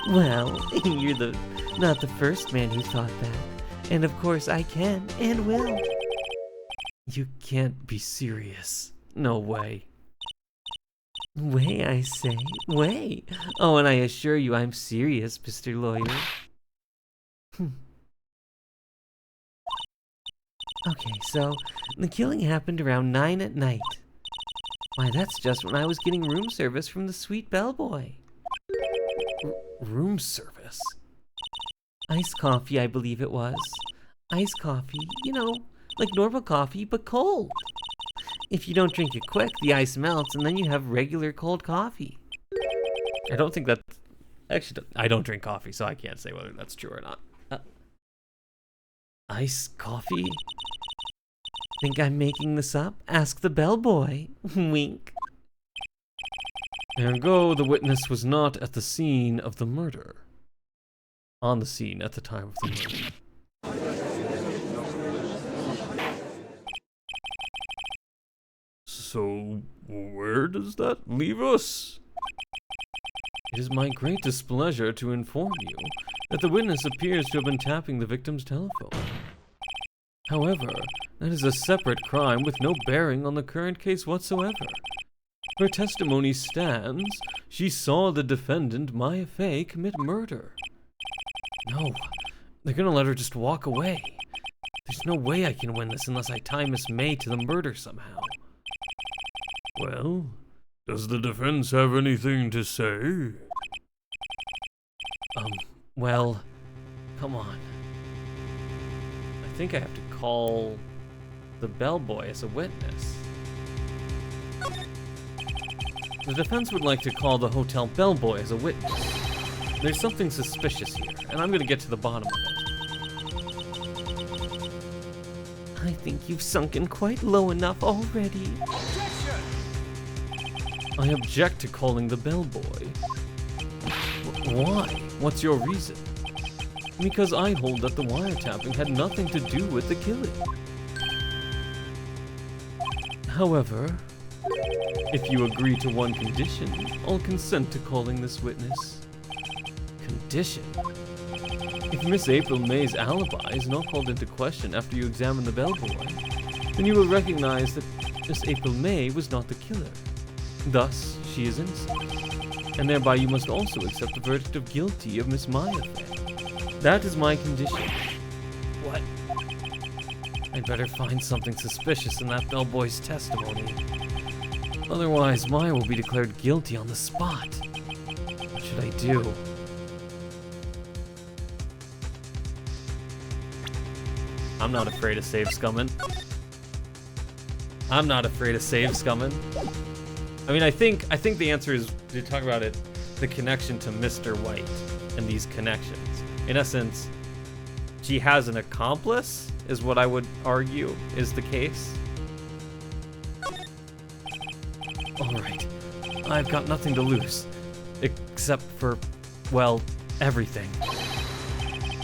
Well, you're not the first man who thought that. And of course I can and will. You can't be serious. No way. Way, I say. Way. Oh, and I assure you I'm serious, Mr. Lawyer. Okay, so the killing happened around 9 at night. Why, that's just when I was getting room service from the sweet bellboy. Room service? Iced coffee, I believe it was. Iced coffee, you know, like normal coffee, but cold. If you don't drink it quick, the ice melts, and then you have regular cold coffee. I don't think that... Actually, I don't drink coffee, so I can't say whether that's true or not. Iced coffee? Think I'm making this up? Ask the bellboy. Wink. Ergo, the witness was not at the scene of the murder. On the scene at the time of the murder. So, where does that leave us? It is my great displeasure to inform you that the witness appears to have been tapping the victim's telephone. However, that is a separate crime with no bearing on the current case whatsoever. Her testimony stands. She saw the defendant, Maya Fey, commit murder. No, they're gonna let her just walk away. There's no way I can win this unless I tie Miss May to the murder somehow. Well, does the defense have anything to say? Well, come on. I think I have to call the bellboy as a witness. The defense would like to call the hotel bellboy as a witness. There's something suspicious here, and I'm gonna get to the bottom of it. I think you've sunken quite low enough already. I object to calling the bellboy. Why? What's your reason? Because I hold that the wiretapping had nothing to do with the killing. However, if you agree to one condition, I'll consent to calling this witness. Condition? If Miss April May's alibi is not called into question after you examine the bellboy, then you will recognize that Miss April May was not the killer. Thus, she is innocent. And thereby you must also accept the verdict of guilty of Miss Maya Fey. That is my condition. What? I'd better find something suspicious in that bellboy's testimony. Otherwise, Maya will be declared guilty on the spot. What should should I do? I'm not afraid of save scumming. I'm not afraid of save scumming. I mean, I think the answer is to talk about it, the connection to Mr. White and these connections. In essence, she has an accomplice, is what I would argue is the case. All right, I've got nothing to lose, except for, well, everything.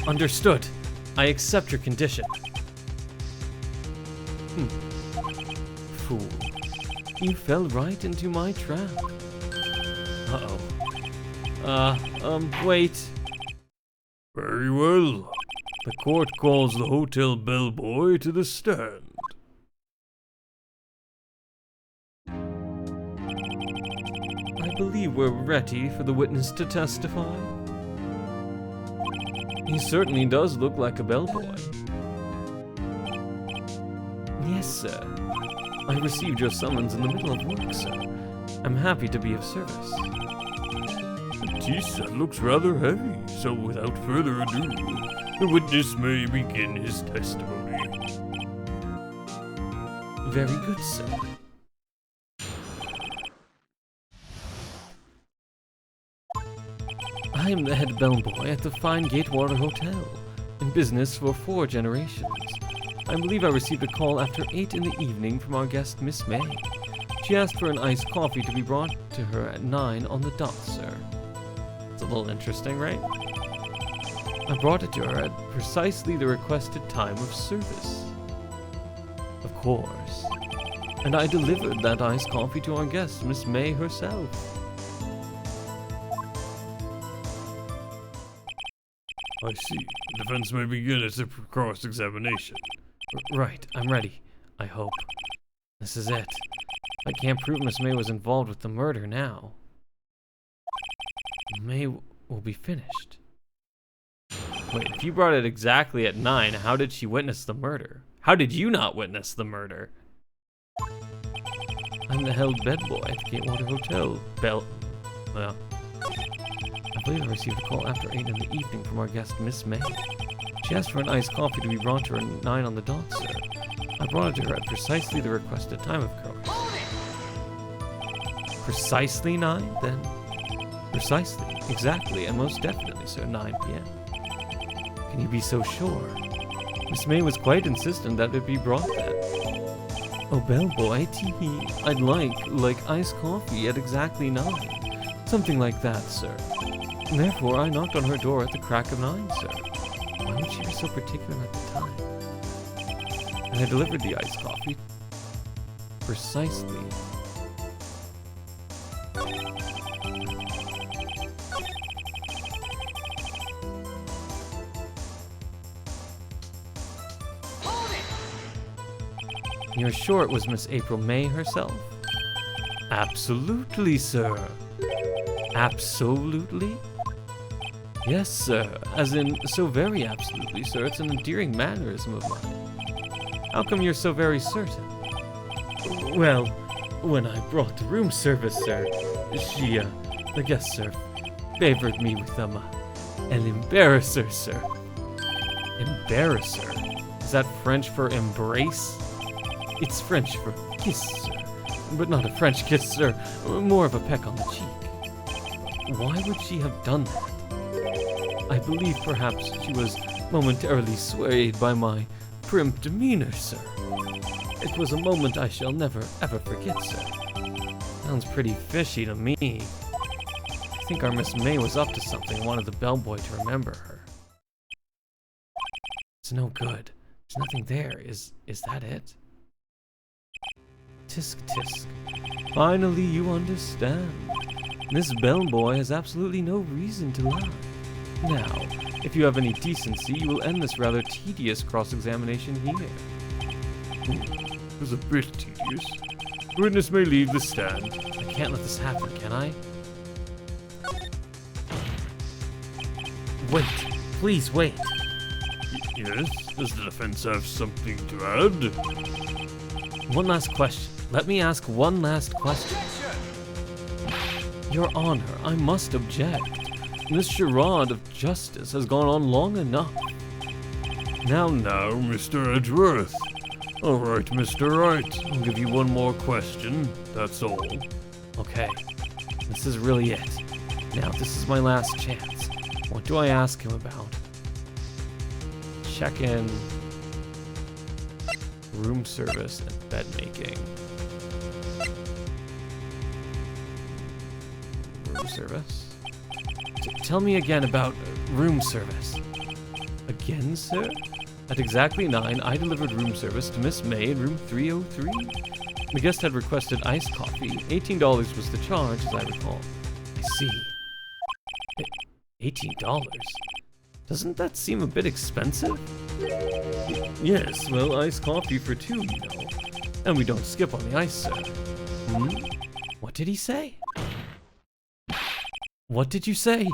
Understood. I accept your condition. Fool. You fell right into my trap. Uh-oh. Wait. Very well. The court calls the hotel bellboy to the stand. I believe we're ready for the witness to testify. He certainly does look like a bellboy. Yes, sir. I received your summons in the middle of work, sir. I'm happy to be of service. The tea set looks rather heavy, so without further ado, the witness may begin his testimony. Very good, sir. I am the head bellboy at the fine Gatewater Hotel, in business for 4 generations. I believe I received a call after 8 in the evening from our guest, Miss May. She asked for an iced coffee to be brought to her at 9 on the dot, sir. It's a little interesting, right? I brought it to her at precisely the requested time of service. Of course. And I delivered that iced coffee to our guest, Miss May herself. I see. The defense may begin its cross-examination. Right, I'm ready. I hope. This is it. I can't prove Miss May was involved with the murder now. May will be finished. Wait, if you brought it exactly at 9, how did she witness the murder? How did you not witness the murder? I'm the held bedboy at the Gatewater Hotel. Well, I believe I received a call after 8 in the evening from our guest, Miss May. She asked for an iced coffee to be brought to her at 9 on the dot, sir. I brought it to her at precisely the requested time, of course. Precisely 9, then? Precisely, exactly, and most definitely, sir, 9 p.m. Can you be so sure? Miss May was quite insistent that it be brought then. Oh, bellboy, tee-hee, I'd like iced coffee at exactly 9. Something like that, sir. And therefore, I knocked on her door at the crack of 9, sir. Why would she be so particular at the time? And I delivered the iced coffee precisely. You're sure it was Miss April May herself? Absolutely, sir. Absolutely? Yes, sir. As in, so very absolutely, sir. It's an endearing mannerism of mine. How come you're so very certain? Well, when I brought the room service, sir, she, the guest, sir, favored me with, an embarrasser, sir. Embarrasser? Is that French for embrace? It's French for kiss, sir. But not a French kiss, sir. More of a peck on the cheek. Why would she have done that? I believe perhaps she was momentarily swayed by my prim demeanor, sir. It was a moment I shall never, ever forget, sir. Sounds pretty fishy to me. I think our Miss May was up to something and wanted the bellboy to remember her. It's no good. There's nothing there. Is that it? Tisk tisk. Finally you understand. This bellboy has absolutely no reason to lie. Now, if you have any decency, you will end this rather tedious cross-examination here. It was a bit tedious. The witness may leave the stand. I can't let this happen, can I? Wait. Please wait. Yes? Does the defense have something to add? One last question. Let me ask one last question. Your Honor, I must object. This charade of justice has gone on long enough. Now, Mr. Edgeworth. All right, Mr. Wright, I'll give you one more question, that's all. Okay, this is really it. Now, this is my last chance. What do I ask him about? Check-in, room service, and bed making. Room service? Tell me again about room service. Again, sir? At exactly 9, I delivered room service to Miss May in room 303. The guest had requested iced coffee. $18 was the charge, as I recall. I see. $18? Doesn't that seem a bit expensive? Yes, well, iced coffee for 2, you know. And we don't skip on the ice, sir. What did he say? What did you say?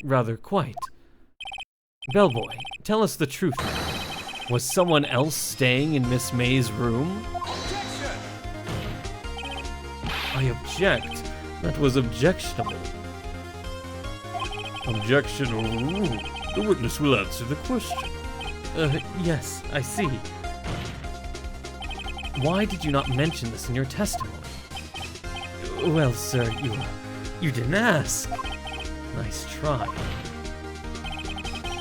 Rather quite. Bellboy, tell us the truth. Was someone else staying in Miss May's room? Objection! I object. That was objectionable. Objection overruled. The witness will answer the question. Yes, I see. Why did you not mention this in your testimony? Well, sir, you didn't ask. Nice try.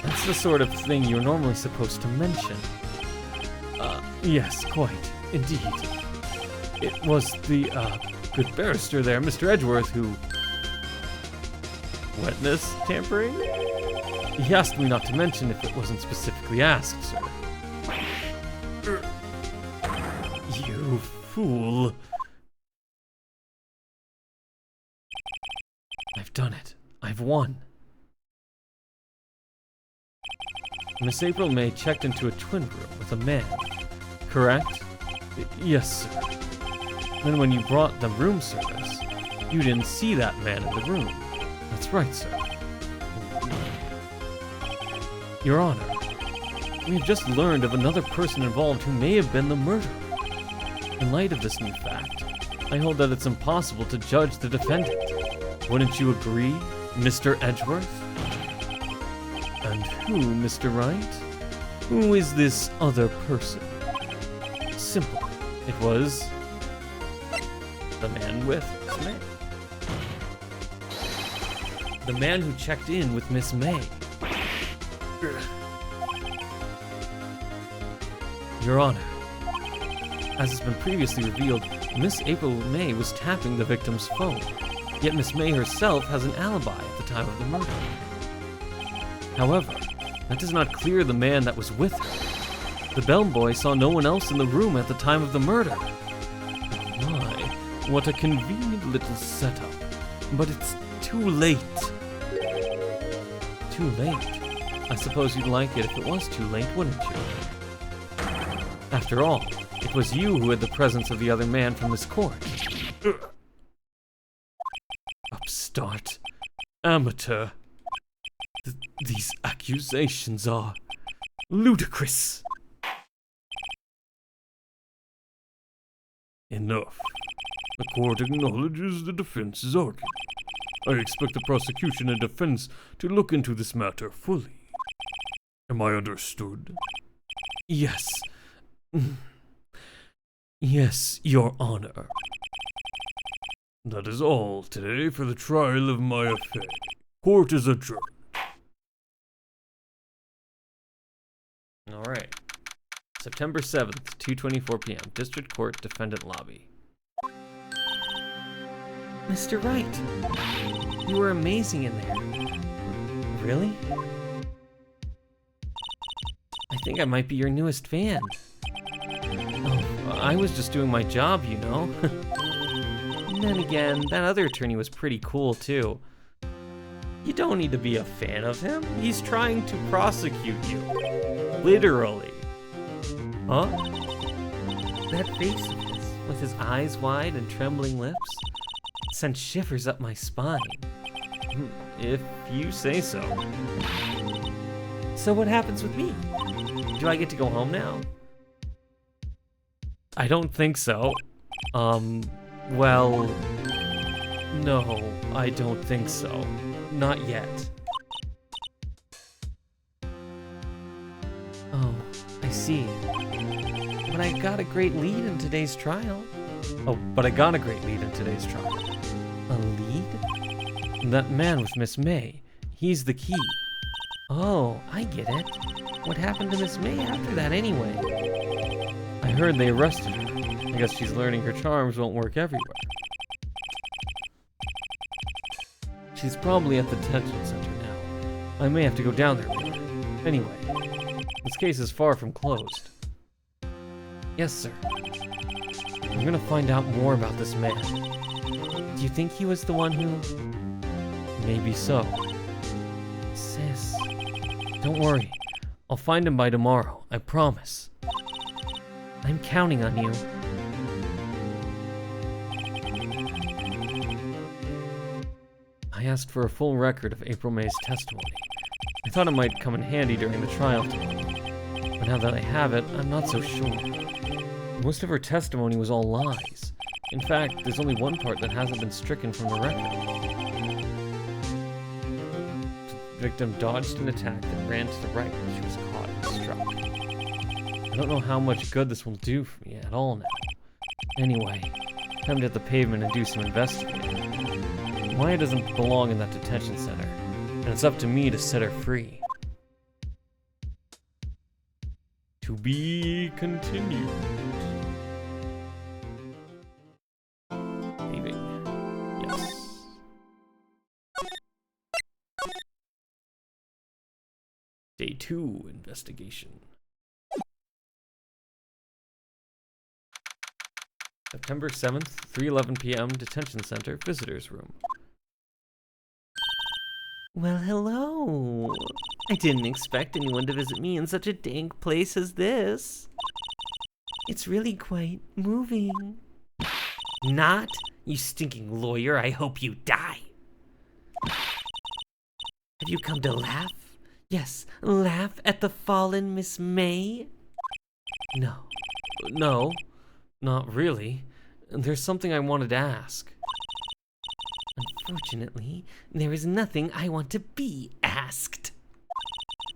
That's the sort of thing you're normally supposed to mention. Yes, quite, indeed. It was the, good barrister there, Mr. Edgeworth, who... Witness tampering? He asked me not to mention if it wasn't specifically asked, sir. You fool. I've done it. I've won. Miss April May checked into a twin room with a man, correct? Yes, sir. Then when you brought the room service, you didn't see that man in the room. That's right, sir. Your Honor, we have just learned of another person involved who may have been the murderer. In light of this new fact, I hold that it's impossible to judge the defendant. Wouldn't you agree, Mr. Edgeworth? And who, Mr. Wright? Who is this other person? Simple. It was... the man with Miss May. The man who checked in with Miss May. Your Honor, as has been previously revealed, Miss April May was tapping the victim's phone, yet Miss May herself has an alibi at the time of the murder. However, that does not clear the man that was with her. The bellboy saw no one else in the room at the time of the murder. My, what a convenient little setup. But it's too late. Too late? I suppose you'd like it if it was too late, wouldn't you? After all, it was you who had the presence of the other man from this court. Upstart. Amateur. These accusations are ludicrous. Enough. The court acknowledges the defense's argument. I expect the prosecution and defense to look into this matter fully. Am I understood? Yes. Yes, Your Honor. That is all today for the trial of my affair. Court is adjourned. All right. September 7th, 2:24 p.m. District Court Defendant Lobby. Mr. Wright, you were amazing in there. Really? I think I might be your newest fan. Oh, I was just doing my job, you know. And then again, that other attorney was pretty cool, too. You don't need to be a fan of him. He's trying to prosecute you. Literally. Huh? That face of his, with his eyes wide and trembling lips, sent shivers up my spine. If you say so. So what happens with me? Do I get to go home now? I don't think so. Well... No, I don't think so. Not yet. Oh, I see. But I got a great lead in today's trial. Oh, but I got a great lead in today's trial. A lead? That man with Miss May. He's the key. Oh, I get it. What happened to Miss May after that anyway? I heard they arrested her. I guess she's learning her charms won't work everywhere. She's probably at the detention center now. I may have to go down there later. Anyway, this case is far from closed. Yes, sir. I'm gonna find out more about this man. Do you think he was the one who... Maybe so. Sis... Don't worry. I'll find him by tomorrow. I promise. I'm counting on you. I asked for a full record of April May's testimony. I thought it might come in handy during the trial tomorrow. But now that I have it, I'm not so sure. Most of her testimony was all lies. In fact, there's only one part that hasn't been stricken from the record. The victim dodged an attack and ran to the right when she was caught and struck. I don't know how much good this will do for me at all now. Anyway, time to hit the pavement and do some investigating. Maya doesn't belong in that detention center, and it's up to me to set her free. To be continued. Leaving. Yes. Day 2 investigation. September 7th, 3:11 p.m. Detention Center, Visitors Room. Well, hello. I didn't expect anyone to visit me in such a dank place as this. It's really quite moving. Not, you stinking lawyer. I hope you die. Have you come to laugh? Yes, laugh at the fallen Miss May? No, not really. There's something I wanted to ask. Unfortunately, there is nothing I want to be asked.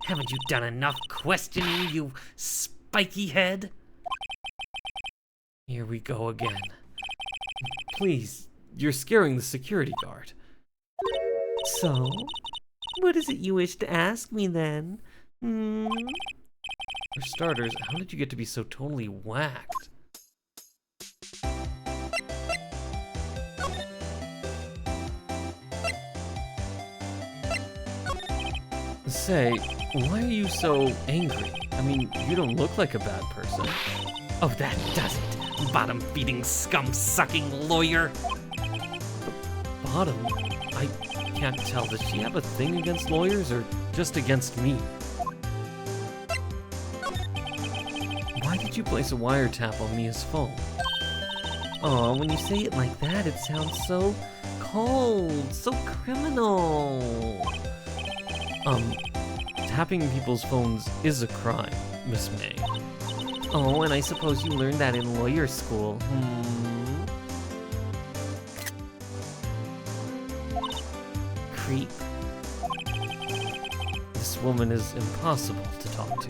Haven't you done enough questioning, you spiky head? Here we go again. Please, you're scaring the security guard. So, what is it you wish to ask me then? For starters, how did you get to be so totally whacked? Say, why are you so angry? I mean, you don't look like a bad person. Oh, that does it, bottom-feeding, scum-sucking lawyer. Bottom? I can't tell. Does she have a thing against lawyers or just against me? Why did you place a wiretap on Mia's phone? Oh, when you say it like that, it sounds so cold, so criminal. Tapping people's phones is a crime, Miss May. Oh, and I suppose you learned that in lawyer school. Creep. This woman is impossible to talk to.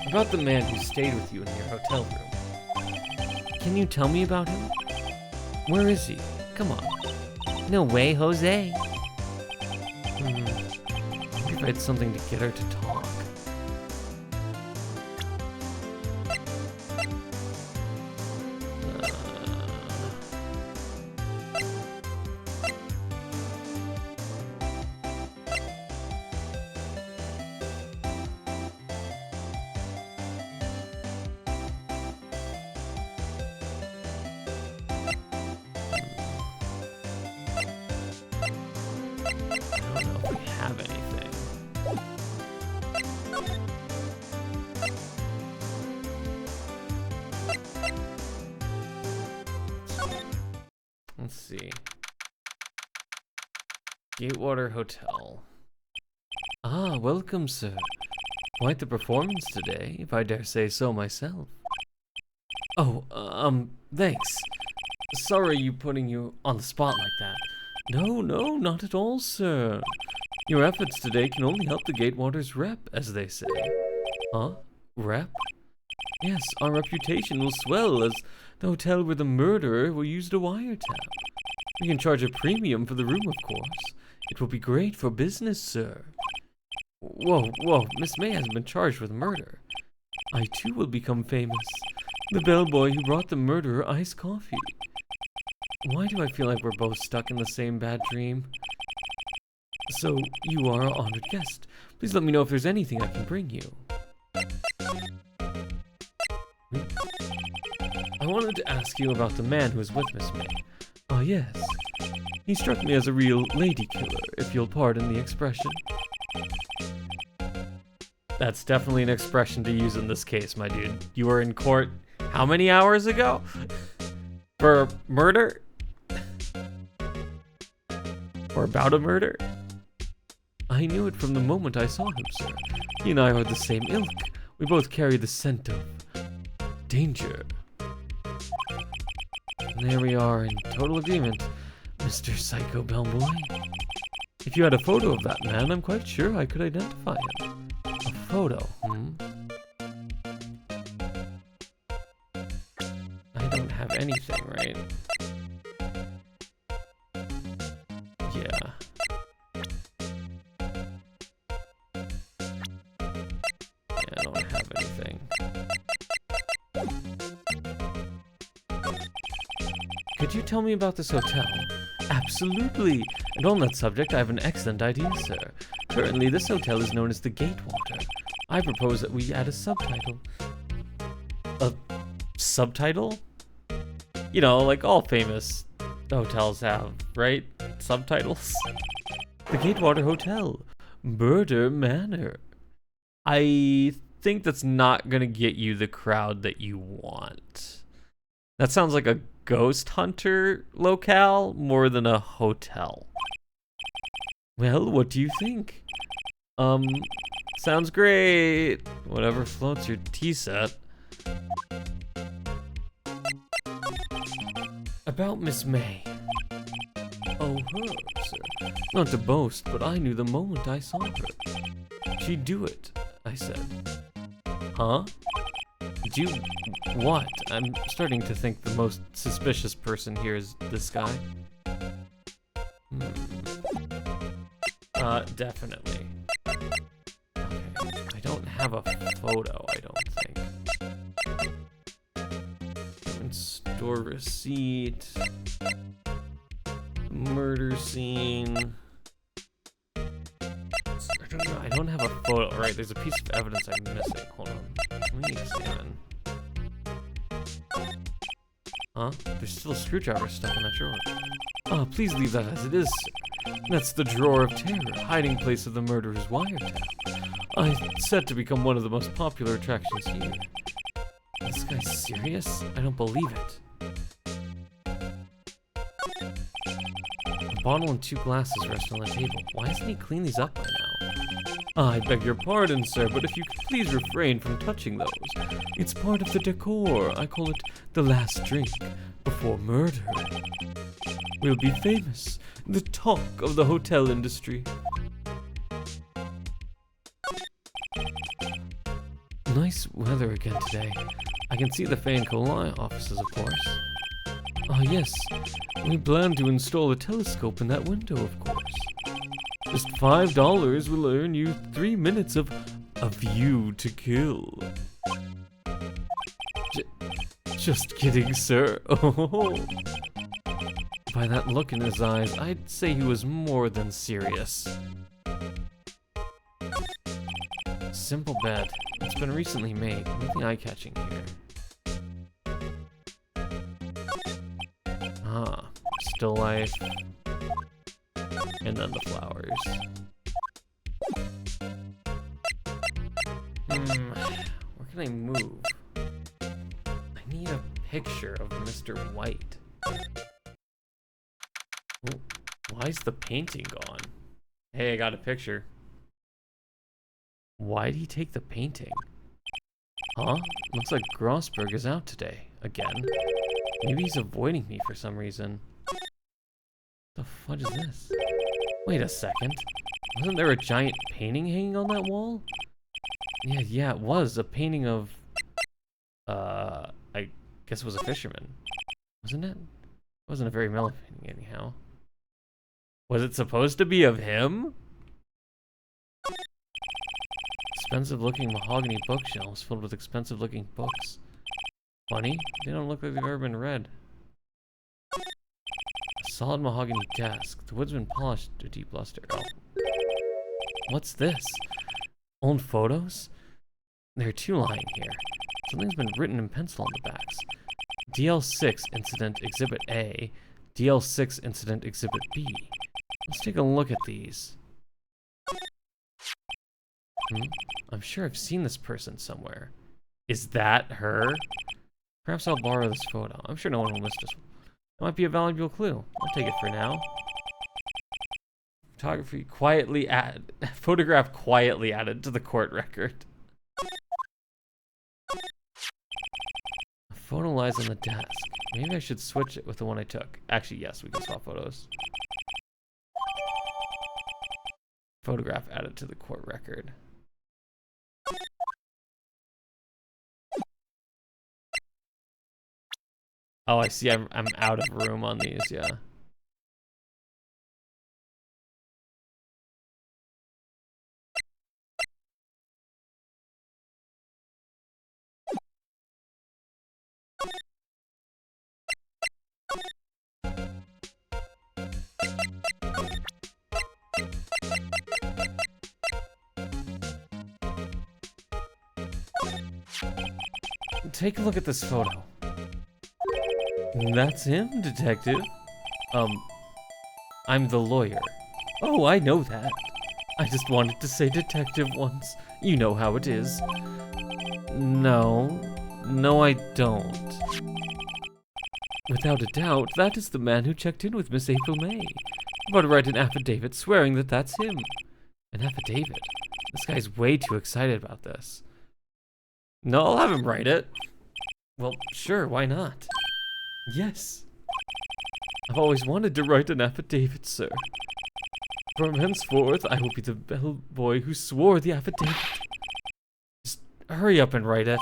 About the man who stayed with you in your hotel room. Can you tell me about him? Where is he? Come on. No way, Jose. I wonder if I had something to get her to talk. I don't know if we have anything. Let's see. Gatewater Hotel. Ah, welcome, sir. Quite the performance today, if I dare say so myself. Oh, thanks. Sorry you putting you on the spot like that. No, not at all, sir. Your efforts today can only help the Gatewaters rep, as they say. Huh? Rep? Yes, our reputation will swell as the hotel where the murderer will use the wiretap. We can charge a premium for the room, of course. It will be great for business, sir. Whoa, Miss May hasn't been charged with murder. I too will become famous. The bellboy who brought the murderer iced coffee. Why do I feel like we're both stuck in the same bad dream? So, you are our honored guest. Please let me know if there's anything I can bring you. I wanted to ask you about the man who was with Miss May. Ah, yes. He struck me as a real lady killer, if you'll pardon the expression. That's definitely an expression to use in this case, my dude. You were in court how many hours ago? For murder? Or about a murder? I knew it from the moment I saw him, sir. He and I are the same ilk. We both carry the scent of danger. And there we are in total agreement, Mr. Psycho Bellboy. If you had a photo of that man, I'm quite sure I could identify him. A photo, I don't have anything, right? Yeah. I don't have anything. Could you tell me about this hotel? Absolutely! And on that subject, I have an excellent idea, sir. Currently, this hotel is known as the Gatewater. I propose that we add a subtitle. A subtitle? You know, like all famous hotels have, right? Subtitles? The Gatewater Hotel. Murder Manor. I think that's not gonna get you the crowd that you want. That sounds like a ghost hunter locale more than a hotel. Well, what do you think? Sounds great. Whatever floats your tea set. About Miss May. Oh, her, sir. Not to boast, but I knew the moment I saw her. She'd do it, I said. Huh? Do what? I'm starting to think the most suspicious person here is this guy. Definitely. Okay. I don't have a photo, I don't think. Store receipt. Murder scene. I don't have a photo. Right, there's a piece of evidence I'm missing. Hold on. Let me examine. Huh? There's still a screwdriver stuck in that drawer. Oh, please leave that as it is, sir. That's the drawer of terror, hiding place of the murderer's wiretap. Set to become one of the most popular attractions here. Is this guy serious? I don't believe it. A bottle and 2 glasses rest on the table. Why hasn't he cleaned these up by now? I beg your pardon, sir, but if you could please refrain from touching those. It's part of the decor. I call it the last drink before murder. We'll be famous, the talk of the hotel industry. Nice weather again today. I can see the Fan Colai offices, of course. Ah, yes. We plan to install a telescope in that window, of course. Just $5 will earn you 3 minutes of a view to kill. Just kidding, sir. Oh. By that look in his eyes, I'd say he was more than serious. Simple bed. It's been recently made. Nothing eye-catching here. Ah, still life. And then the flowers. Where can I move? I need a picture of Mr. White. Oh, why is the painting gone? Hey, I got a picture. Why'd he take the painting? Huh? Looks like Grossberg is out today. Again. Maybe he's avoiding me for some reason. The fudge is this? Wait a second. Wasn't there a giant painting hanging on that wall? Yeah, it was. A painting of... I guess it was a fisherman. Wasn't it? It wasn't a very mellow painting anyhow. Was it supposed to be of him? Expensive looking mahogany bookshelves filled with expensive looking books. Funny, they don't look like they've ever been read. A solid mahogany desk. The wood's been polished to deep luster. Oh. What's this? Old photos? There are two lying here. Something's been written in pencil on the backs. DL6 Incident Exhibit A, DL6 Incident Exhibit B. Let's take a look at these. I'm sure I've seen this person somewhere. Is that her? Perhaps I'll borrow this photo. I'm sure no one will miss this. It might be a valuable clue. I'll take it for now. Photograph quietly added to the court record. A photo lies on the desk. Maybe I should switch it with the one I took. Actually, yes, we can swap photos. Photograph added to the court record. Oh, I see. I'm out of room on these, yeah. Take a look at this photo. That's him, detective. I'm the lawyer. Oh, I know that. I just wanted to say detective once. You know how it is. No, I don't. Without a doubt, that is the man who checked in with Miss April May. I'm about to write an affidavit swearing that that's him. An affidavit? This guy's way too excited about this. No, I'll have him write it. Well, sure, why not? Yes. I've always wanted to write an affidavit, sir. From henceforth, I will be the bellboy who swore the affidavit. Just hurry up and write it.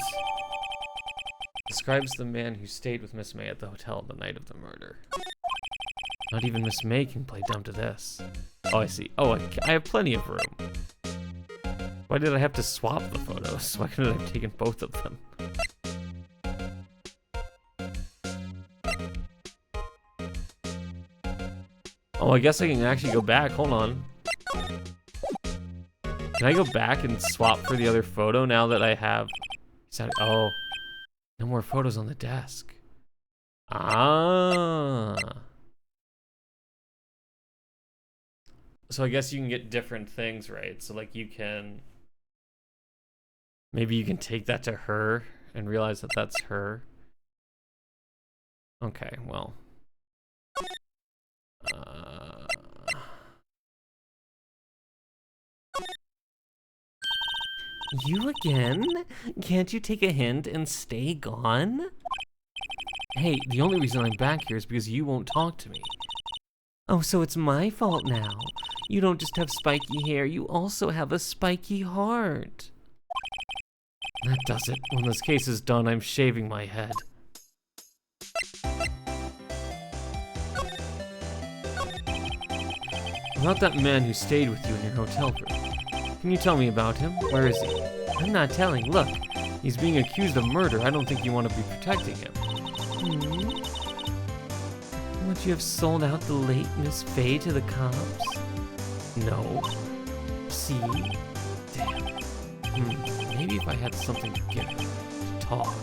Describes the man who stayed with Miss May at the hotel the night of the murder. Not even Miss May can play dumb to this. Oh, I see. Oh, I have plenty of room. Why did I have to swap the photos? Why couldn't I have taken both of them? Oh, I guess I can actually go back. Hold on. Can I go back and swap for the other photo now that I have... Oh. No more photos on the desk. Ah. So I guess you can get different things, right? So like you can... Maybe you can take that to her and realize that that's her. Okay, well... You again? Can't you take a hint and stay gone? Hey, the only reason I'm back here is because you won't talk to me. Oh, so it's my fault now. You don't just have spiky hair, you also have a spiky heart. That does it. When this case is done, I'm shaving my head. About that man who stayed with you in your hotel room. Can you tell me about him? Where is he? I'm not telling. Look, he's being accused of murder. I don't think you want to be protecting him. Would you have sold out the late Miss Faye to the cops? No. See? Damn. Maybe if I had something to give him to talk.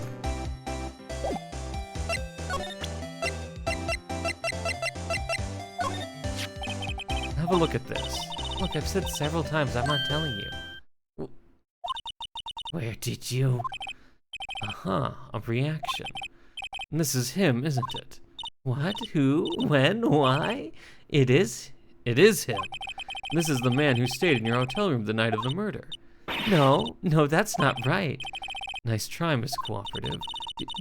Have a look at this. Look, I've said several times, I'm not telling you. Where did you? Uh-huh, a reaction. And this is him, isn't it? What? Who? When? Why? It is him. This is the man who stayed in your hotel room the night of the murder. No, that's not right. Nice try, Miss Cooperative.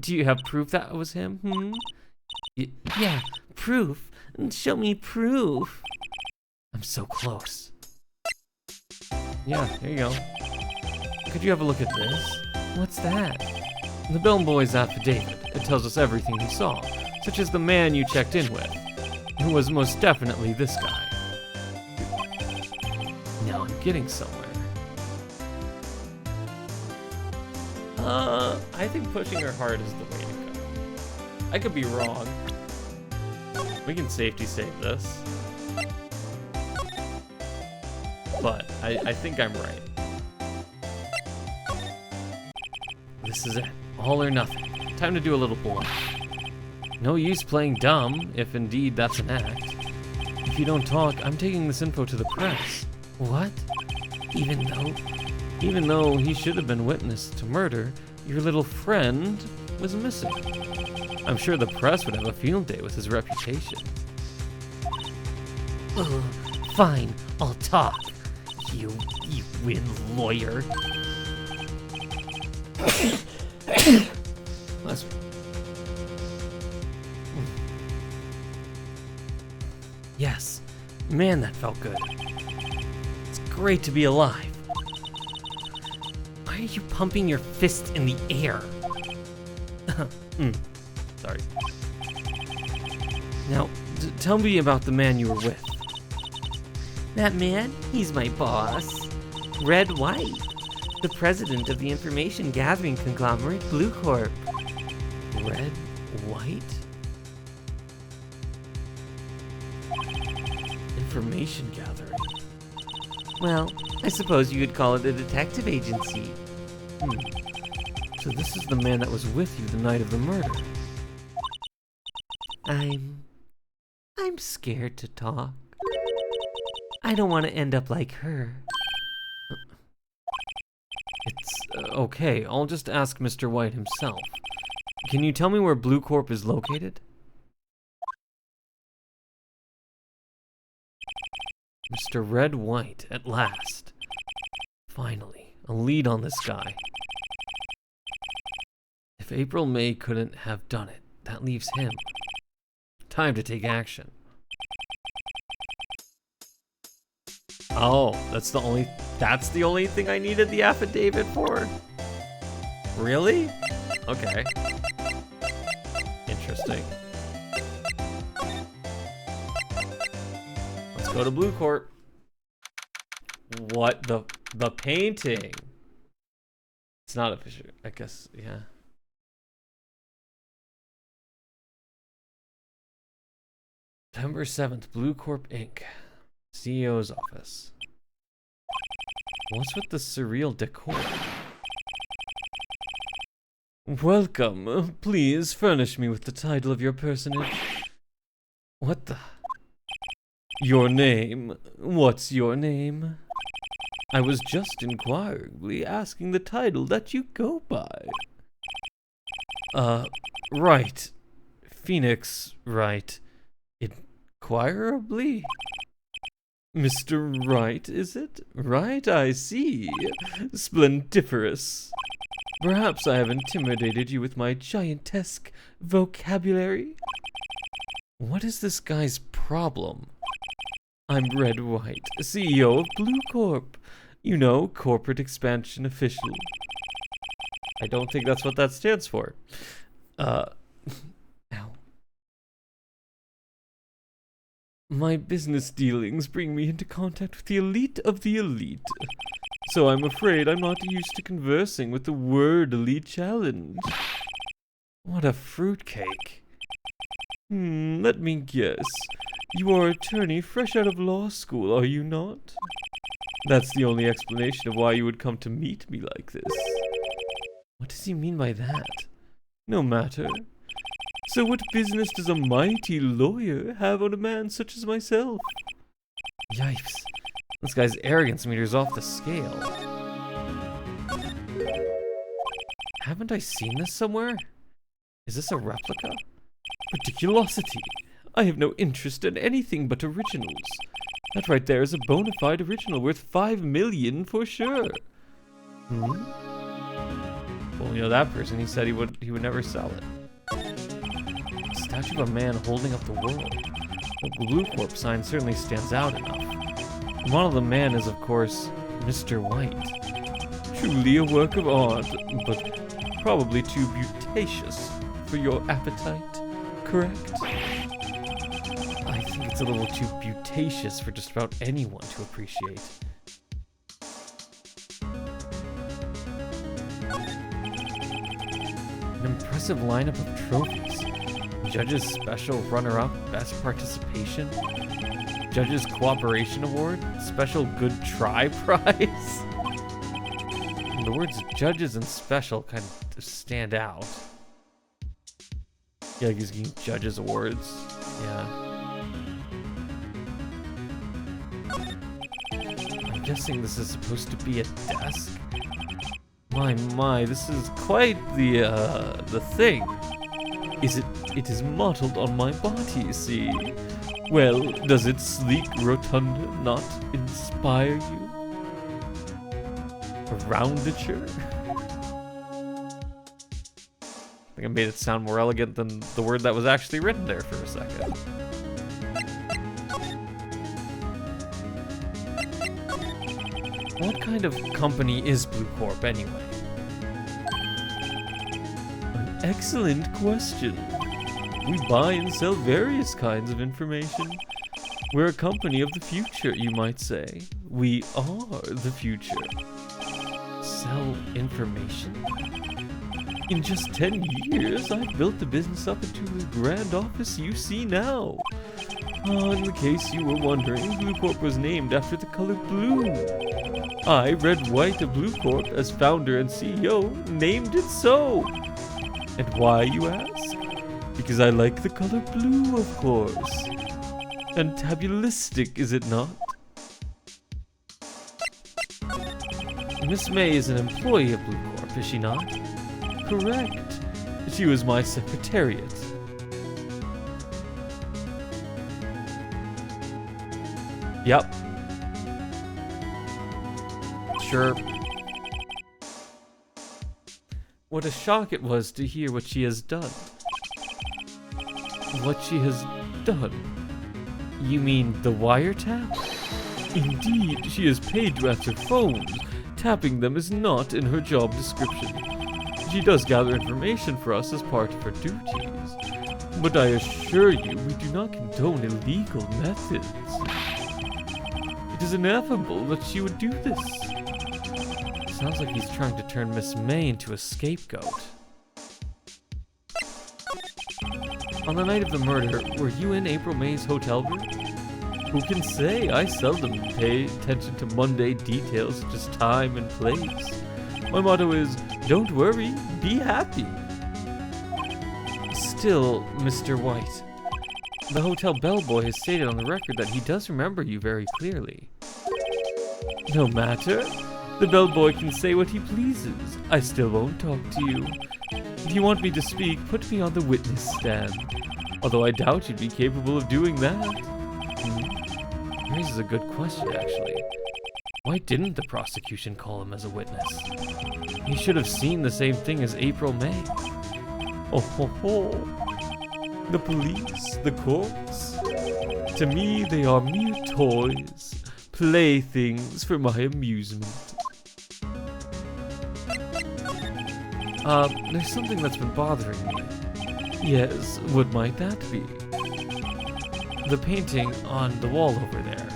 Do you have proof that was him? Yeah, proof. Show me proof. I'm so close. Yeah, here you go. Could you have a look at this? What's that? The bellboy's affidavit. It tells us everything he saw, such as the man you checked in with, who was most definitely this guy. Now I'm getting somewhere. I think pushing her hard is the way to go. I could be wrong. We can safety save this. But I think I'm right. This is it. All or nothing. Time to do a little bluff. No use playing dumb, if indeed that's an act. If you don't talk, I'm taking this info to the press. What? Even Even though he should have been witness to murder, your little friend was missing. I'm sure the press would have a field day with his reputation. Ugh, fine, I'll talk. You win, lawyer. That's... Yes, man, that felt good. It's great to be alive. Why are you pumping your fist in the air? Sorry. Now, tell me about the man you were with. That man, he's my boss. Red White, the president of the information gathering conglomerate Blue Corp. Red White? Information gathering. Well, I suppose you could call it a detective agency. So this is the man that was with you the night of the murder. I'm scared to talk. I don't want to end up like her. It's okay, I'll just ask Mr. White himself. Can you tell me where Blue Corp is located? Mr. Red White, at last. Finally, a lead on this guy. If April May couldn't have done it, that leaves him. Time to take action. Oh, that's the only thing I needed the affidavit for? Really? Okay. Interesting. Let's go to Blue Court. What the painting? It's not official, I guess, yeah. September 7th, Blue Corp Inc. CEO's office. What's with the surreal decor? Welcome. Please furnish me with the title of your personage. What the? Your name. What's your name? I was just inquiringly asking the title that you go by. Right. Phoenix Wright. Inquirably? Mr. Wright, is it? Right, I see. Splendiferous. Perhaps I have intimidated you with my giantesque vocabulary? What is this guy's problem? I'm Red White, CEO of Blue Corp. You know, corporate expansion official. I don't think that's what that stands for. Ow. My business dealings bring me into contact with the elite of the elite. So I'm afraid I'm not used to conversing with the wordly challenge. What a fruitcake. Let me guess. You are an attorney fresh out of law school, are you not? That's the only explanation of why you would come to meet me like this. What does he mean by that? No matter. So what business does a mighty lawyer have on a man such as myself? Yikes. This guy's arrogance meter's off the scale. Haven't I seen this somewhere? Is this a replica? Ridiculosity. I have no interest in anything but originals. That right there is a bona fide original worth 5 million for sure. Well, you know that person, he said he would never sell it. statue of a man holding up the world. The Blue Corp sign certainly stands out enough. The model of the man is, of course, Mr. White. Truly a work of art, but probably too beauticious for your appetite, correct? I think it's a little too beauticious for just about anyone to appreciate. An impressive lineup of trophies. Judges Special Runner-Up, Best Participation, Judges Cooperation Award, Special Good Try Prize. The words Judges and Special kind of stand out. Yeah, like he's getting Judges Awards. Yeah. I'm guessing this is supposed to be a desk. My, this is quite the thing. It is modeled on my body, you see. Well, does its sleek rotunda not inspire you? A roundature? I think I made it sound more elegant than the word that was actually written there for a second. What kind of company is Blue Corp anyway? An excellent question. We buy and sell various kinds of information. We're a company of the future, you might say. We are the future. Sell information? In just 10 years, I've built the business up into the grand office you see now. In the case you were wondering, Blue Corp was named after the color blue. I, Red White of Blue Corp, as founder and CEO, named it so. And why, you ask? Because I like the color blue, of course. Fantabulistic, is it not? Miss May is an employee of Blue Corp, is she not? Correct. She was my secretariat. Yep. Sure. What a shock it was to hear what she has done. What she has done? You mean the wiretap? Indeed, she is paid to answer phones. Tapping them is not in her job description. She does gather information for us as part of her duties. But I assure you, we do not condone illegal methods. It is ineffable that she would do this. Sounds like he's trying to turn Miss May into a scapegoat. On the night of the murder, were you in April May's hotel room? Who can say? I seldom pay attention to mundane details such as time and place. My motto is, don't worry, be happy. Still, Mr. White, the hotel bellboy has stated on the record that he does remember you very clearly. No matter. The bellboy can say what he pleases. I still won't talk to you. If you want me to speak, put me on the witness stand. Although I doubt you'd be capable of doing that. Raises a good question, actually. Why didn't the prosecution call him as a witness? He should have seen the same thing as April May. Oh ho ho. The police, the courts. To me, they are mere toys, playthings for my amusement. There's something that's been bothering me. Yes, what might that be? The painting on the wall over there.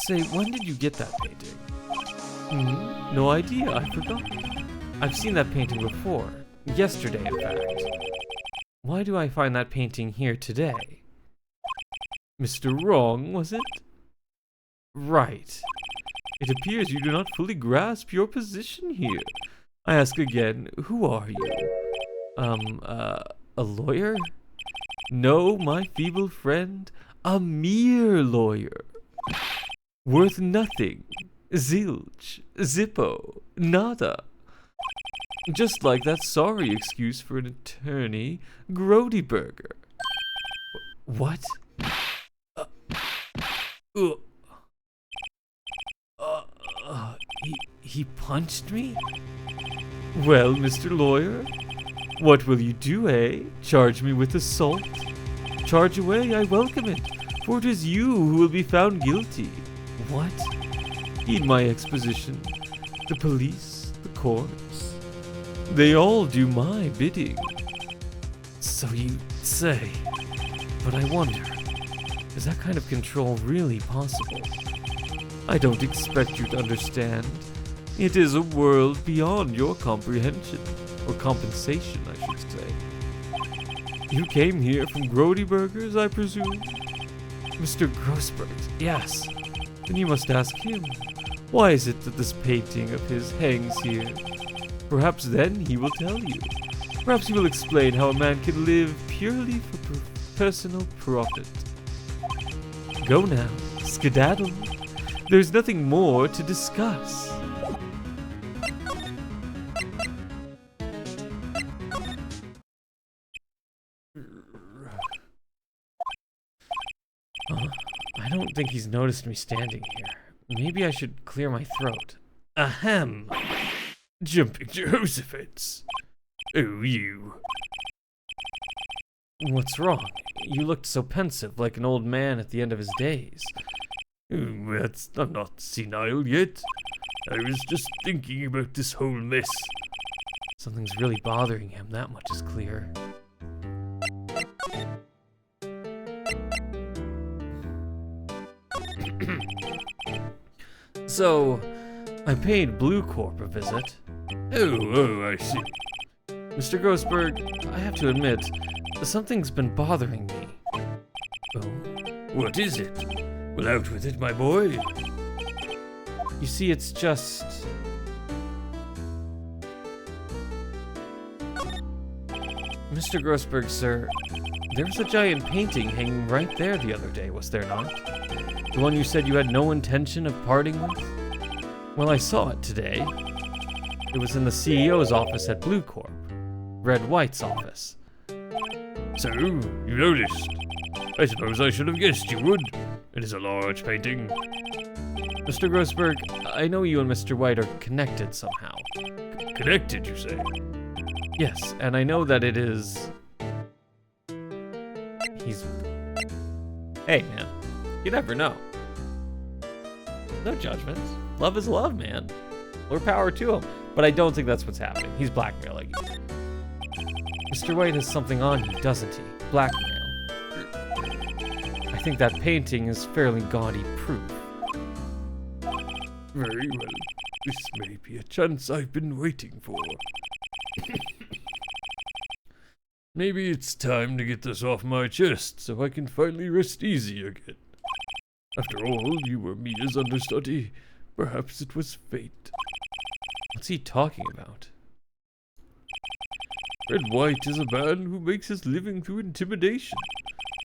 Say, when did you get that painting? No idea, I forgot. I've seen that painting before. Yesterday, in fact. Why do I find that painting here today? Mr. Wrong, was it? Right. It appears you do not fully grasp your position here. I ask again, who are you? A lawyer? No, my feeble friend, a mere lawyer. Worth nothing. Zilch. Zippo. Nada. Just like that sorry excuse for an attorney, Grodyburger. What? He punched me? Well, Mr. Lawyer, what will you do, eh? Charge me with assault? Charge away, I welcome it, for it is you who will be found guilty. What? Heed my exposition. The police, the courts, they all do my bidding. So you say. But I wonder, is that kind of control really possible? I don't expect you to understand. It is a world beyond your comprehension, or compensation, I should say. You came here from Grody Burgers, I presume? Mr. Grossberg, yes. Then you must ask him. Why is it that this painting of his hangs here? Perhaps then he will tell you. Perhaps he will explain how a man can live purely for personal profit. Go now, skedaddle. There's nothing more to discuss. I don't think he's noticed me standing here. Maybe I should clear my throat. Ahem! Jumping Jehoshaphat's. Oh, you. What's wrong? You looked so pensive, like an old man at the end of his days. I'm not senile yet. I was just thinking about this whole mess. Something's really bothering him, that much is clear. So, I paid Blue Corp a visit. Oh, I see. Mr. Grossberg, I have to admit, something's been bothering me. Oh, what is it? Well, out with it, my boy. You see, it's just... Mr. Grossberg, sir, there was a giant painting hanging right there the other day, was there not? The one you said you had no intention of parting with? Well, I saw it today. It was in the CEO's office at Blue Corp. Red White's office. So, you noticed. I suppose I should have guessed you would. It is a large painting. Mr. Grossberg, I know you and Mr. White are connected somehow. Connected, you say? Yes, and I know that it is... Hey, man. You never know. No judgments. Love is love, man. More power to him. But I don't think that's what's happening. He's blackmailing you. Mr. White has something on you, doesn't he? Blackmail. I think that painting is fairly gaudy proof. Very well. This may be a chance I've been waiting for. Maybe it's time to get this off my chest so I can finally rest easy again. After all, you were Mia's understudy. Perhaps it was fate. What's he talking about? Red White is a man who makes his living through intimidation.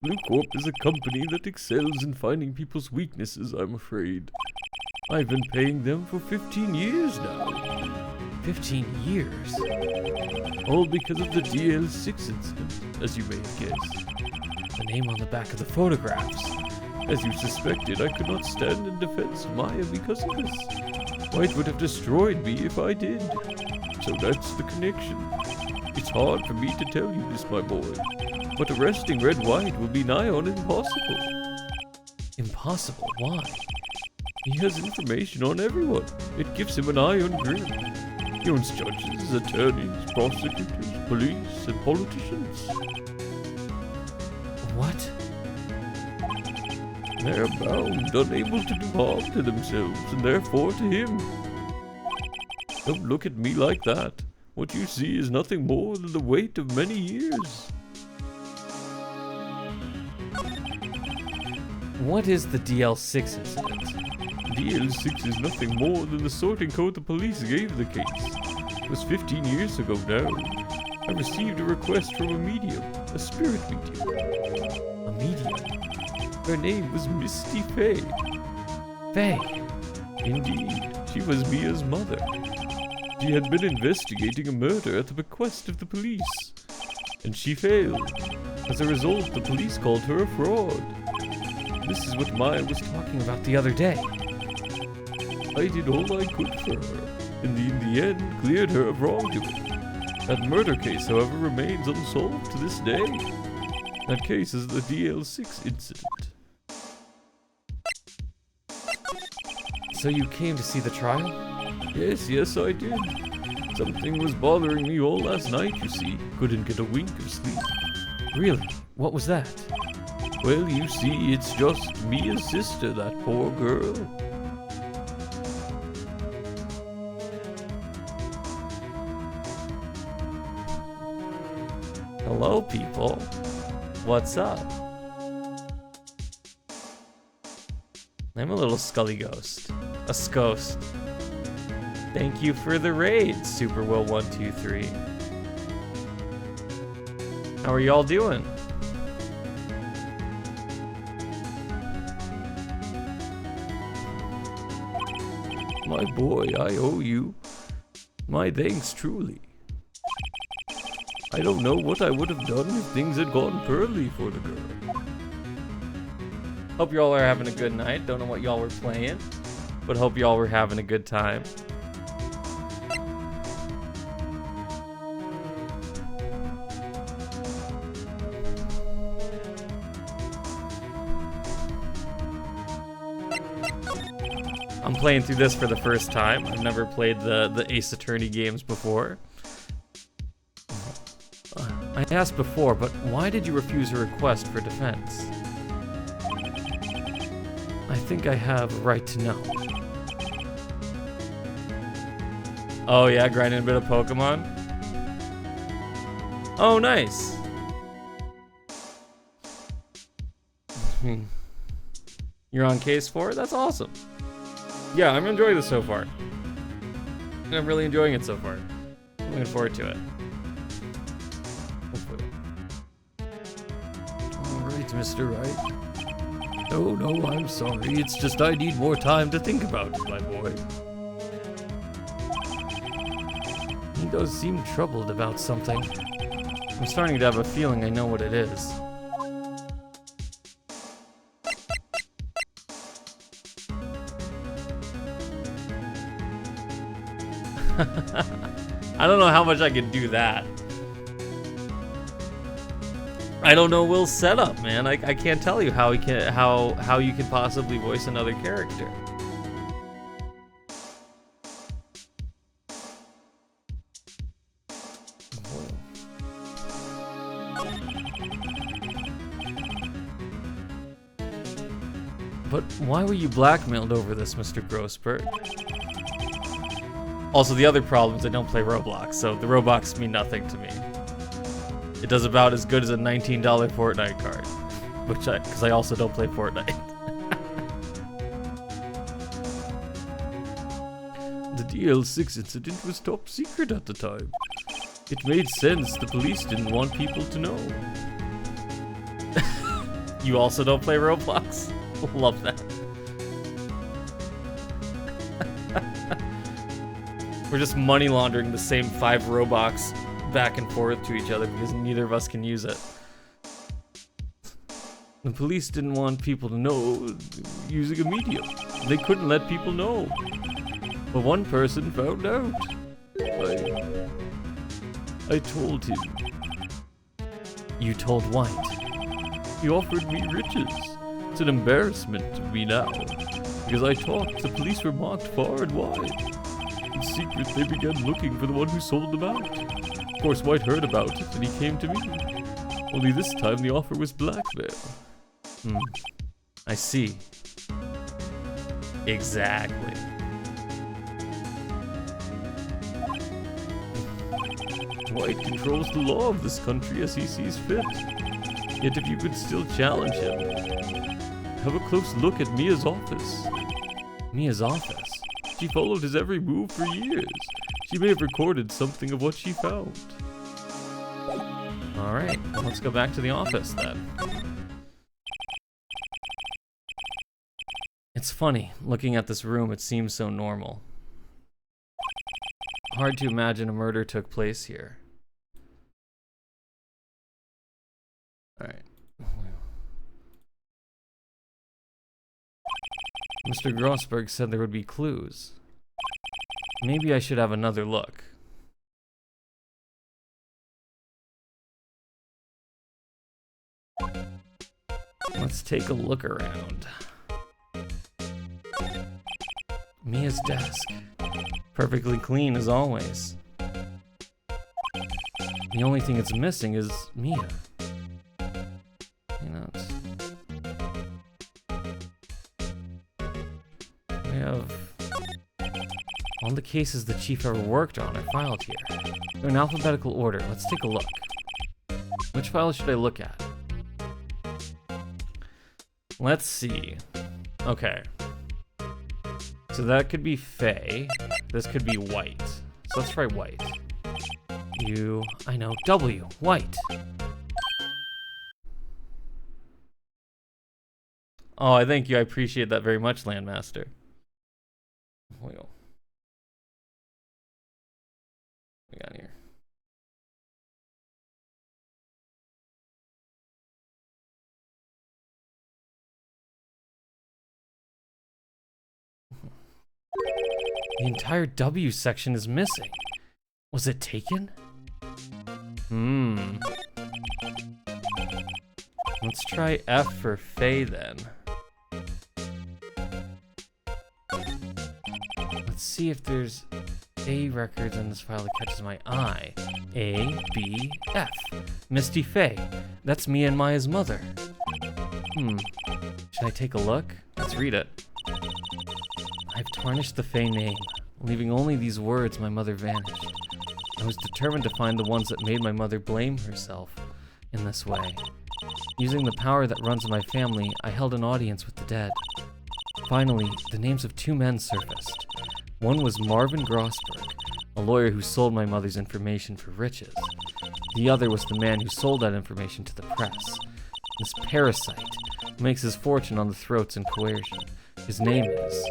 Blue Corp is a company that excels in finding people's weaknesses, I'm afraid. I've been paying them for 15 years now. 15 years? All because of the DL6 incident, as you may have guessed. The name on the back of the photographs. As you suspected, I could not stand in defense of Maya because of this. White would have destroyed me if I did. So that's the connection. It's hard for me to tell you this, my boy, but arresting Red White will be nigh on impossible. Impossible? Why? He has information on everyone. It gives him an iron grip. He owns judges, attorneys, prosecutors, police, and politicians. What? They're bound, unable to do harm to themselves, and therefore to him. Don't look at me like that. What you see is nothing more than the weight of many years. What is the DL6 incident? DL6 is nothing more than the sorting code the police gave the case. It was 15 years ago now. I received a request from a medium, a spirit medium. A medium? Her name was Misty Fay. Faye? Indeed, she was Mia's mother. She had been investigating a murder at the bequest of the police, and she failed. As a result, the police called her a fraud. This is what Maya was talking Talking about the other day. I did all I could for her. in the end cleared her of wrongdoing. That murder case, however, remains unsolved to this day. That case is the DL6 incident. So you came to see the trial? Yes, I did. Something was bothering me all last night, you see. Couldn't get a wink of sleep. Really? What was that? Well, you see, it's just Mia's sister, that poor girl. Hello, people. What's up? I'm a little Scully ghost. A ghost. Thank you for the raid, Super Will 123. How are y'all doing? My boy, I owe you my thanks truly. I don't know what I would have done if things had gone poorly for the girl. Hope y'all are having a good night. Don't know what y'all were playing, but hope y'all were having a good time. I'm playing through this for the first time. I've never played the Ace Attorney games before. I asked before, but why did you refuse a request for defense? I think I have a right to know. Oh yeah, grinding a bit of Pokemon? Oh, nice! You're on case 4? That's awesome. Yeah, I'm enjoying this so far. I'm really enjoying it so far. I'm looking forward to it. Alright, Mr. Wright. No, I'm sorry. It's just I need more time to think about it, my boy. He does seem troubled about something. I'm starting to have a feeling I know what it is. I don't know how much I can do that. I don't know Will's setup, man. I can't tell you how he can how you can possibly voice another character. But why were you blackmailed over this, Mr. Grossberg? Also, the other problem is I don't play Roblox, so the Robux mean nothing to me. It does about as good as a $19 Fortnite card, because I also don't play Fortnite. The DL6 incident was top secret at the time. It made sense the police didn't want people to know. You also don't play Roblox? Love that. We're just money laundering the same 5 Robux back and forth to each other because neither of us can use it. The police didn't want people to know using a medium. They couldn't let people know. But one person found out. I told him. You told White. He offered me riches. It's an embarrassment to me now. Because I talked, the police were marked far and wide. In secret, they began looking for the one who sold them out. Of course, White heard about it, and he came to me. Only this time, the offer was blackmail. I see. Exactly. White controls the law of this country as he sees fit. Yet if you could still challenge him, have a close look at Mia's office. Mia's office? She followed his every move for years. She may have recorded something of what she found. Alright, well, let's go back to the office then. It's funny, looking at this room, it seems so normal. Hard to imagine a murder took place here. Alright. Mr. Grossberg said there would be clues. maybe I should have another look. Let's take a look around. Mia's desk. Perfectly clean as always. The only thing it's missing is Mia. You know, we have all the cases the chief ever worked on are filed here. They're in alphabetical order. Let's take a look. Which file should I look at? Let's see. Okay. So that could be Faye. This could be White. So let's try White. U, I know, W, White. Oh, I thank you. I appreciate that very much, Landmaster. What we got here? The entire W section is missing. Was it taken? Let's try F for Faye then. Let's see if there's A records in this file that catches my eye. A, B, F. Misty Faye. That's me and Maya's mother. Should I take a look? Let's read it. I've tarnished the Faye name, leaving only these words my mother vanished. I was determined to find the ones that made my mother blame herself in this way. Using the power that runs in my family, I held an audience with the dead. Finally, the names of two men surfaced. One was Marvin Grossberg, a lawyer who sold my mother's information for riches. The other was the man who sold that information to the press. This parasite who makes his fortune on the throats and coercion. His name is...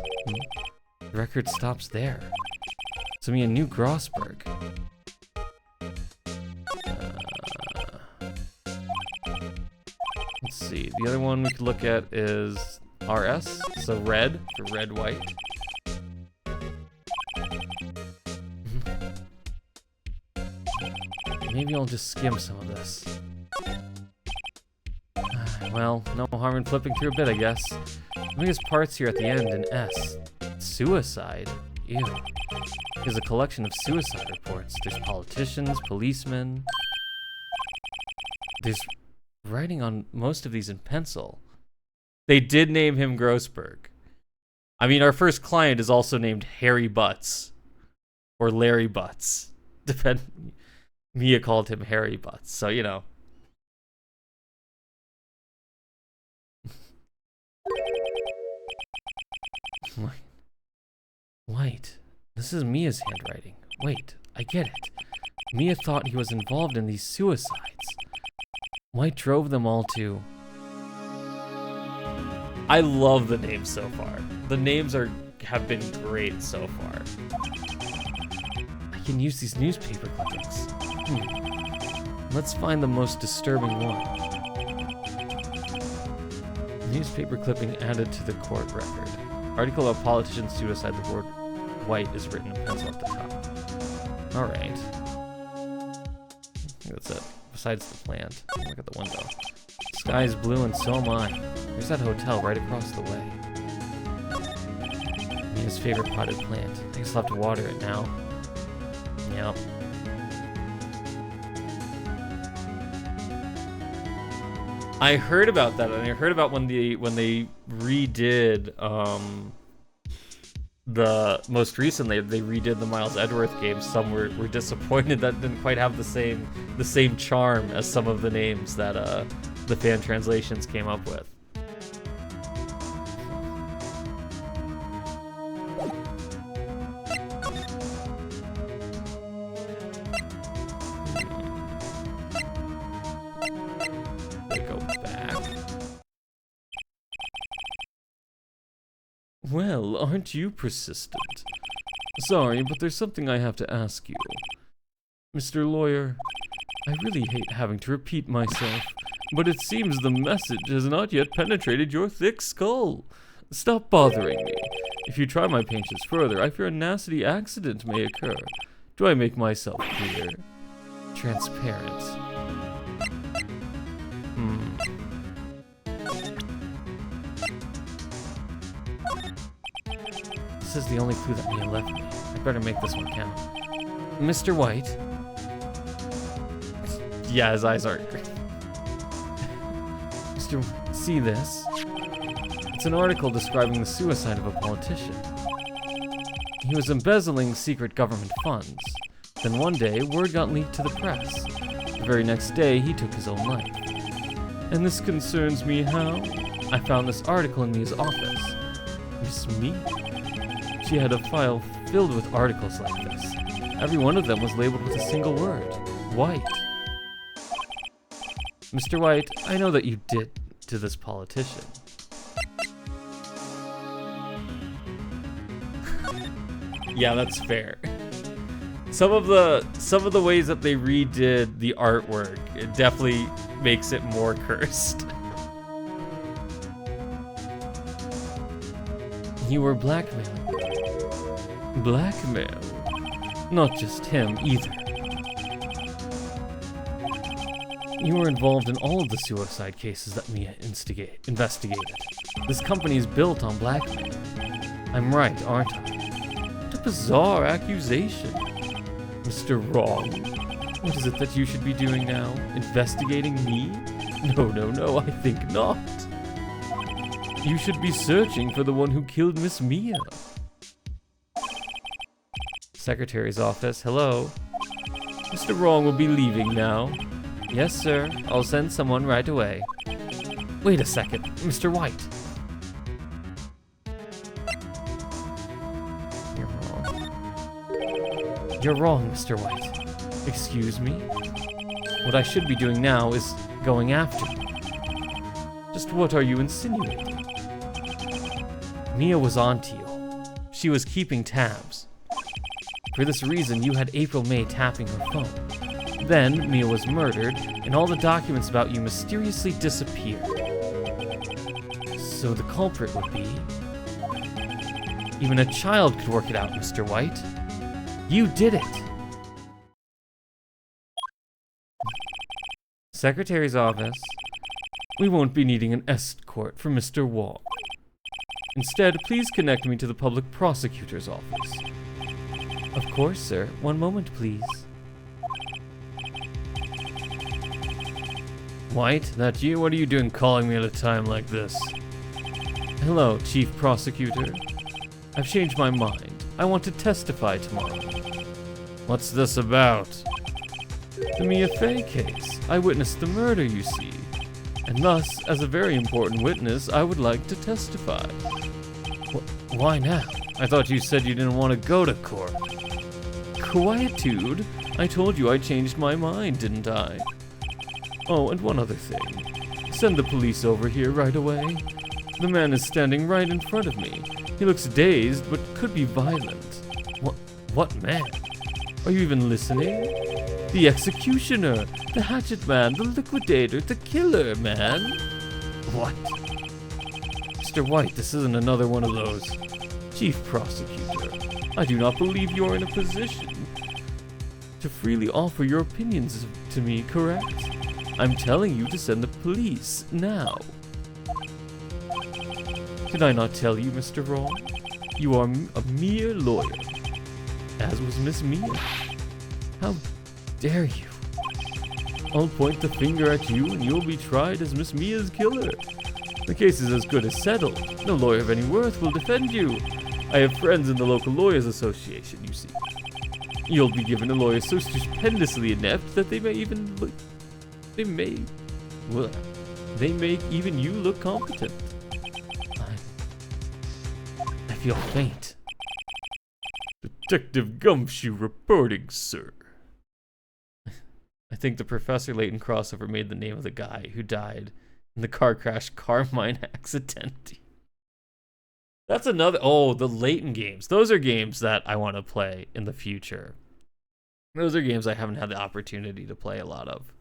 The record stops there. So me a new Grossberg. Let's see. The other one we could look at is RS. So red for red white. Maybe I'll just skim some of this. Well, no harm in flipping through a bit, I guess. The biggest parts here at the end in S. Suicide? Ew. There's a collection of suicide reports. There's politicians, policemen. There's writing on most of these in pencil. They did name him Grossberg. I mean, our first client is also named Harry Butts. Or Larry Butts. Mia called him Harry Butts, so you know. Wait, this is Mia's handwriting. Wait, I get it. Mia thought he was involved in these suicides. White drove them all to... I love the names so far. The names have been great so far. I can use these newspaper clippings. Let's find the most disturbing one. Newspaper clipping added to the court record. Article about politician's suicide. The word white is written in pencil at the top. Alright. I think that's it. Besides the plant. Look at the window. Sky is blue and so am I. There's that hotel right across the way. Mia's favorite potted plant. I guess I'll have to water it now. Yep. I heard about that, and I heard about when they redid the most recently they redid the Miles Edgeworth games. Some were disappointed that didn't quite have the same charm as some of the names that the fan translations came up with. Well, aren't you persistent? Sorry, but there's something I have to ask you. Mr. Lawyer, I really hate having to repeat myself, but it seems the message has not yet penetrated your thick skull. Stop bothering me. If you try my patience further, I fear a nasty accident may occur. Do I make myself clear? Transparent. This is the only clue that Mia left me. I better make this one count. Mr. White. Yeah, his eyes aren't great. Mr. See this? It's an article describing the suicide of a politician. He was embezzling secret government funds. Then one day, word got leaked to the press. The very next day, he took his own life. And this concerns me how? I found this article in Mia's office. Miss Mia? She had a file filled with articles like this. Every one of them was labeled with a single word. White. Mr. White, I know that you did to this politician. Yeah, that's fair. Some of the ways that they redid the artwork, it definitely makes it more cursed. You were blackmailing. Blackmail? Not just him either. You were involved in all of the suicide cases that Mia investigated. This company is built on blackmail. I'm right, aren't I? What a bizarre accusation. Mr. Wrong. What is it that you should be doing now? Investigating me? No, I think not. You should be searching for the one who killed Miss Mia. Secretary's office, hello. Mr. Wrong will be leaving now. Yes, sir. I'll send someone right away. Wait a second, Mr. White. You're wrong. You're wrong, Mr. White. Excuse me? What I should be doing now is going after you. Just what are you insinuating? Mia was onto you. She was keeping tabs. For this reason, you had April May tapping her phone. Then, Mia was murdered, and all the documents about you mysteriously disappeared. So the culprit would be... Even a child could work it out, Mr. White. You did it! Secretary's office. We won't be needing an escort for Mr. Wong. Instead, please connect me to the public prosecutor's office. Of course, sir. One moment, please. White, that you? What are you doing calling me at a time like this? Hello, Chief Prosecutor. I've changed my mind. I want to testify tomorrow. What's this about? The Mia Fey case. I witnessed the murder, you see. And thus, as a very important witness, I would like to testify. Why now? I thought you said you didn't want to go to court. Quietude? I told you I changed my mind, didn't I? Oh, and one other thing. Send the police over here right away. The man is standing right in front of me. He looks dazed, but could be violent. What man? Are you even listening? The executioner, the hatchet man, the liquidator, the killer, man. What? Mr. White, this isn't another one of those. Chief Prosecutor, I do not believe you're in a position to freely offer your opinions to me, correct? I'm telling you to send the police now. Did I not tell you, Mr. Wrong? You are a mere lawyer, as was Miss Mia. How dare you? I'll point the finger at you and you'll be tried as Miss Mia's killer. The case is as good as settled. No lawyer of any worth will defend you. I have friends in the local lawyers association, you see. You'll be given a lawyer so stupendously inept that they may make even you look competent. I feel faint. Detective Gumshoe reporting, sir. I think the Professor Layton crossover made the name of the guy who died in the car crash Carmine accident. That's another... Oh, the Layton games. Those are games that I want to play in the future. Those are games I haven't had the opportunity to play a lot of.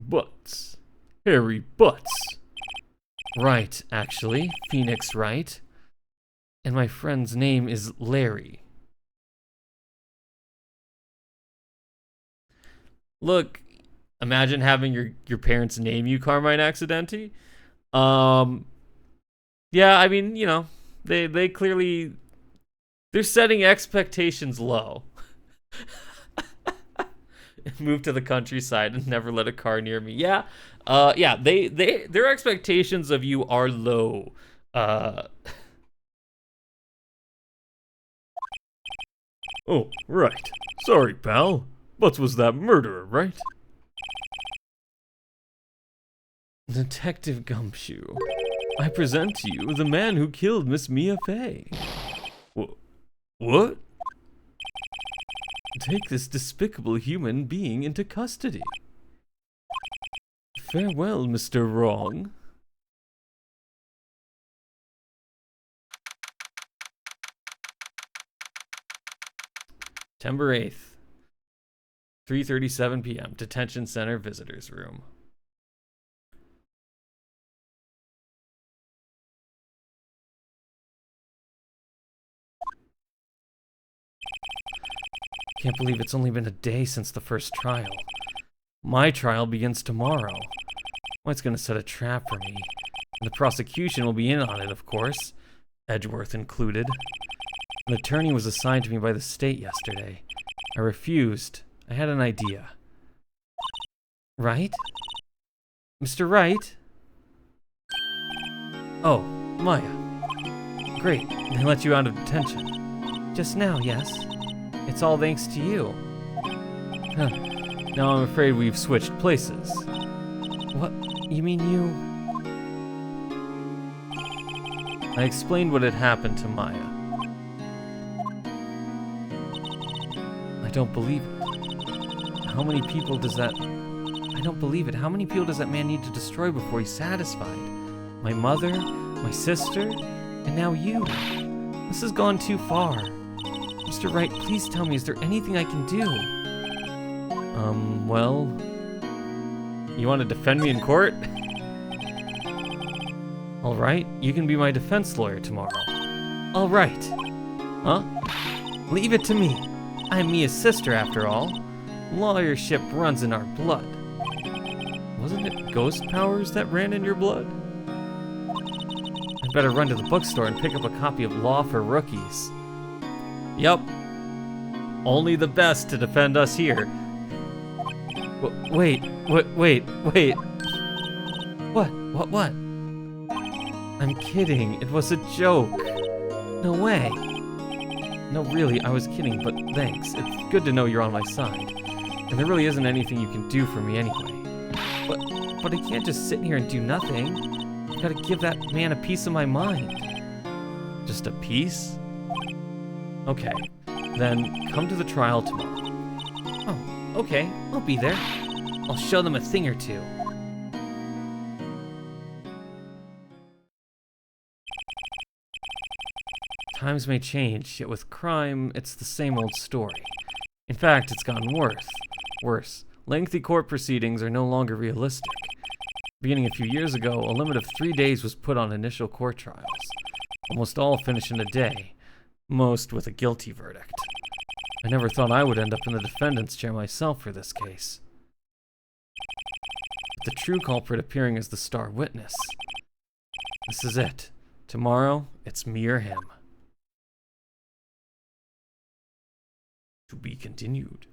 Butts. Harry Butts. Right, actually. Phoenix Wright. And my friend's name is Larry. Look, imagine having your parents name you Carmine Accidenti. Yeah, I mean, you know, they clearly they're setting expectations low. Move to the countryside and never let a car near me. Yeah. Yeah, their expectations of you are low. Oh, right. Sorry, pal. But was that murderer, right? Detective Gumshoe, I present to you the man who killed Miss Mia Fey. What? Take this despicable human being into custody. Farewell, Mr. Wrong. September 8th, 3:37 p.m. Detention Center Visitors Room. Can't believe it's only been a day since the first trial. My trial begins tomorrow. White's gonna set a trap for me. And the prosecution will be in on it, of course. Edgeworth included. An attorney was assigned to me by the state yesterday. I refused. I had an idea. Right? Mr. Wright? Oh, Maya. Great, they let you out of detention. Just now, yes? It's all thanks to you. Huh. Now I'm afraid we've switched places. What? You mean you? I explained what had happened to Maya. I don't believe it. How many people does that... I don't believe it. How many people does that man need to destroy before he's satisfied? My mother, my sister, and now you. This has gone too far. Mr. Wright, please tell me, is there anything I can do? Well... You want to defend me in court? Alright, you can be my defense lawyer tomorrow. Alright. Huh? Leave it to me. I'm Mia's sister, after all. Lawyership runs in our blood. Wasn't it ghost powers that ran in your blood? I'd better run to the bookstore and pick up a copy of Law for Rookies. Yup. Only the best to defend us here. Wait. What? I'm kidding. It was a joke. No way. No, really, I was kidding, but thanks. It's good to know you're on my side. And there really isn't anything you can do for me anyway. But I can't just sit here and do nothing. I gotta give that man a piece of my mind. Just a piece? Okay, then come to the trial tomorrow. Oh, okay, I'll be there. I'll show them a thing or two. Times may change, yet with crime, it's the same old story. In fact, it's gotten worse. Lengthy court proceedings are no longer realistic. Beginning a few years ago, a limit of 3 days was put on initial court trials. Almost all finish in a day, most with a guilty verdict. I never thought I would end up in the defendant's chair myself for this case. The true culprit appearing as the star witness. This is it. Tomorrow, it's me or him. To be continued.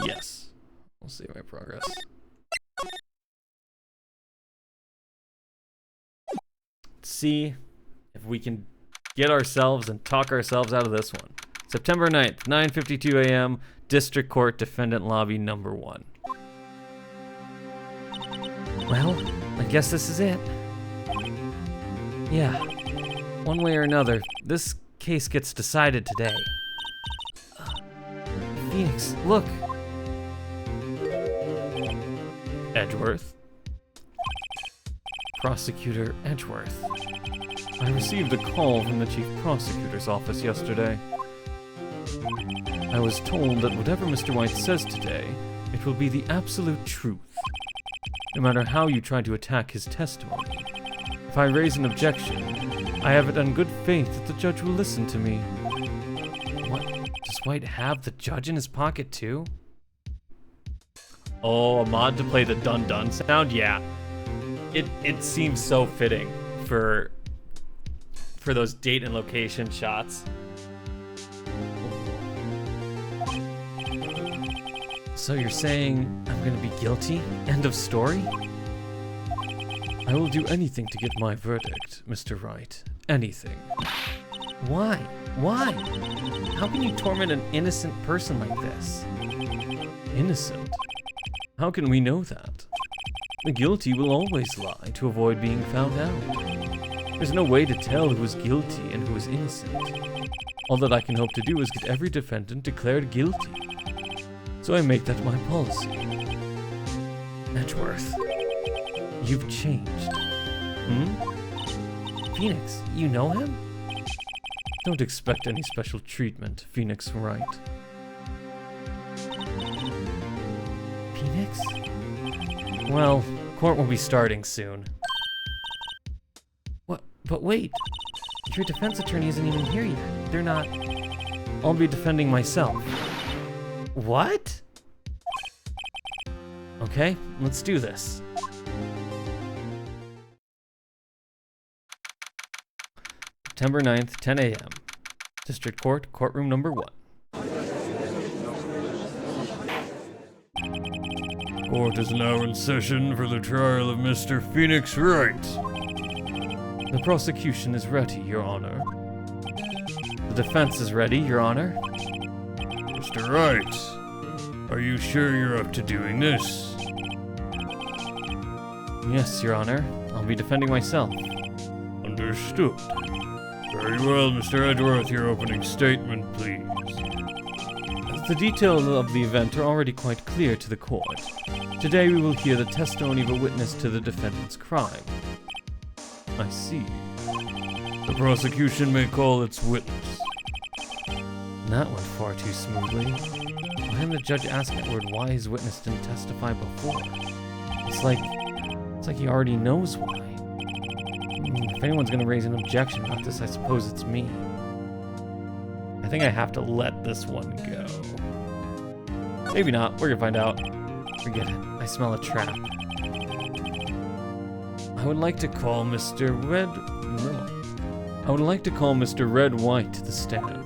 Yes. We'll see my progress. Let's see if we can get ourselves and talk ourselves out of this one. September 9th, 9:52 a.m., District Court Defendant Lobby number 1. Well, I guess this is it. Yeah, one way or another, this case gets decided today. Phoenix, look. Edgeworth. Prosecutor Edgeworth. I received a call from the Chief Prosecutor's office yesterday. I was told that whatever Mr. White says today, It will be the absolute truth, no matter how you try to attack his testimony. If I raise an objection, I have it on good faith that the judge will listen to me. What? Does White have the judge in his pocket too? Oh, a mod to play the dun dun sound? Yeah. It seems so fitting for those date and location shots. So you're saying I'm gonna be guilty? End of story? I will do anything to get my verdict, Mr. Wright. Anything. Why? Why? How can you torment an innocent person like this? Innocent? How can we know that? The guilty will always lie to avoid being found out. There's no way to tell who is guilty and who is innocent. All that I can hope to do is get every defendant declared guilty. So I make that my policy. Edgeworth, you've changed. Phoenix, you know him? Don't expect any special treatment, Phoenix Wright. Phoenix? Well, court will be starting soon. What? But wait, your defense attorney isn't even here yet. They're not... I'll be defending myself. What? Okay, let's do this. September 9th, 10 a.m. District Court, courtroom number 1. Court is now in session for the trial of Mr. Phoenix Wright. The prosecution is ready, Your Honor. The defense is ready, Your Honor. Mr. Wright, are you sure you're up to doing this? Yes, Your Honor. I'll be defending myself. Understood. Very well, Mr. Edgeworth, your opening statement, please. The details of the event are already quite clear to the court. Today we will hear the testimony of a witness to the defendant's crime. I see. The prosecution may call its witness. That went far too smoothly. Why didn't the judge ask Edward why his witness didn't testify before? It's like he already knows why. If anyone's gonna raise an objection about this, I suppose it's me. I think I have to let this one go. Maybe not. We're gonna find out. Forget it. I smell a trap. I would like to call Mr. Red White to the stand.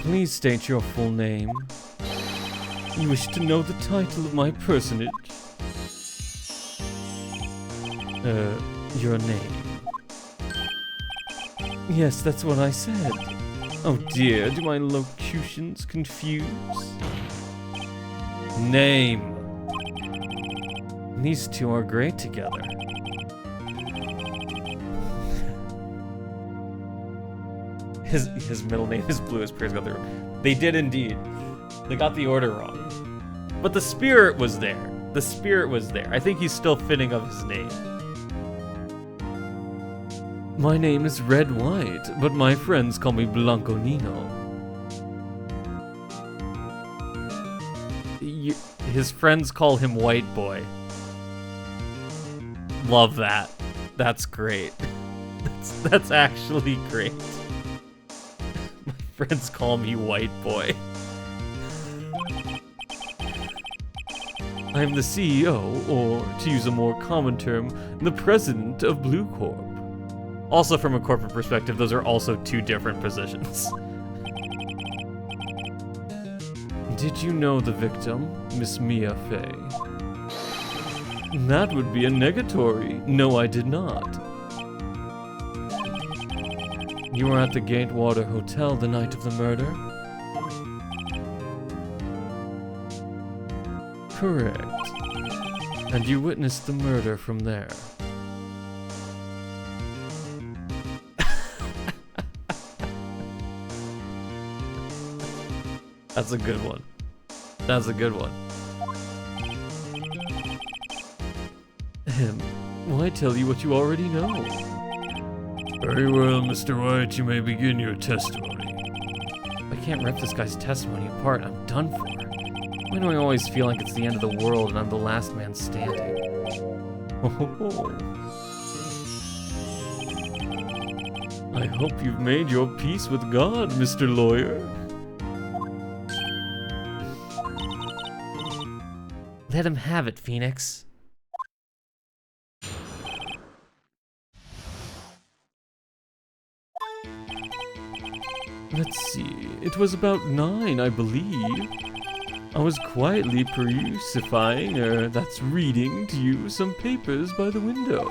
Please state your full name. You wish to know the title of my personage? Your name. Yes, that's what I said. Oh dear, do my locutions confuse? Name. These two are great together. His middle name is Blue as Pierce got the room. They did indeed. They got the order wrong. But the spirit was there. The spirit was there. I think he's still fitting of his name. My name is Red White, but my friends call me Blanco Nino. His friends call him White Boy. Love that. That's great. That's actually great. My friends call me White Boy. I am the CEO, or to use a more common term, the president of Blue Corp. Also, from a corporate perspective, those are also two different positions. Did you know the victim, Miss Mia Fey? That would be a negatory. No, I did not. You were at the Gatewater Hotel the night of the murder? Correct. And you witnessed the murder from there. That's a good one. That's a good one. Why tell you what you already know? Very well, Mr. White, you may begin your testimony. I can't rip this guy's testimony apart. I'm done for. Why do I always feel like it's the end of the world and I'm the last man standing? I hope you've made your peace with God, Mr. Lawyer. Let him have it, Phoenix. Let's see, it was about 9, I believe. I was quietly that's reading to you some papers by the window.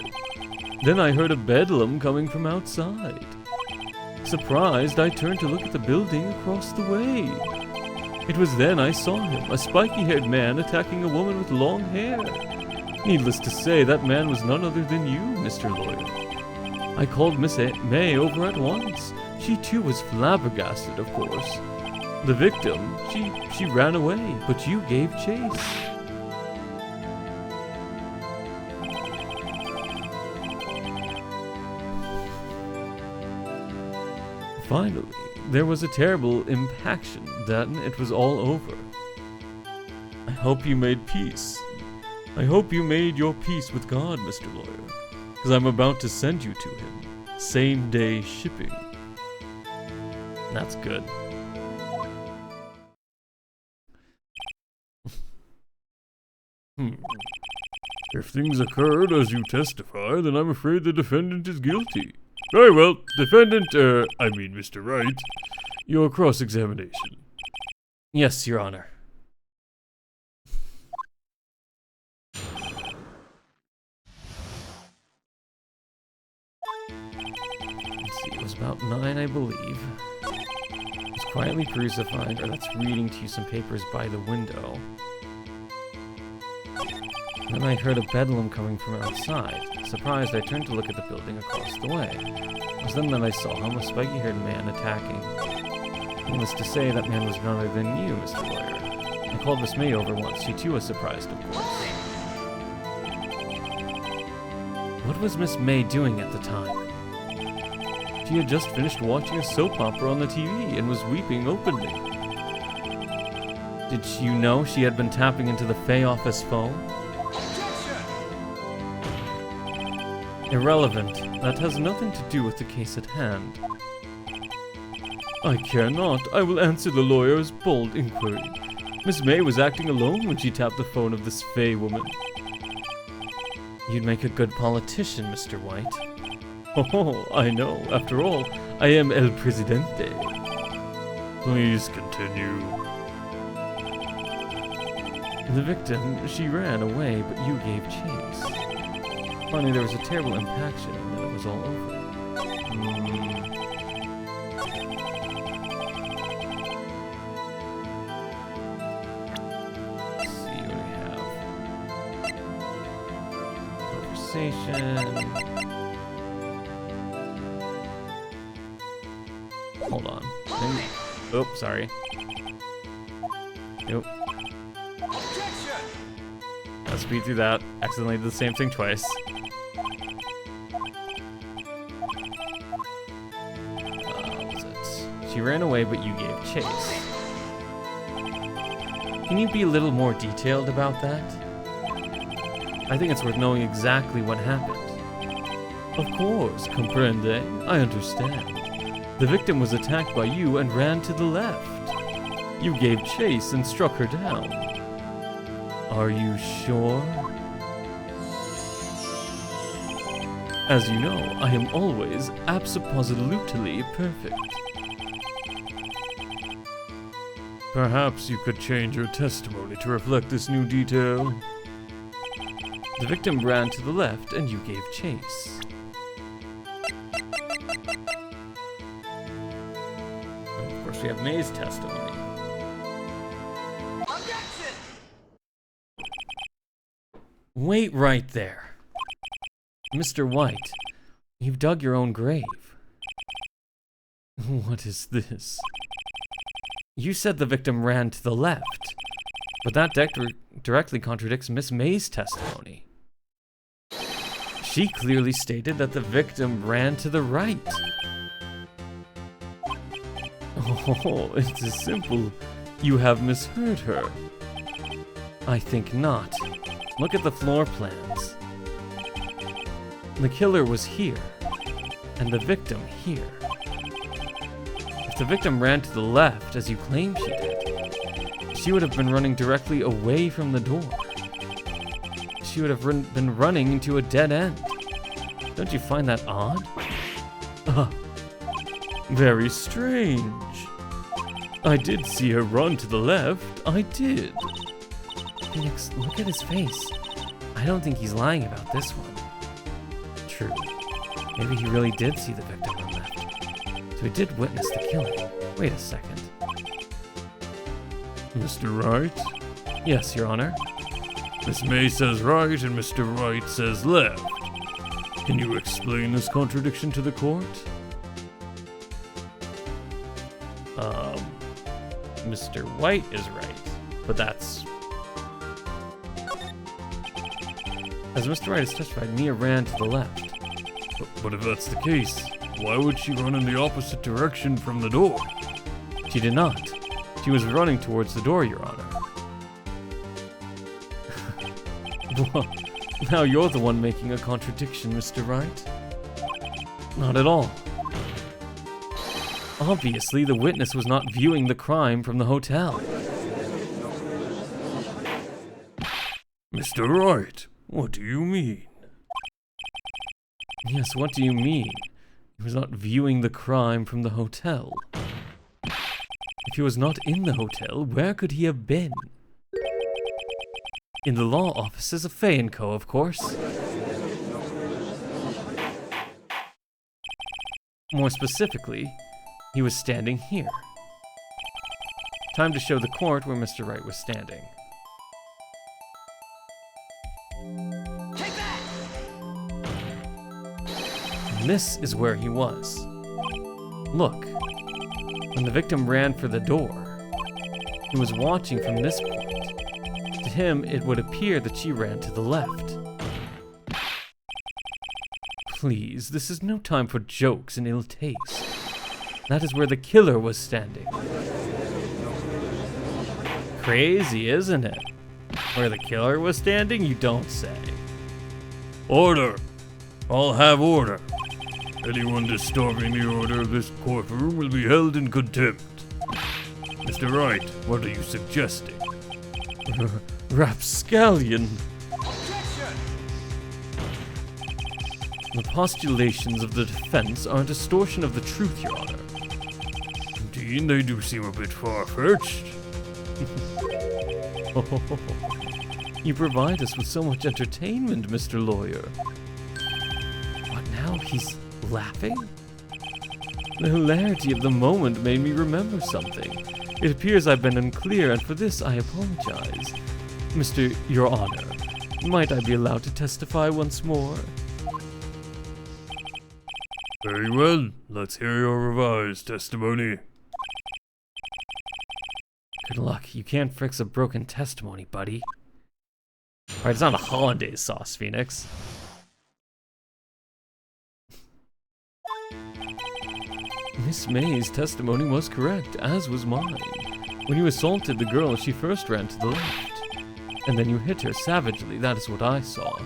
Then I heard a bedlam coming from outside. Surprised, I turned to look at the building across the way. It was then I saw him, a spiky-haired man attacking a woman with long hair. Needless to say, that man was none other than you, Mr. Lawyer. I called Miss May over at once. She too was flabbergasted, of course. The victim, she ran away, but you gave chase. Finally, there was a terrible impaction, then it was all over. I hope you made peace. I hope you made your peace with God, Mr. Lawyer, because I'm about to send you to him. Same-day shipping. That's good. If things occurred as you testify, then I'm afraid the defendant is guilty. Very well, defendant, Mr. Wright, your cross-examination. Yes, Your Honor. Let's see, it was about 9, I believe. I was quietly crucified, or that's reading to you some papers by the window. Then I heard a bedlam coming from outside. Surprised, I turned to look at the building across the way. It was then that I saw him, a spiky-haired man attacking. Needless to say, that man was none other than you, Mr. Lawyer. I called Miss May over once. She too was surprised, of course. What was Miss May doing at the time? She had just finished watching a soap opera on the TV and was weeping openly. Did you know she had been tapping into the Fay office phone? Irrelevant. That has nothing to do with the case at hand. I care not. I will answer the lawyer's bold inquiry. Miss May was acting alone when she tapped the phone of this Fay woman. You'd make a good politician, Mr. White. Oh, I know. After all, I am El Presidente. Please continue. The victim, she ran away, but you gave chase. Finally, there was a terrible impaction, and then it was all over. Let's see what we have. Conversation. Hold on. Oh, sorry. Nope. I'll speed through that. Accidentally did the same thing twice. What was it? She ran away, but you gave chase. Can you be a little more detailed about that? I think it's worth knowing exactly what happened. Of course, comprende. I understand. The victim was attacked by you and ran to the left. You gave chase and struck her down. Are you sure? As you know, I am always absolutely perfect. Perhaps you could change your testimony to reflect this new detail. The victim ran to the left and you gave chase. And of course, we have May's testimony. Wait right there. Mr. White, you've dug your own grave. What is this? You said the victim ran to the left, but that directly contradicts Miss May's testimony. She clearly stated that the victim ran to the right. Oh, it's as simple. You have misheard her. I think not. Look at the floor plans. The killer was here, and the victim here. If the victim ran to the left, as you claim she did, she would have been running directly away from the door. She would have been running into a dead end. Don't you find that odd? Very strange. I did see her run to the left, I did. Phoenix, look at his face. I don't think he's lying about this one. True. Maybe he really did see the victim run left. So he did witness the killing. Wait a second. Mr. Wright? Yes, Your Honor. Miss May says right and Mr. Wright says left. Can you explain this contradiction to the court? Mr. White is right, but that's... As Mr. Wright has testified, Mia ran to the left. But if that's the case, why would she run in the opposite direction from the door? She did not. She was running towards the door, Your Honor. Well, now you're the one making a contradiction, Mr. Wright. Not at all. Obviously, the witness was not viewing the crime from the hotel. Mr. Wright, what do you mean? Yes, what do you mean? He was not viewing the crime from the hotel. If he was not in the hotel, where could he have been? In the law offices of Fay & Co., of course. More specifically, he was standing here. Time to show the court where Mr. Wright was standing. Take that! And this is where he was. Look, when the victim ran for the door, he was watching from this point. To him, it would appear that she ran to the left. Please, this is no time for jokes and ill taste. That is where the killer was standing. Crazy, isn't it? Where the killer was standing, you don't say. Order! I'll have order. Anyone disturbing the order of this courtroom will be held in contempt. Mr. Wright, what are you suggesting? Rapscallion! Objection! The postulations of the defense are a distortion of the truth, Your Honor. Indeed, they do seem a bit far-fetched. You provide us with so much entertainment, Mr. Lawyer. What now? He's laughing? The hilarity of the moment made me remember something. It appears I've been unclear, and for this I apologize. Mr. Your Honor, might I be allowed to testify once more? Very well, let's hear your revised testimony. Good luck. You can't fix a broken testimony, buddy. Alright, it's not a hollandaise sauce, Phoenix. Miss May's testimony was correct, as was mine. When you assaulted the girl, she first ran to the left. And then you hit her savagely, that is what I saw.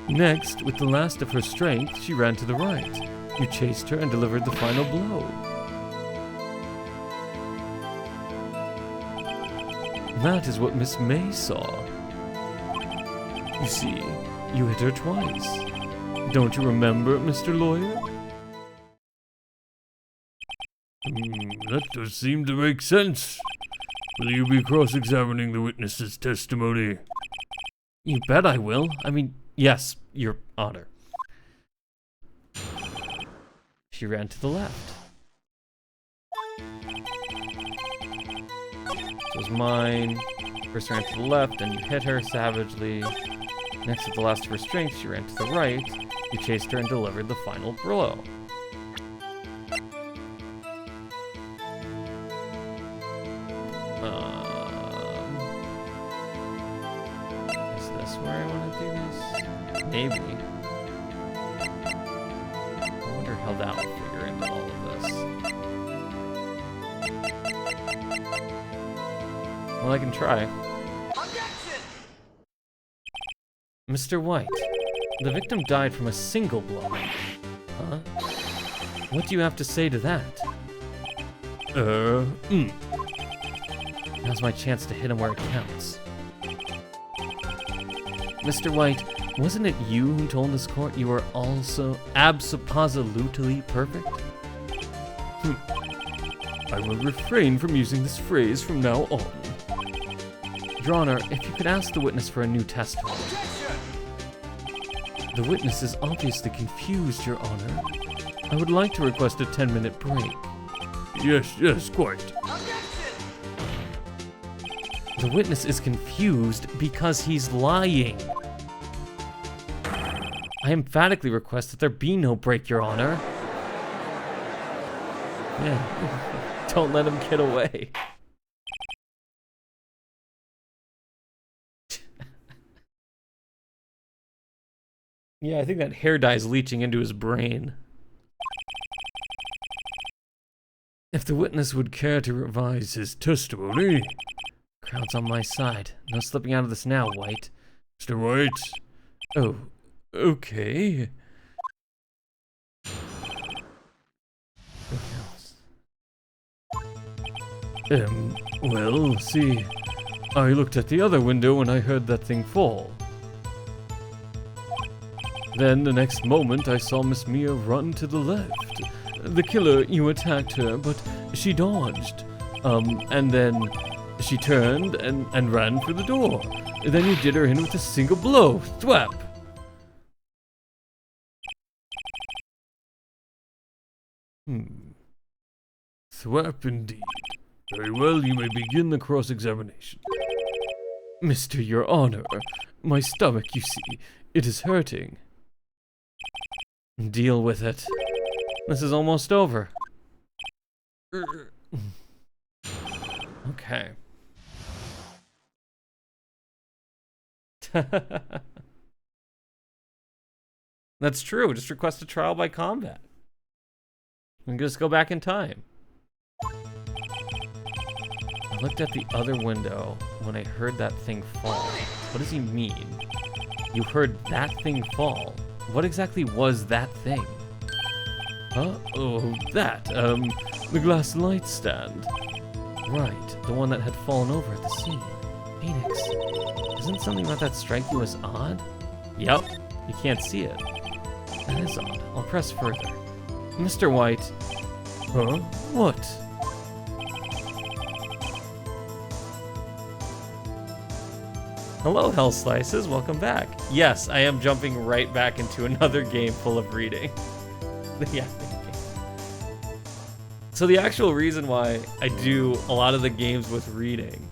Next, with the last of her strength, she ran to the right. You chased her and delivered the final blow. That is what Miss May saw. You see, you hit her twice. Don't you remember, Mr. Lawyer? That does seem to make sense. Will you be cross-examining the witness's testimony? You bet I will. I mean, yes, Your Honor. She ran to the left. This was mine. First ran to the left, and you hit her savagely. Next, with the last of her strength, she ran to the right. You chased her and delivered the final blow. What's this? this where I want to do this? Maybe. I wonder how that will figure into all of this. Well, I can try. Objection! Mr. White, the victim died from a single blow. Huh? What do you have to say to that? Now's my chance to hit him where it counts. Mr. White, wasn't it you who told this court you were also absolutely perfect? I will refrain from using this phrase from now on. Your Honor, if you could ask the witness for a new testimony. Objection! The witness is obviously confused, Your Honor. I would like to request a 10-minute break. Yes, quite. Objection! The witness is confused because he's lying. I emphatically request that there be no break, Your Honor. Yeah, don't let him get away. Yeah, I think that hair dye is leaching into his brain. If the witness would care to revise his testimony. Crowd's on my side. No slipping out of this now, White. Mr. White. Oh, okay. Well, see, I looked at the other window when I heard that thing fall. Then the next moment I saw Miss Mia run to the left. The killer, you attacked her, but she dodged. And then she turned and ran for the door. Then you did her in with a single blow. Thwap! Thwap indeed. Very well, you may begin the cross-examination. Mr. Your Honor, my stomach, you see, it is hurting. Deal with it. This is almost over. Okay. That's true. Just request a trial by combat. And just go back in time. I looked at the other window when I heard that thing fall. What does he mean? You heard that thing fall? What exactly was that thing? Huh? Oh, that, the glass light stand. Right, the one that had fallen over at the scene. Phoenix, isn't something about that strike you as odd? Yep, you can't see it. That is odd. I'll press further. Mr. White. Huh? What? Hello, Hell Slices. Welcome back. Yes, I am jumping right back into another game full of reading. Yeah. So the actual reason why I do a lot of the games with reading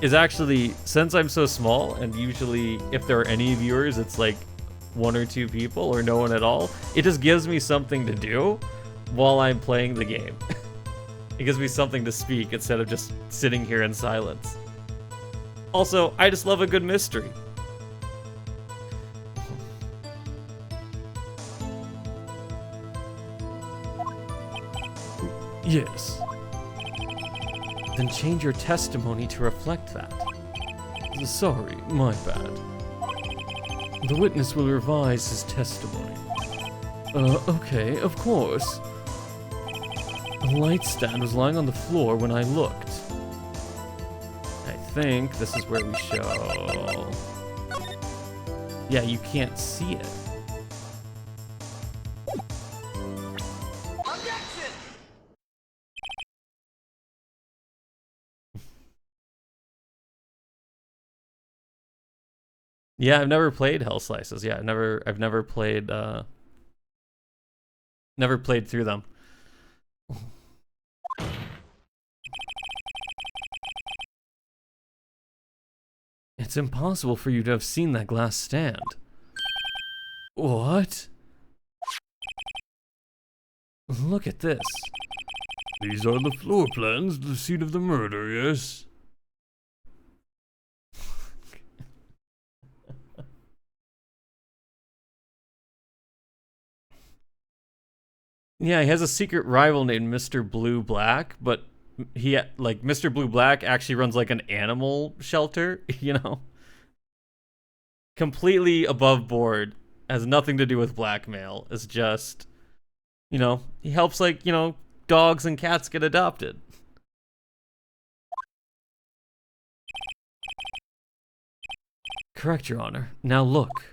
is actually, since I'm so small, and usually if there are any viewers, it's like 1 or 2 people or no one at all, it just gives me something to do while I'm playing the game. It gives me something to speak instead of just sitting here in silence. Also, I just love a good mystery. Yes. Then change your testimony to reflect that. Sorry, my bad. The witness will revise his testimony. Okay, of course. A light stand was lying on the floor when I looked. I think this is where we show... Yeah, you can't see it. Objection! Yeah, I've never played Hell Slices. Yeah, I've never played through them. It's impossible for you to have seen that glass stand. What? Look at this. These are the floor plans, the scene of the murder, yes? Yeah, he has a secret rival named Mr. Blue Black, but Mr. Blue Black actually runs like an animal shelter, you know? Completely above board. Has nothing to do with blackmail. It's just, he helps dogs and cats get adopted. Correct, Your Honor. Now look.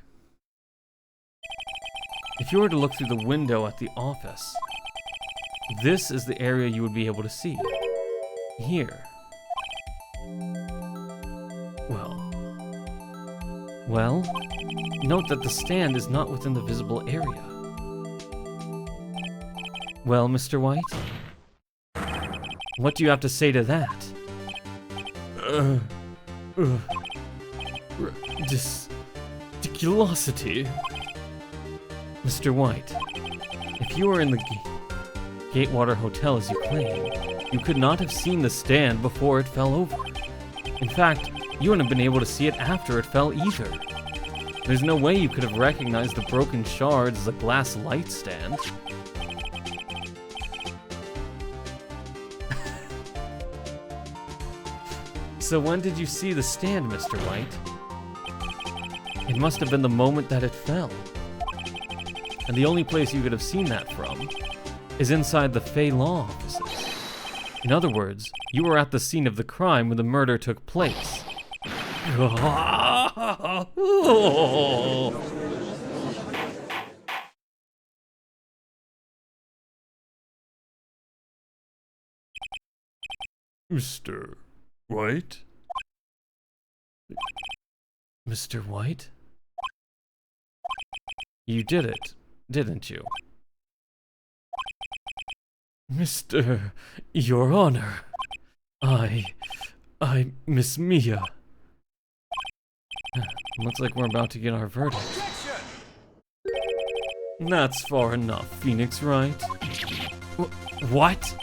If you were to look through the window at the office, this is the area you would be able to see. Here. Well, note that the stand is not within the visible area. Well, Mr. White? What do you have to say to that? Ridiculosity. Mr. White, if you were in the Gatewater Hotel as you claim, you could not have seen the stand before it fell over. In fact, you wouldn't have been able to see it after it fell either. There's no way you could have recognized the broken shards as a glass light stand. So when did you see the stand, Mr. White? It must have been the moment that it fell. And the only place you could have seen that from is inside the Fey Law offices. In other words, you were at the scene of the crime when the murder took place. Mr. White? Mr. White? You did it, didn't you? Your Honor, I Miss Mia. Looks like we're about to get our verdict. Objection! That's far enough, Phoenix Wright. What?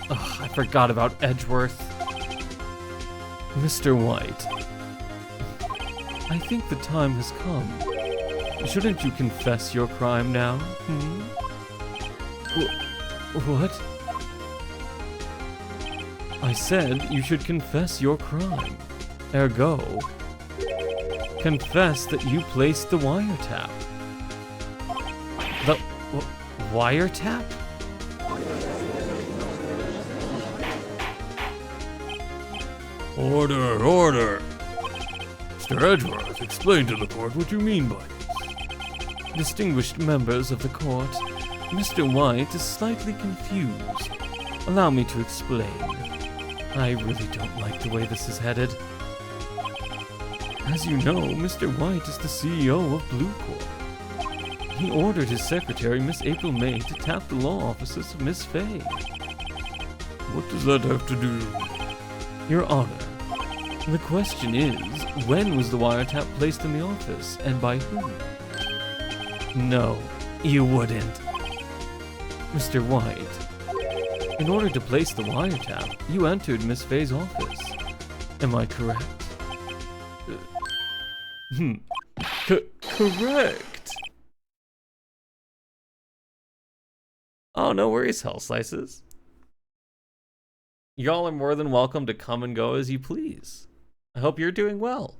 Ugh, I forgot about Edgeworth. Mr. White, I think the time has come. Shouldn't you confess your crime now? What? I said you should confess your crime. Ergo, confess that you placed the wiretap. The wiretap? Order, order! Mr. Edgeworth, explain to the court what you mean by this. Distinguished members of the court, Mr. White is slightly confused. Allow me to explain. I really don't like the way this is headed. As you know, Mr. White is the CEO of Blue Corp. He ordered his secretary, Miss April May, to tap the law offices of Miss Fay. What does that have to do? Your Honor, the question is, when was the wiretap placed in the office, and by whom? No, you wouldn't. Mr. White, in order to place the wiretap, you entered Miss Fay's office. Am I correct? Correct. Oh, no worries, Hell Slices. Y'all are more than welcome to come and go as you please. I hope you're doing well.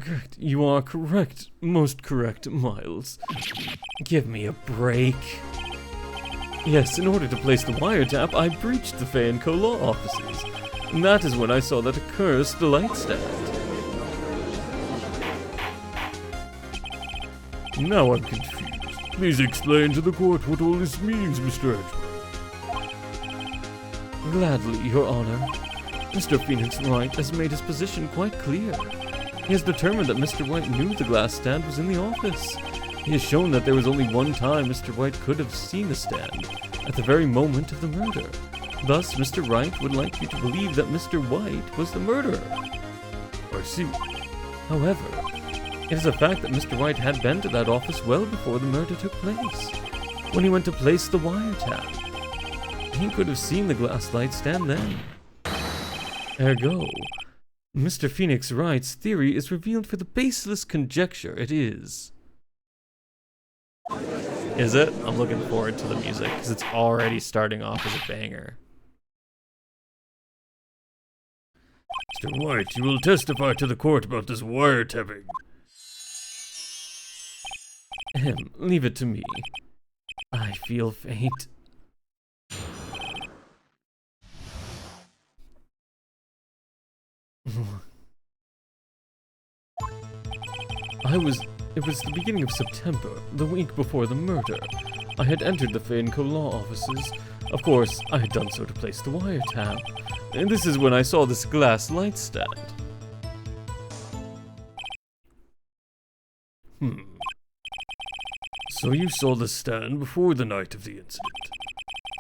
Correct. You are correct. Most correct, Miles. Give me a break. Yes, in order to place the wiretap, I breached the Fay & Co. law offices. And that is when I saw that accursed light stand. Now I'm confused. Please explain to the court what all this means, Mr. Edgeworth. Gladly, Your Honor. Mr. Phoenix Wright has made his position quite clear. He has determined that Mr. White knew the glass stand was in the office. He has shown that there was only one time Mr. White could have seen the stand, at the very moment of the murder. Thus, Mr. Wright would like you to believe that Mr. White was the murderer. I see. However, it is a fact that Mr. White had been to that office well before the murder took place. When he went to place the wiretap, he could have seen the glass light stand then. Ergo, Mr. Phoenix Wright's theory is revealed for the baseless conjecture it is. Is it? I'm looking forward to the music because it's already starting off as a banger. Mr. White, you will testify to the court about this wiretapping. Leave it to me. I feel faint. It was the beginning of September, the week before the murder. I had entered the Fainco law offices. Of course, I had done so to place the wiretap. And this is when I saw this glass light stand. So you saw the stand before the night of the incident.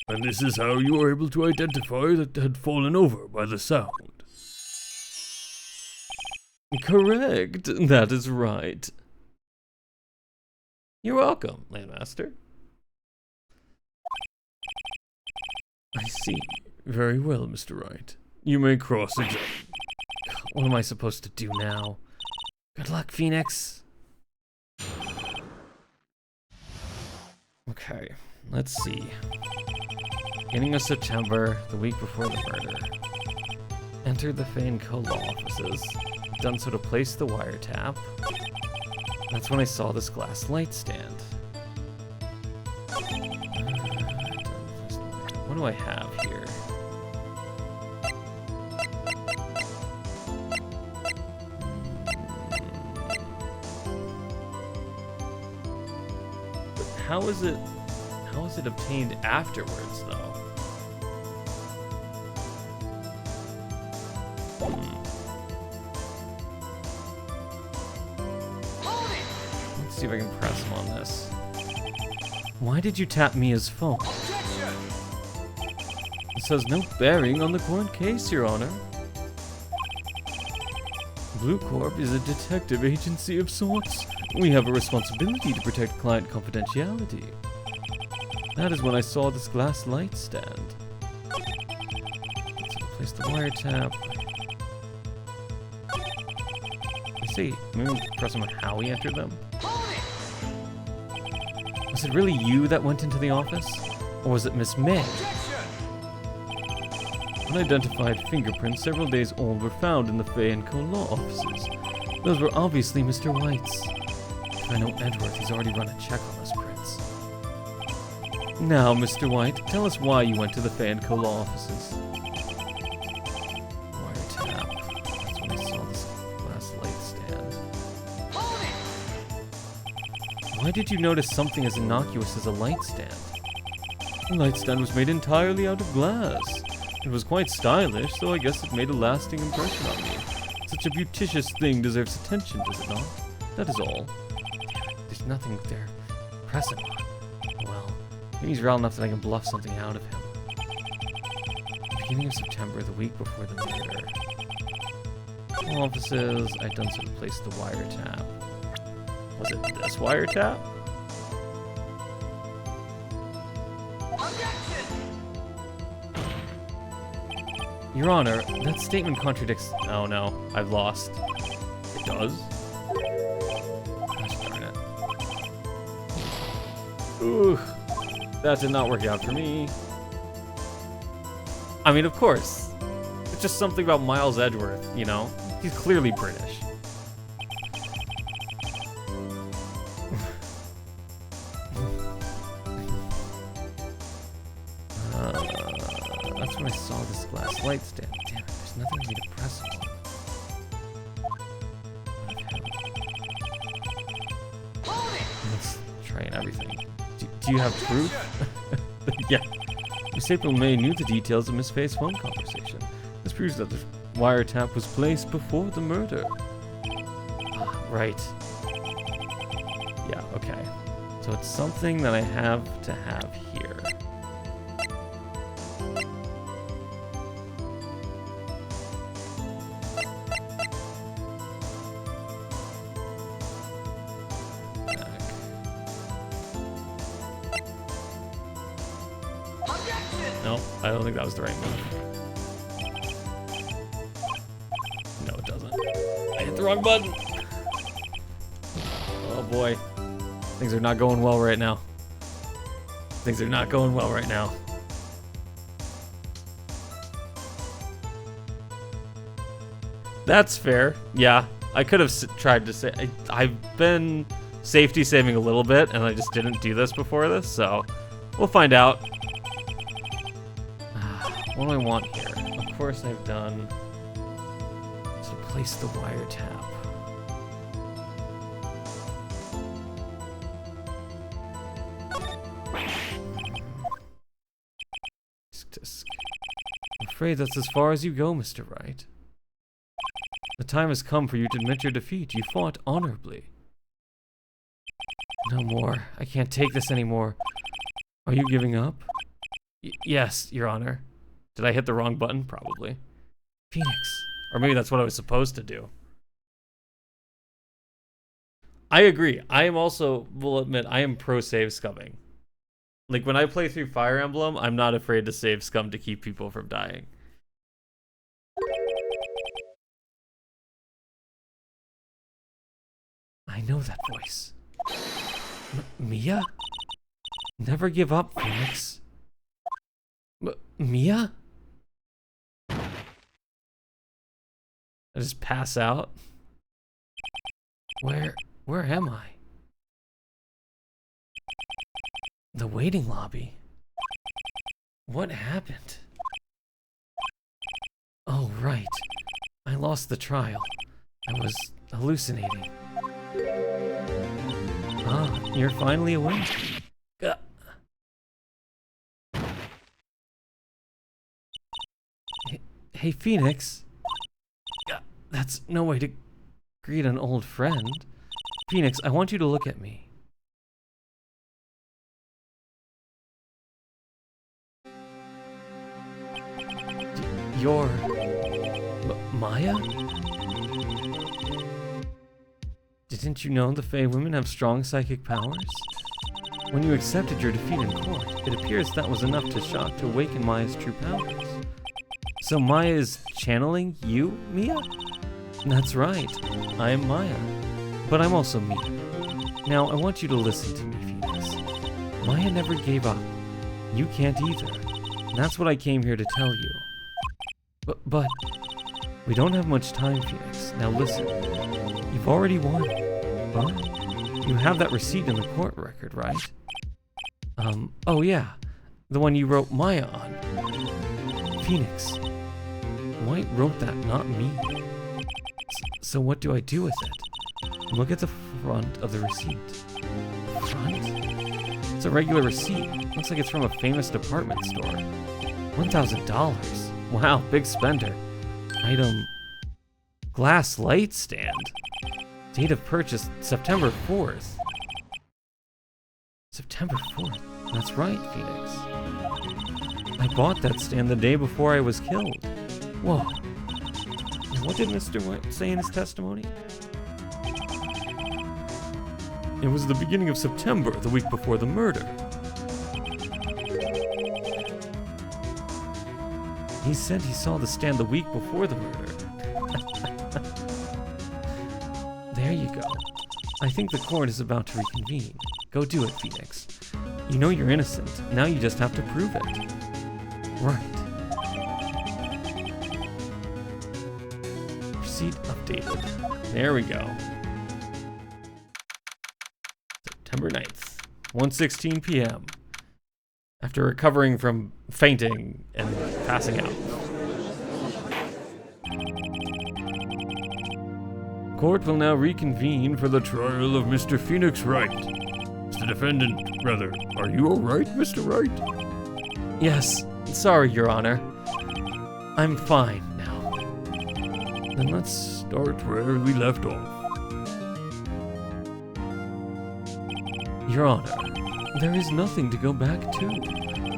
And this is how you were able to identify that it had fallen over by the sound. Correct. That is right. You're welcome, Landmaster. I see. Very well, Mr. Wright. You may cross-examine. What am I supposed to do now? Good luck, Phoenix. Okay, let's see. Beginning of September, the week before the murder. Entered the Fainco law offices. Done so to place the wiretap. That's when I saw this glass light stand. What do I have here? But how is it obtained afterwards, though? Let's see if I can press him on this. Why did you tap Mia's phone? Objection! This has no bearing on the court case, Your Honor. Blue Corp is a detective agency of sorts. We have a responsibility to protect client confidentiality. That is when I saw this glass light stand. Let's place the wiretap. Let's see. Maybe press on how we entered them. Was it really you that went into the office? Or was it Miss May? Unidentified fingerprints several days old were found in the Fainco law offices. Those were obviously Mr. White's. I know Edgeworth has already run a check on those prints. Now, Mr. White, tell us why you went to the Fainco law offices. Wiretap. That's when I saw this glass light stand. Why did you notice something as innocuous as a light stand? The light stand was made entirely out of glass. It was quite stylish, so I guess it made a lasting impression on me. Such a beauticious thing deserves attention, does it not? That is all. There's nothing there. Press him on. Well, maybe he's real enough that I can bluff something out of him. Beginning of September, the week before the murder. Offices, I'd done so to place the wiretap. Was it this wiretap? Your Honor, that statement contradicts... Oh no, I've lost. It does? Gosh darn it. Ooh, that did not work out for me. I mean, of course. It's just something about Miles Edgeworth, you know? He's clearly British. That's when I saw this glass light stand. Damn it, there's nothing for me to press on. Let's try everything. Do you have proof? Yeah. Miss April May knew the details of Miss Faye's phone conversation. This proves that the wiretap was placed before the murder. Right. Yeah, okay. So it's something that I have to have here. No, I don't think that was the right move. No, it doesn't. I hit the wrong button. Oh boy. Things are not going well right now. Things are not going well right now. That's fair. Yeah, I could have tried to say... I've been safety saving a little bit, and I just didn't do this before this, so we'll find out. What do I want here? Of course I've done... So place the wiretap. I'm afraid that's as far as you go, Mr. Wright. The time has come for you to admit your defeat. You fought honorably. No more. I can't take this anymore. Are you giving up? Yes, Your Honor. Did I hit the wrong button? Probably. Phoenix. Or maybe that's what I was supposed to do. I agree. I am also, will admit, I am pro save scumming. Like, when I play through Fire Emblem, I'm not afraid to save scum to keep people from dying. I know that voice. Mia? Never give up, Phoenix. Mia? I just pass out? Where am I? The waiting lobby. What happened? Oh, right. I lost the trial. I was hallucinating. Ah, you're finally awake. Hey, Phoenix. That's no way to greet an old friend. Phoenix, I want you to look at me. You're... Maya? Didn't you know the Fae women have strong psychic powers? When you accepted your defeat in court, it appears that was enough to awaken Maya's true powers. So Maya is channeling you, Mia? That's right. I am Maya. But I'm also Mia. Now, I want you to listen to me, Phoenix. Maya never gave up. You can't either. And that's what I came here to tell you. But we don't have much time, Phoenix. Now listen. You've already won. But you have that receipt in the court record, right? Oh yeah. The one you wrote Maya on. Phoenix. White wrote that, not me. So what do I do with it? Look at the front of the receipt. Front? It's a regular receipt. Looks like it's from a famous department store. $1,000. Wow, big spender. Item... glass light stand. Date of purchase, September 4th. September 4th. That's right, Phoenix. I bought that stand the day before I was killed. Whoa. What did Mr. White say in his testimony? It was the beginning of September, the week before the murder. He said he saw the stand the week before the murder. There you go. I think the court is about to reconvene. Go do it, Phoenix. You know you're innocent. Now you just have to prove it. Right. Receipt updated. There we go. September 9th, 1:16 p.m. After recovering from fainting and passing out. Court will now reconvene for the trial of Mr. Phoenix Wright. Mr. Defendant, rather, are you alright, Mr. Wright? Yes, sorry, Your Honor. I'm fine now. Then let's start where we left off. Your Honor, there is nothing to go back to.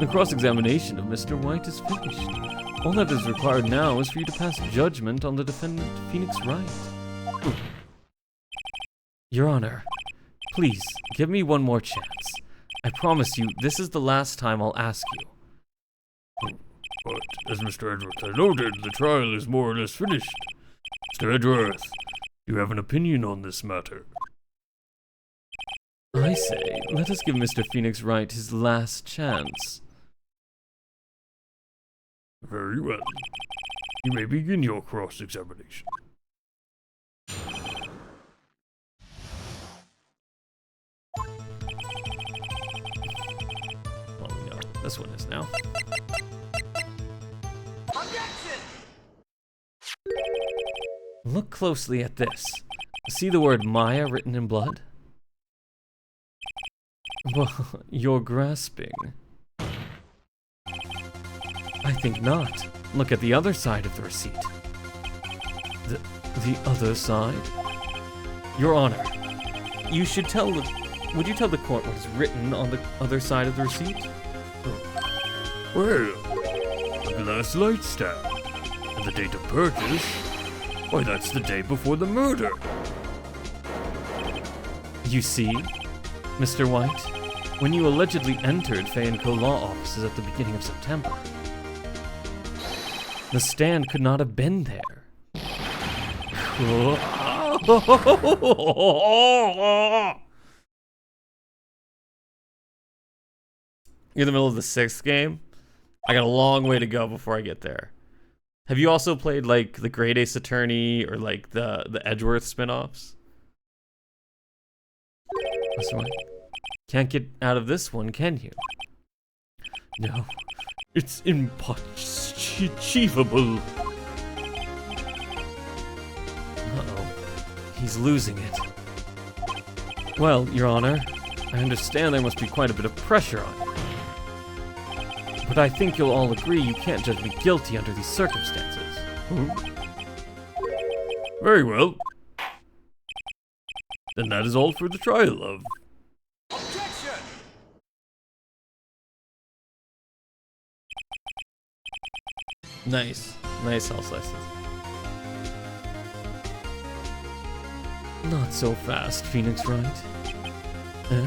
The cross-examination of Mr. White is finished. All that is required now is for you to pass judgment on the defendant, Phoenix Wright. Your Honor, please, give me one more chance. I promise you, this is the last time I'll ask you. But, as Mr. Edwards has noted, the trial is more or less finished. Mr. Edwards, you have an opinion on this matter? I say, let us give Mr. Phoenix Wright his last chance. Very well. You may begin your cross-examination. Well, we know what this one is now. Objection! Look closely at this. See the word Maya written in blood? Well, you're grasping. I think not. Look at the other side of the receipt. The other side? Your Honor, you should tell the... Would you tell the court what is written on the other side of the receipt? Well, a glass light stand. And the date of purchase? Why, that's the day before the murder. You see, Mr. White, when you allegedly entered Fay & Co. law offices at the beginning of September, the stand could not have been there. You're in the middle of the 6th game? I got a long way to go before I get there. Have you also played, like, the Great Ace Attorney or, like, the Edgeworth spin-offs? That's right. Can't get out of this one, can you? No, it's impossible. Uh-oh. He's losing it. Well, Your Honor, I understand there must be quite a bit of pressure on you. But I think you'll all agree you can't judge me guilty under these circumstances. Very well. Then that is all for the trial of... Objection! Nice. Nice all slices. Not so fast, Phoenix Wright. Eh?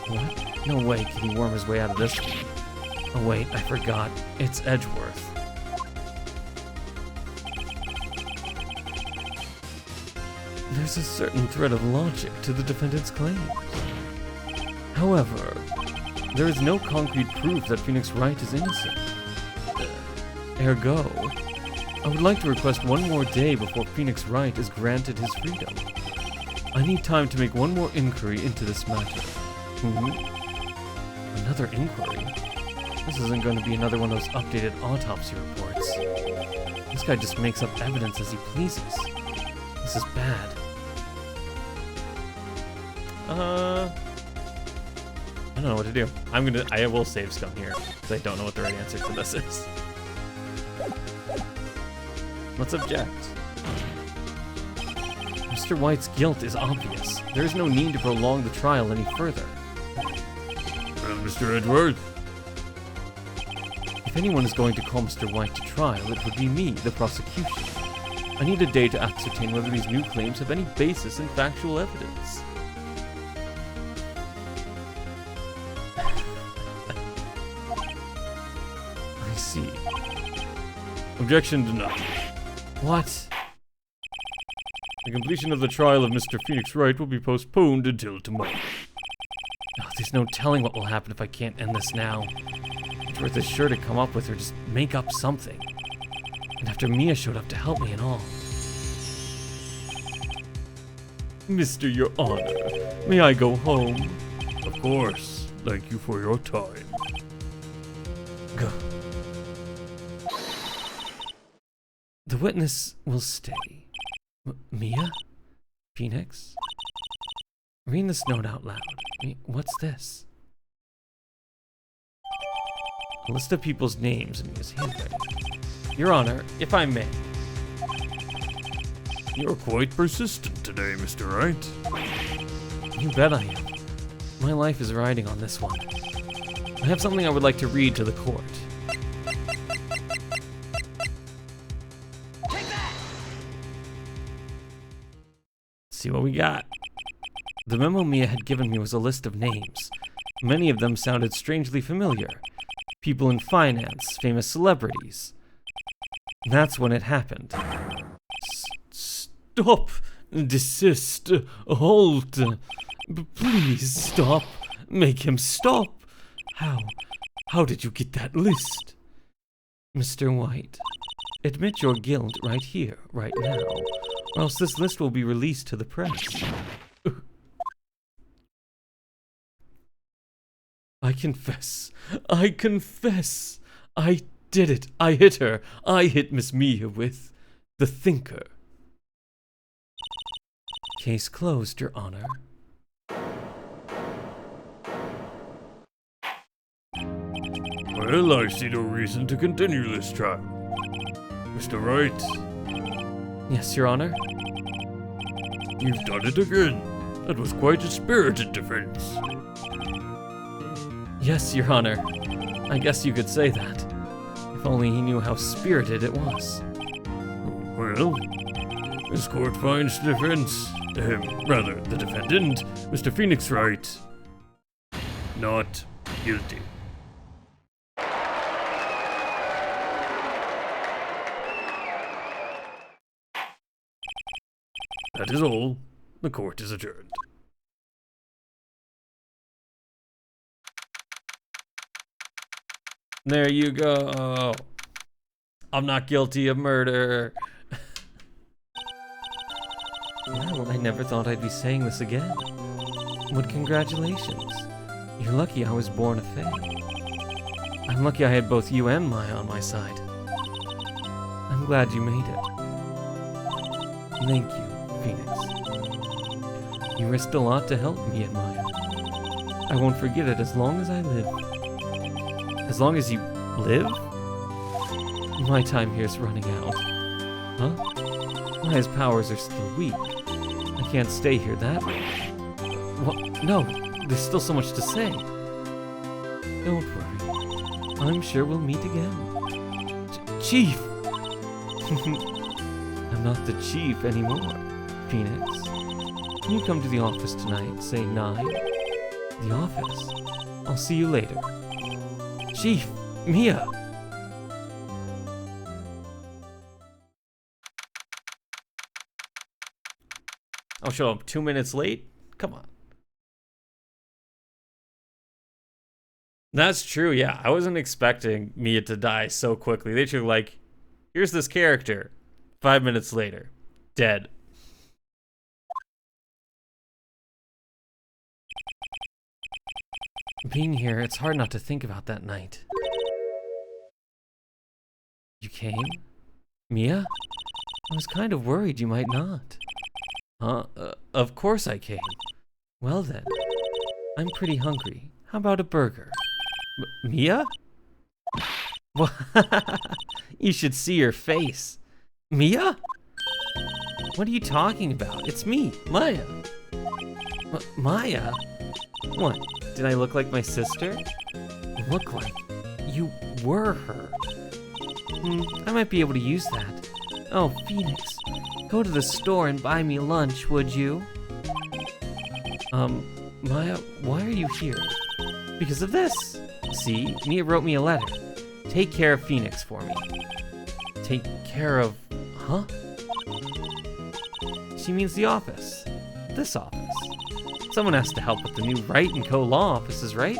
What? No way can he worm his way out of this one. Oh wait, I forgot. It's Edgeworth. There's a certain thread of logic to the defendant's claims. However, there is no concrete proof that Phoenix Wright is innocent. Ergo, I would like to request one more day before Phoenix Wright is granted his freedom. I need time to make one more inquiry into this matter. Another inquiry? This isn't going to be another one of those updated autopsy reports. This guy just makes up evidence as he pleases. This is bad. I don't know what to do. I will save scum here, because I don't know what the right answer for this is. Let's object. Mr. White's guilt is obvious. There is no need to prolong the trial any further. Well, Mr. Edgeworth. If anyone is going to call Mr. White to trial, it would be me, the prosecution. I need a day to ascertain whether these new claims have any basis in factual evidence. I see. Objection denied. What? The completion of the trial of Mr. Phoenix Wright will be postponed until tomorrow. Oh, there's no telling what will happen if I can't end this now. Edgeworth is sure to come up with or just make up something. And after Mia showed up to help me and all. Mr. Your Honor, may I go home? Of course. Thank you for your time. Go. The witness will stay. Mia? Phoenix? Read this note out loud. What's this? A list of people's names in his handwriting. Your Honor, if I may. You're quite persistent today, Mr. Wright. You bet I am. My life is riding on this one. I have something I would like to read to the court. Take that! Let's see what we got. The memo Mia had given me was a list of names. Many of them sounded strangely familiar. People in finance, famous celebrities. That's when it happened. Stop! Desist! Halt! Please stop. Make him stop. How did you get that list? Mr. White, admit your guilt right here, right now, or else this list will be released to the press. I confess. I confess. I did it. I hit her. I hit Miss Mia with the thinker. Case closed, Your Honor. Well, I see no reason to continue this trial. Mr. Wright, Yes, Your Honor. you've done it again. That was quite a spirited defense. Yes, Your Honor. I guess you could say that. If only he knew how spirited it was. Well, this court finds the defense, rather, the defendant, Mr. Phoenix Wright, not guilty. That is all. The court is adjourned. There you go. I'm not guilty of murder. Well, I never thought I'd be saying this again. But congratulations. You're lucky I was born a fae. I'm lucky I had both you and Maya on my side. I'm glad you made it. Thank you, Phoenix. You risked a lot to help me and Maya. I won't forget it as long as I live. As long as you live? My time here's running out. Huh? Maya's powers are still weak. I can't stay here that long. What? No, there's still so much to say. Don't worry. I'm sure we'll meet again. Chief! I'm not the chief anymore, Phoenix. Can you come to the office tonight, say 9? The office? I'll see you later. Chief, Mia! I'll show up 2 minutes late? Come on. That's true, yeah. I wasn't expecting Mia to die so quickly. They should like, here's this character. 5 minutes later, dead. Being here, it's hard not to think about that night. You came? Mia? I was kind of worried you might not. Of course I came. Well then, I'm pretty hungry. How about a burger? Mia? You should see your face. Mia? What are you talking about? It's me, Maya. Maya? What? Did I look like my sister? Look like you were her. I might be able to use that. Oh, Phoenix, go to the store and buy me lunch, would you? Maya, why are you here? Because of this. See, Mia wrote me a letter. Take care of Phoenix for me. Take care of... Huh? She means the office. This office. Someone has to help with the new Wright & Co. law offices, right?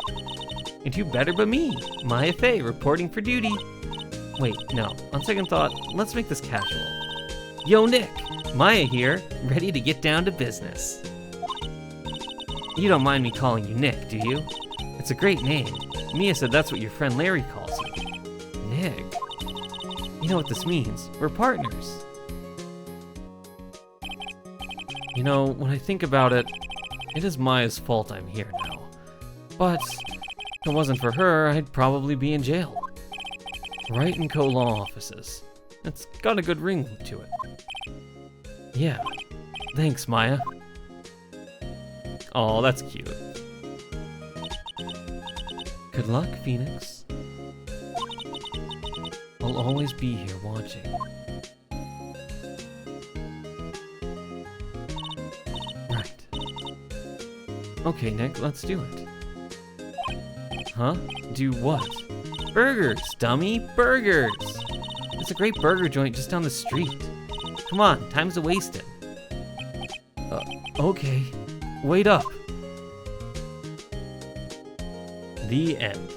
And who better but me, Maya Fey, reporting for duty. Wait, no. On second thought, let's make this casual. Yo, Nick! Maya here, ready to get down to business. You don't mind me calling you Nick, do you? It's a great name. Mia said that's what your friend Larry calls you. Nick. You know what this means. We're partners. You know, when I think about it, it is Maya's fault I'm here now. But if it wasn't for her, I'd probably be in jail. Wright & Co. law offices. It's got a good ring to it. Yeah. Thanks, Maya. Oh, that's cute. Good luck, Phoenix. I'll always be here watching. Right. Okay, Nick, let's do it. Huh? Do what? Burgers, dummy! Burgers! It's a great burger joint just down the street. Come on, time's a-wasting. Okay. Wait up. The end.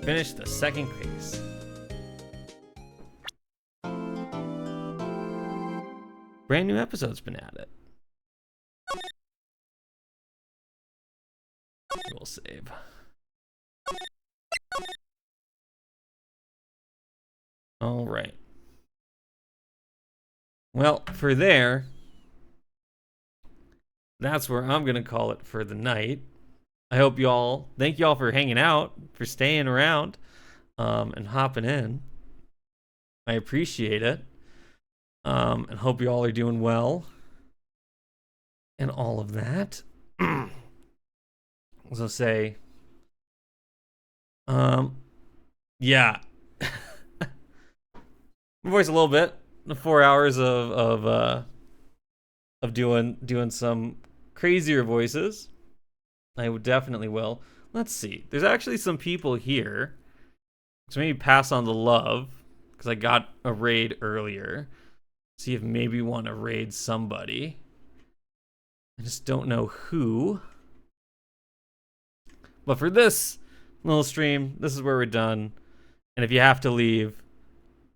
Finished the second case. Brand new episode's been added. We'll save. All right. Well, for there, that's where I'm going to call it for the night. I hope thank y'all for hanging out, for staying around, and hopping in. I appreciate it. And hope y'all are doing well. And all of that. As I say, yeah. My voice a little bit. The 4 hours of doing some crazier voices. I would definitely will. Let's see. There's actually some people here. So maybe pass on the love because I got a raid earlier. See if maybe want to raid somebody. I just don't know who. But for this little stream, this is where we're done. And if you have to leave,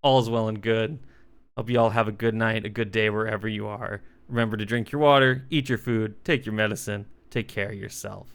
all is well and good. Hope you all have a good night, a good day wherever you are. Remember to drink your water, eat your food, take your medicine, take care of yourself.